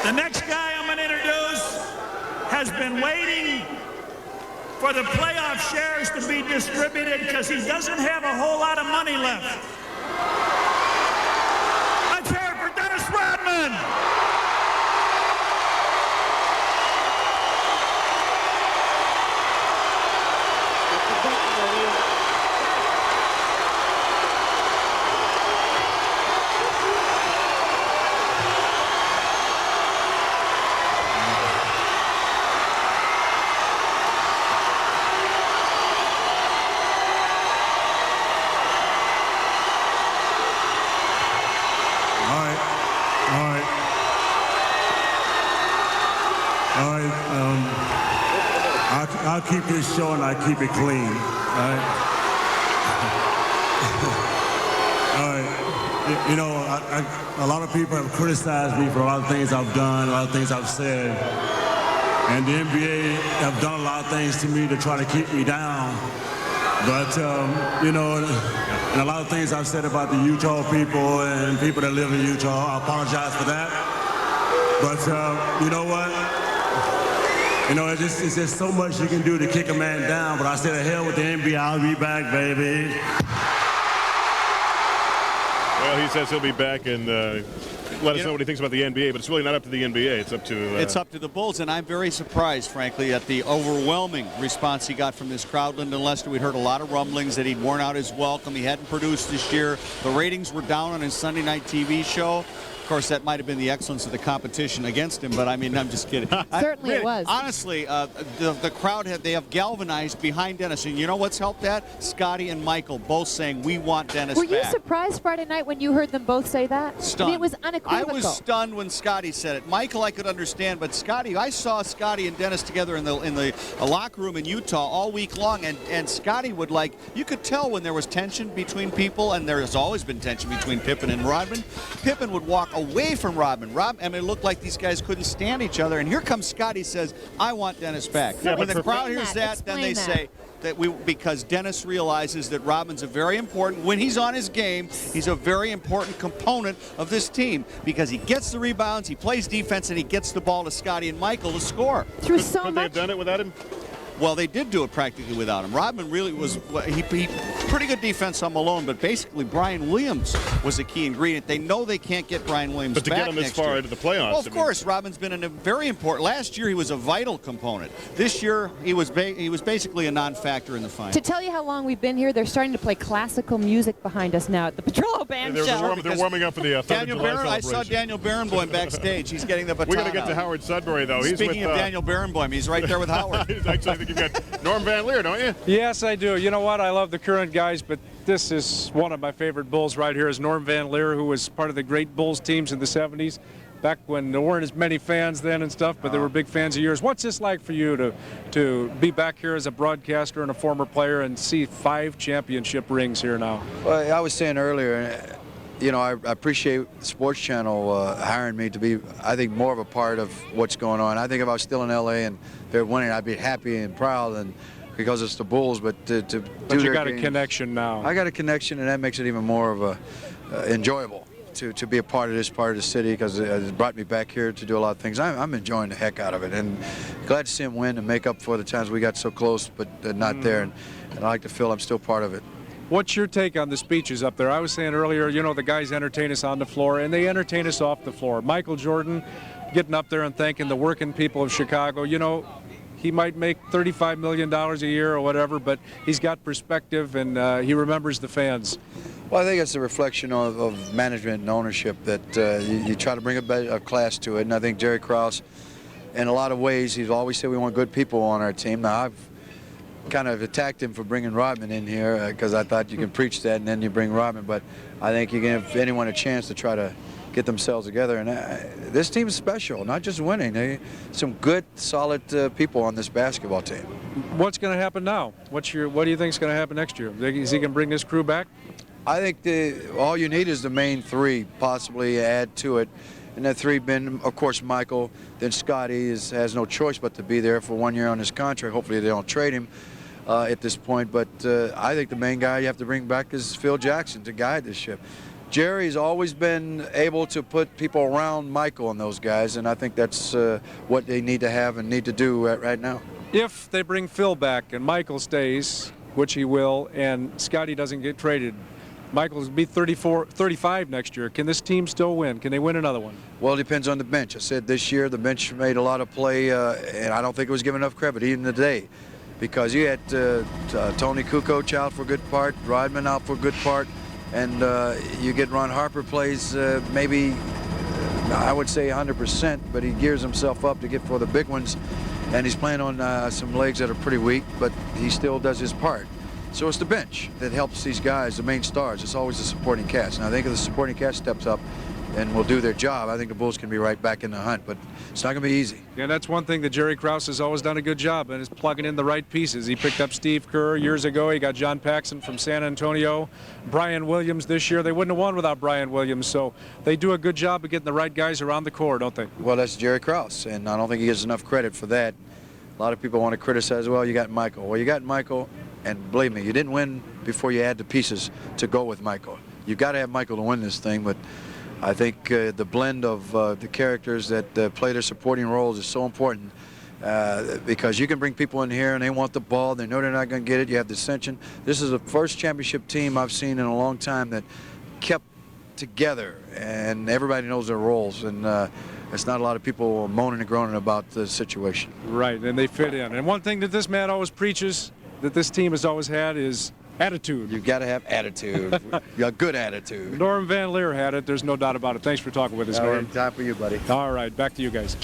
The next guy I'm going to introduce has been waiting for the playoff shares to be distributed because he doesn't have a whole lot of money left. Let's hear it for Dennis Rodman. I'll keep this show and I keep it clean. All right. All right. You know, a lot of people have criticized me for a lot of things I've done, a lot of things I've said. And the NBA have done a lot of things to me to try to keep me down. But, you know, and a lot of things I've said about the Utah people and people that live in Utah, I apologize for that. But you know what? You know, it's just so much you can do to kick a man down, but I said, the hell with the NBA, I'll be back, baby. Well, he says he'll be back and let us know what he thinks about the NBA, but it's really not up to the NBA. It's up to... It's up to the Bulls, and I'm very surprised, frankly, at the overwhelming response he got from this crowd. Lyndon Lester, we'd heard a lot of rumblings that he'd worn out his welcome. He hadn't produced this year. The ratings were down on his Sunday night TV show. Of course, that might have been the excellence of the competition against him, but I mean, I'm just kidding. Certainly it was. Honestly, the crowd they have galvanized behind Dennis, and you know what's helped that? Scotty and Michael both saying, we want Dennis Were back. you surprised Friday night when you heard them both say that? Stunned. I mean, it was unequivocal. I was stunned when Scotty said it. Michael, I could understand, but Scotty, I saw Scotty and Dennis together in the locker room in Utah all week long, and Scotty would you could tell when there was tension between people, and there has always been tension between Pippen and Rodman. Pippen would walk away from Rodman. I mean, it looked like these guys couldn't stand each other, and here comes Scotty says, I want Dennis back. So when the crowd hears that, then they say that because Dennis realizes that Rodman's a very important, when he's on his game, he's a very important component of this team because he gets the rebounds, he plays defense, and he gets the ball to Scotty and Michael to score. Through so Could much. they have done it without him? Well, they did do it practically without him. Rodman really was, he pretty good defense on Malone, but basically Brian Williams was a key ingredient. They know they can't get Brian Williams back But to get him this far into the playoffs. Well, of course, Rodman's been a very important. Last year he was a vital component. This year he was basically a non-factor in the final. To tell you how long we've been here, they're starting to play classical music behind us now at the Petrillo Band show. They're warming up for the Daniel Barenboim. I saw Daniel Barenboim backstage. He's getting the baton. We got to get to out. Howard Sudbury, though. Speaking of Daniel Barenboim, he's right there with Howard. Actually, I think you've got Norm Van Leer, don't you? Yes, I do. You know what? I love the current guys, but this is one of my favorite Bulls right here is Norm Van Leer, who was part of the great Bulls teams in the 70s, back when there weren't as many fans then and stuff, but there were big fans of yours. What's this like for you to be back here as a broadcaster and a former player and see 5 championship rings here now? Well, I was saying earlier, you know, I appreciate Sports Channel hiring me to be, I think, more of a part of what's going on. I think if I was still in L.A. and they're winning, I'd be happy and proud, and because it's the Bulls. But you got a connection now. I got a connection, and that makes it even more of a enjoyable to be a part of this part of the city because it brought me back here to do a lot of things. I'm enjoying the heck out of it, and glad to see him win and make up for the times we got so close but not there. And I like to feel I'm still part of it. What's your take on the speeches up there? I was saying earlier, you know, the guys entertain us on the floor, and they entertain us off the floor. Michael Jordan getting up there and thanking the working people of Chicago. You know, he might make $35 million a year or whatever, but he's got perspective, and he remembers the fans. Well, I think it's a reflection of management and ownership that you try to bring a class to it, and I think Jerry Krause, in a lot of ways, he's always said we want good people on our team. Now, I've kind of attacked him for bringing Rodman in here because I thought you can preach that and then you bring Rodman, but I think you give anyone a chance to try to get themselves together. And this team is special, not just winning. Some good, solid people on this basketball team. What's going to happen now? What do you think is going to happen next year? Is he going to bring this crew back? I think all you need is the main 3, possibly add to it. And that 3 been, of course, Michael. Then Scotty has no choice but to be there for 1 year on his contract. Hopefully they don't trade him at this point. But I think the main guy you have to bring back is Phil Jackson to guide this ship. Jerry's always been able to put people around Michael and those guys, and I think that's what they need to have and need to do right now. If they bring Phil back and Michael stays, which he will, and Scotty doesn't get traded, Michael's be 35 next year. Can this team still win? Can they win another one? Well, it depends on the bench. I said this year the bench made a lot of play, and I don't think it was given enough credit even today, because you had Tony Kukoc out for a good part, Rodman out for a good part, and you get Ron Harper plays maybe, I would say 100%, but he gears himself up to get for the big ones, and he's playing on some legs that are pretty weak, but he still does his part. So it's the bench that helps these guys, the main stars. It's always the supporting cast. And I think if the supporting cast steps up and will do their job, I think the Bulls can be right back in the hunt. But it's not going to be easy. Yeah, that's one thing that Jerry Krause has always done a good job and is plugging in the right pieces. He picked up Steve Kerr years ago. He got John Paxson from San Antonio. Brian Williams this year. They wouldn't have won without Brian Williams. So they do a good job of getting the right guys around the core, don't they? Well, that's Jerry Krause, and I don't think he gets enough credit for that. A lot of people want to criticize, well, you got Michael. Well, you got Michael, and believe me, you didn't win before you had the pieces to go with Michael. You've got to have Michael to win this thing, but I think the blend of the characters that play their supporting roles is so important because you can bring people in here and they want the ball. They know they're not going to get it. You have dissension. This is the first championship team I've seen in a long time that kept together, and everybody knows their roles. And it's not a lot of people moaning and groaning about the situation. Right, and they fit in. And one thing that this man always preaches, that this team has always had, is Attitude. You've got to have attitude. A good attitude. Norm Van Leer had it. There's no doubt about it. Thanks for talking with us, All Norm. right, time for you, buddy. All right, back to you guys.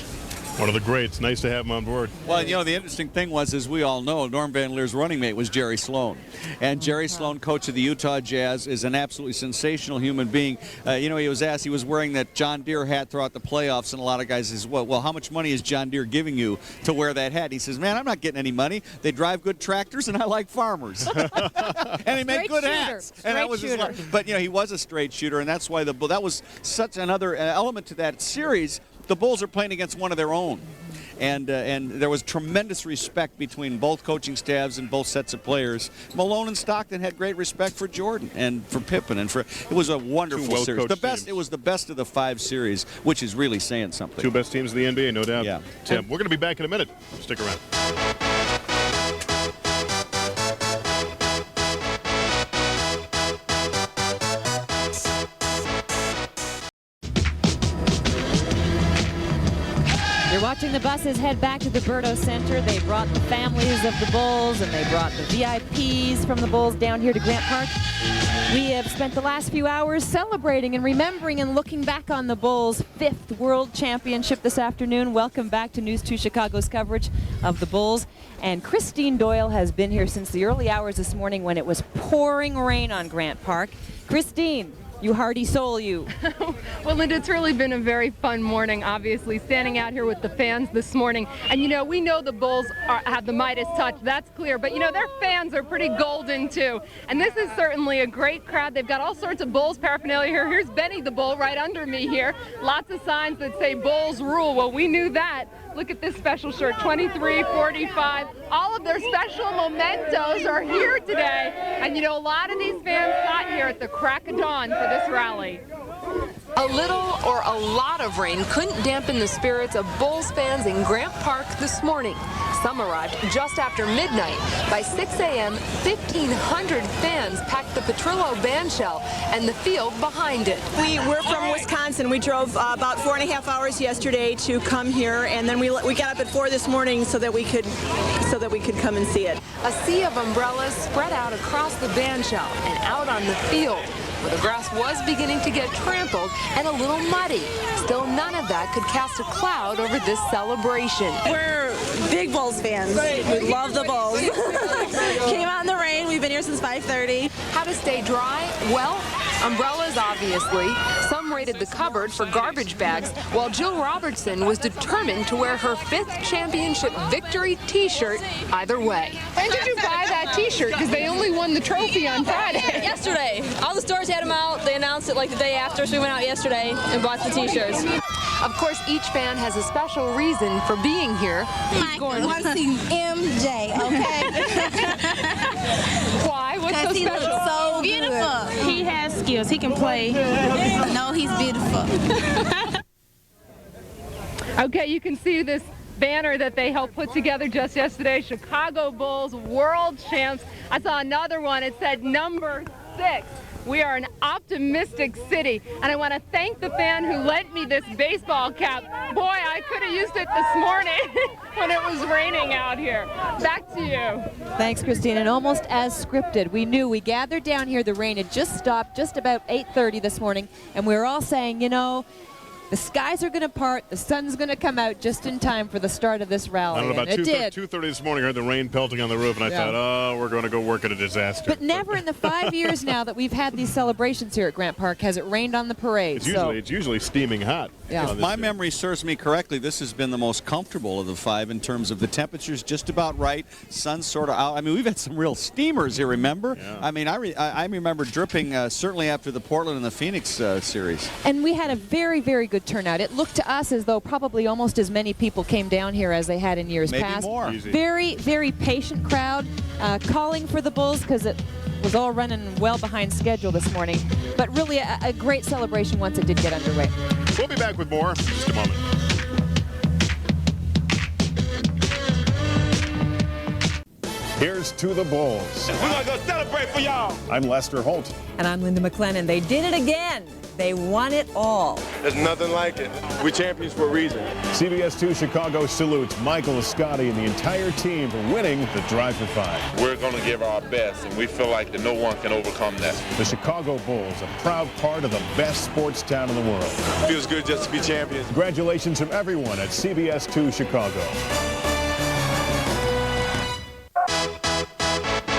One of the greats. Nice to have him on board. Well, you know, the interesting thing was, as we all know, Norm Van Leer's running mate was Jerry Sloan. And Jerry Sloan, coach of the Utah Jazz, is an absolutely sensational human being. You know, he was asked, he was wearing that John Deere hat throughout the playoffs, and a lot of guys says, well, how much money is John Deere giving you to wear that hat? He says, man, I'm not getting any money. They drive good tractors, and I like farmers. And he made good hats. And that was his life. But, you know, he was a straight shooter, and that's why that was such another element to that series. The Bulls are playing against one of their own. And there was tremendous respect between both coaching staffs and both sets of players. Malone and Stockton had great respect for Jordan and for Pippen, and it was a wonderful series. It was the best of the 5 series, which is really saying something. 2 best teams in the NBA, no doubt. Yeah. Tim, we're going to be back in a minute. Stick around. You're watching the buses head back to the Berto Center. They brought the families of the Bulls, and they brought the VIPs from the Bulls down here to Grant Park. We have spent the last few hours celebrating and remembering and looking back on the Bulls' 5th World Championship this afternoon. Welcome back to News 2 Chicago's coverage of the Bulls. And Christine Doyle has been here since the early hours this morning when it was pouring rain on Grant Park. Christine, you hardy soul, you. Well, Linda, it's really been a very fun morning, obviously, standing out here with the fans this morning. And, you know, we know the Bulls have the Midas touch, that's clear. But, you know, their fans are pretty golden, too. And this is certainly a great crowd. They've got all sorts of Bulls paraphernalia here. Here's Benny the Bull right under me here. Lots of signs that say Bulls rule. Well, we knew that. Look at this special shirt, 23, 45. All of their special mementos are here today. And, you know, a lot of these fans got here at the crack of dawn for this rally. A little or a lot of rain couldn't dampen the spirits of Bulls fans in Grant Park this morning. Some arrived just after midnight. By 6 a.m., 1,500 fans packed the Petrillo bandshell and the field behind it. We're from Wisconsin. We drove about 4.5 hours yesterday to come here, and then we got up at 4 this morning so that we could come and see it. A sea of umbrellas spread out across the bandshell and out on the field, where the grass was beginning to get trampled and a little muddy. Still, none of that could cast a cloud over this celebration. We're big Bulls fans. We love the Bulls. Came out in the rain. We've been here since 5:30. How to stay dry? Well, umbrellas, obviously. Some raided the cupboard for garbage bags, while Jill Robertson was determined to wear her 5th championship victory T-shirt either way. When did you buy that T-shirt? Because they only won the trophy on Friday. Yesterday. All the stores had them out. They announced it like the day after, so we went out yesterday and bought the T-shirts. Of course, each fan has a special reason for being here. I want to see MJ, okay? Why? What's so he special? looks so beautiful. He has skills. He can play. No, he's beautiful. Okay, you can see this banner that they helped put together just yesterday, Chicago Bulls World Champs. I saw another one. It said number 6. We are an optimistic city, and I want to thank the fan who lent me this baseball cap. Boy, I could have used it this morning when it was raining out here. Back to you. Thanks, Christine. And almost as scripted, we gathered down here. The rain had just stopped just about 8:30 this morning, and we were all saying, you know, the skies are going to part, the sun's going to come out just in time for the start of this rally. I don't know, about and it did. 2:30 this morning, I heard the rain pelting on the roof, and I thought, oh, we're going to go work at a disaster. But never in the 5 years now that we've had these celebrations here at Grant Park has it rained on the parade. It's usually steaming hot. Yeah. If my memory serves me correctly, this has been the most comfortable of the 5 in terms of the temperatures just about right, sun sort of out. I mean, we've had some real steamers here, remember? Yeah. I mean, I remember dripping certainly after the Portland and the Phoenix series. And we had a very, very good turnout. It looked to us as though probably almost as many people came down here as they had in years Maybe past. more. Easy. Very, very patient crowd, calling for the Bulls because it was all running well behind schedule this morning. But really a great celebration once it did get underway. We'll be back with more in just a moment. Here's to the Bulls. We're going to go celebrate for y'all. I'm Lester Holt. And I'm Linda McLennan. They did it again. They won it all. There's nothing like it. We're champions for a reason. CBS 2 Chicago salutes Michael Escotti and the entire team for winning the Drive for Five. We're going to give our best, and we feel like that no one can overcome that. The Chicago Bulls, a proud part of the best sports town in the world. Feels good just to be champions. Congratulations from everyone at CBS 2 Chicago.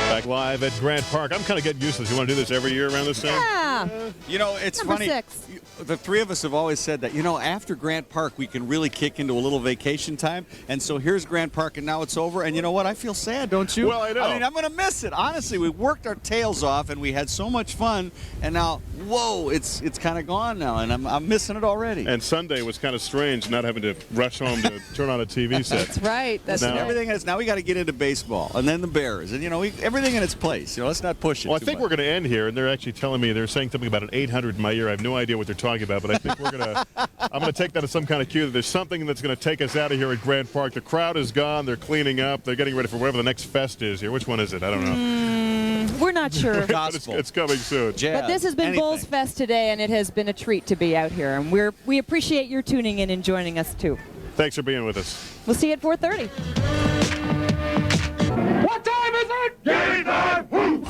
Back live at Grant Park. I'm kind of getting used to this. You want to do this every year around this time? Yeah. You know, it's Number funny. 6. The three of us have always said that, you know, after Grant Park, we can really kick into a little vacation time. And so here's Grant Park, and now it's over. And you know what? I feel sad, don't you? Well, I know. I mean, I'm going to miss it. Honestly, we worked our tails off, and we had so much fun. And now, whoa, it's kind of gone now, and I'm missing it already. And Sunday was kind of strange, not having to rush home to turn on a TV set. That's right. That's Listen, right. everything is now we got to get into baseball, and then the Bears, and you know, everything in its place. You know, let's not push it. Well, I too think much. we're going to end here, and they're actually telling me they're saying something about an 800 in my ear. I have no idea what they're talking about, but I think I'm going to take that as some kind of cue that there's something that's going to take us out of here at Grant Park. The crowd is gone. They're cleaning up. They're getting ready for whatever the next fest is here. Which one is it? I don't know. We're not sure. But it's coming soon. But this has been Bulls Fest today, and it has been a treat to be out here. And we appreciate your tuning in and joining us, too. Thanks for being with us. We'll see you at 4:30. What time is it? Game time! Woo!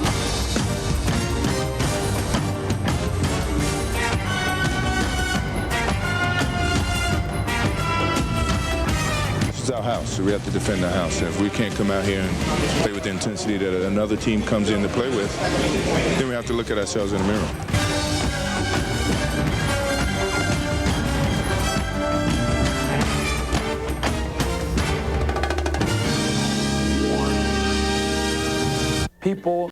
This is our house, so we have to defend our house. And if we can't come out here and play with the intensity that another team comes in to play with, then we have to look at ourselves in the mirror. People.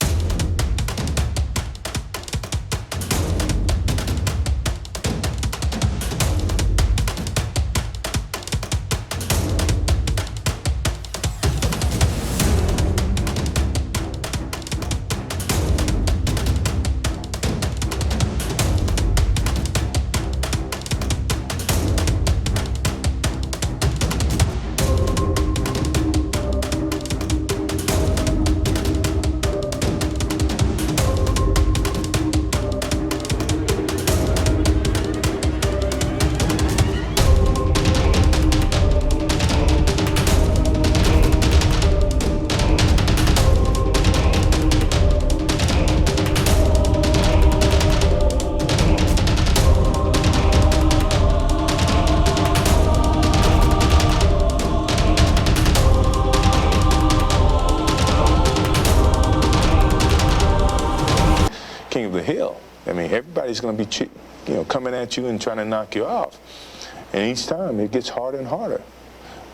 King of the hill. I mean, everybody's going to be, coming at you and trying to knock you off. And each time it gets harder and harder.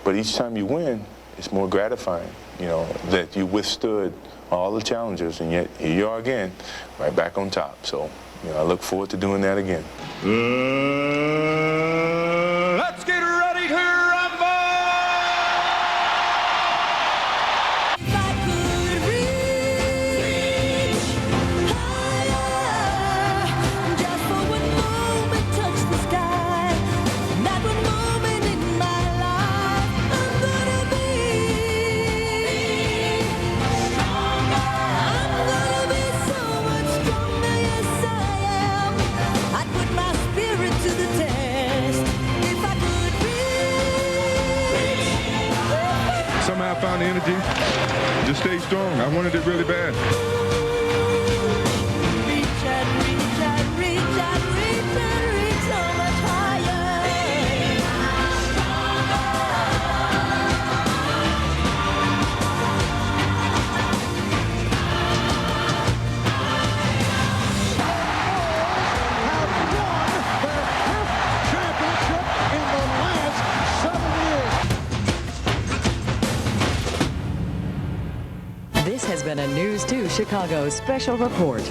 But each time you win, it's more gratifying, that you withstood all the challenges, and yet here you are again, right back on top. So, I look forward to doing that again. Let's get ready to rumble! Somehow I found the energy to stay strong. I wanted it really bad. This has been a News 2 Chicago special report.